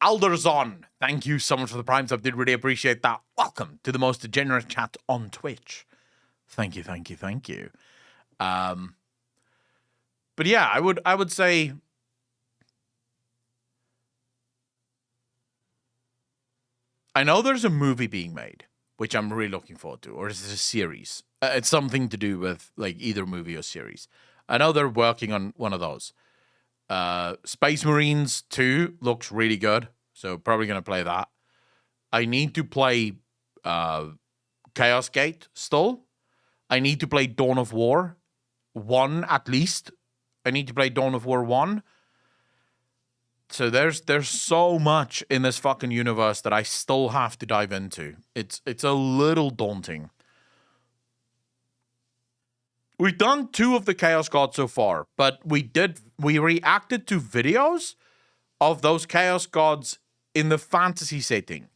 Alderzon, thank you so much for the Prime sub. Did really appreciate that. Welcome to the most degenerate chat on Twitch. Thank you. But yeah, I would say I know there's a movie being made, which I'm really looking forward to, or is it a series? It's something to do with like either movie or series. I know they're working on one of those. Space Marines 2 looks really good, so probably going to play that. I need to play Chaos Gate still. I need to play Dawn of War 1 at least. I need to play Dawn of War 1. So there's so much in this fucking universe that I still have to dive into. It's a little daunting. We've done 2 of the Chaos Gods so far, but we reacted to videos of those Chaos Gods in the fantasy setting.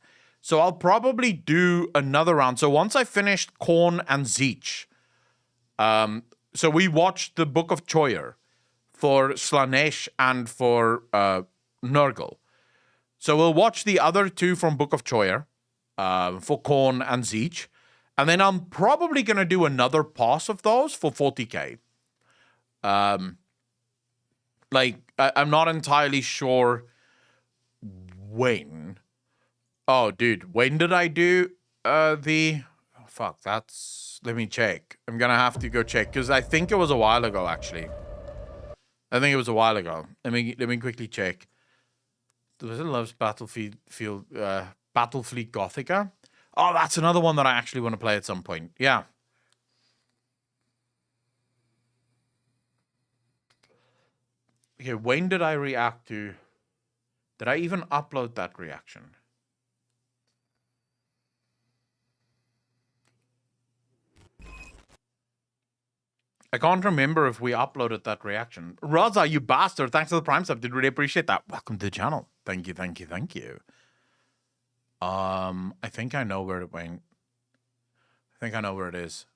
So I'll probably do another round. So once I finished Khorne and Tzeentch, so we watched the Book of Choyer for Slaanesh and for Nurgle. So we'll watch the other 2 from Book of Choyer for Khorne and Tzeentch. And then I'm probably going to do another pass of those for 40k. I'm not entirely sure when. Oh, dude, when did I do the... Oh, fuck, that's... Let me check. I'm going to have to go check, because I think it was a while ago, actually. I think it was a while ago. Let me quickly check. Was it Loves Battlefield Gothica? Oh, that's another one that I actually want to play at some point. Yeah. Okay, when did I react to... Did I even upload that reaction? I can't remember if we uploaded that reaction. Raza, you bastard. Thanks for the Prime sub. Did really appreciate that. Welcome to the channel. Thank you. I think I know where it went. I think I know where it is.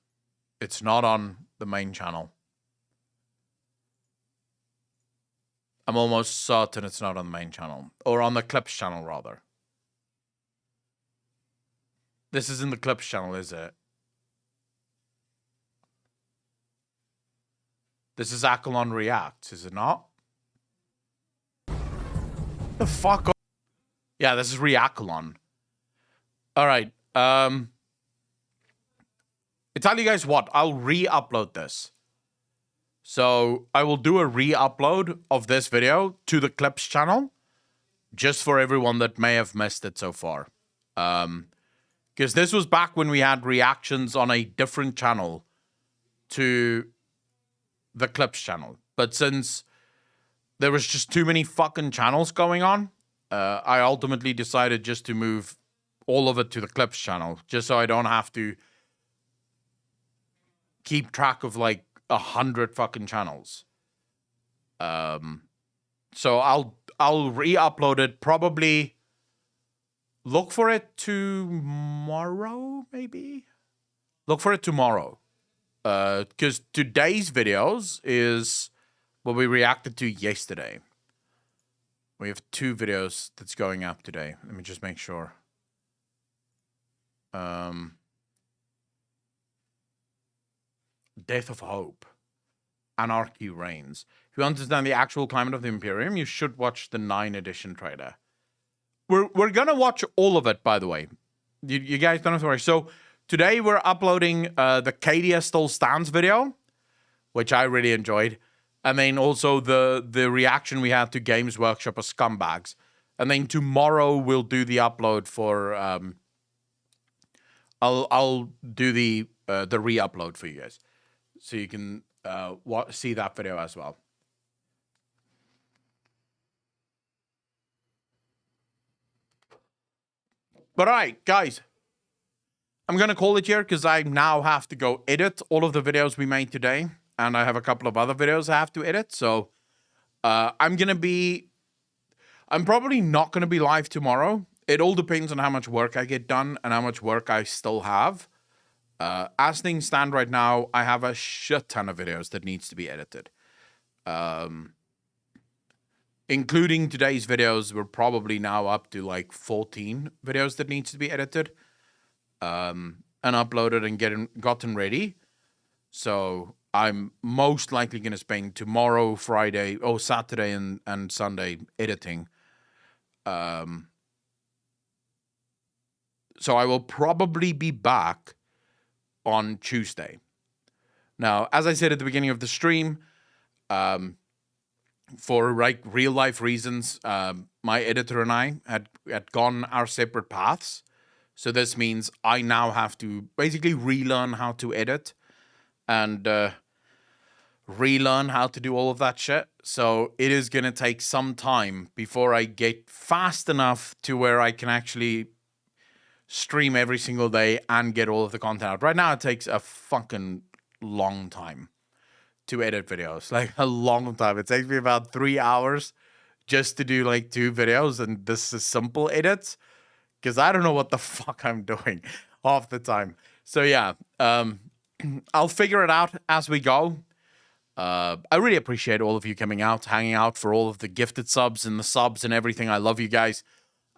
It's not on the main channel. I'm almost certain it's not on the main channel. Or on the Clips channel, rather. This is in the Clips channel, is it? This is Akalon Reacts, is it not? The fuck? Yeah, this is Reakalon. All right. I tell you guys what, I'll re-upload this. So I will do a re-upload of this video to the Clips channel, just for everyone that may have missed it so far. Because this was back when we had reactions on a different channel to the Clips channel. But since there was just too many fucking channels going on, I ultimately decided just to move all of it to the Clips channel, just so I don't have to keep track of like 100 fucking channels. So I'll re-upload it. Probably look for it tomorrow, maybe. Look for it tomorrow, because today's videos is what we reacted to yesterday. We have 2 videos that's going up today. Let me just make sure. Death of Hope. Anarchy Reigns. If you understand the actual climate of the Imperium, you should watch the 9 edition trailer. We're gonna watch all of it, by the way. You guys don't have to worry. So today we're uploading the Cadia Still Stands video, which I really enjoyed. And then also the reaction we had to Games Workshop of Scumbags. And then tomorrow we'll do the upload for I'll do the re-upload for you guys, so you can see that video as well. But all right, guys, I'm gonna call it here because I now have to go edit all of the videos we made today, and I have a couple of other videos I have to edit. So I'm probably not gonna be live tomorrow. It all depends on how much work I get done and how much work I still have. As things stand right now, I have a shit ton of videos that needs to be edited. Including today's videos, we're probably now up to like 14 videos that needs to be edited and uploaded and gotten ready. So I'm most likely going to spend tomorrow, Saturday and Sunday editing. So I will probably be back on Tuesday. Now, as I said at the beginning of the stream, for like real life reasons, my editor and I had gone our separate paths. So this means I now have to basically relearn how to edit and relearn how to do all of that shit. So it is going to take some time before I get fast enough to where I can actually stream every single day and get all of the content out. Right now, it takes a fucking long time to edit videos. Like, a long time. It takes me about 3 hours just to do like 2 videos, and this is simple edits, because I don't know what the fuck I'm doing half the time. So yeah, I'll figure it out as we go. I really appreciate all of you coming out, hanging out, for all of the gifted subs and the subs and everything. I love you guys.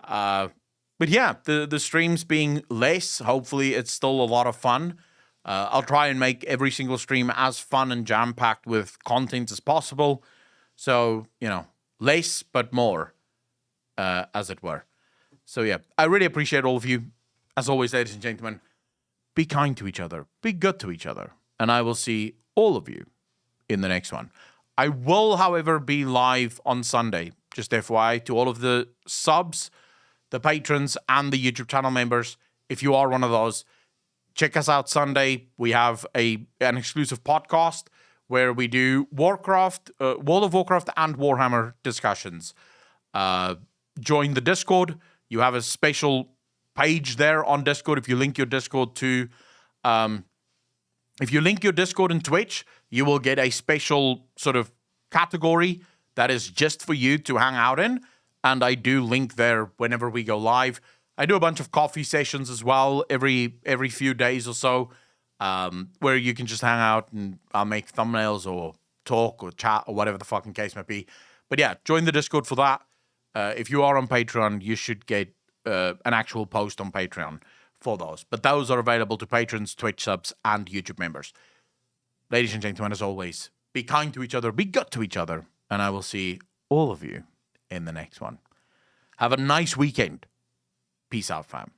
But yeah, the streams being less, hopefully it's still a lot of fun. I'll try and make every single stream as fun and jam-packed with content as possible. So, you know, less but more, as it were. So yeah, I really appreciate all of you. As always, ladies and gentlemen, be kind to each other, be good to each other, and I will see all of you in the next one. I will, however, be live on Sunday. Just FYI to all of the subs, the patrons, and the YouTube channel members. If you are one of those, check us out Sunday. We have an exclusive podcast where we do Warcraft, World of Warcraft, and Warhammer discussions. Join the Discord. You have a special page there on Discord. If you link your Discord to, if you link your Discord and Twitch, you will get a special sort of category that is just for you to hang out in. And I do link there whenever we go live. I do a bunch of coffee sessions as well every few days or so, where you can just hang out and I'll make thumbnails or talk or chat or whatever the fucking case might be. But yeah, join the Discord for that. If you are on Patreon, you should get an actual post on Patreon for those. But those are available to patrons, Twitch subs, and YouTube members. Ladies and gentlemen, as always, be kind to each other, be good to each other, and I will see all of you in the next one. Have a nice weekend. Peace out, fam.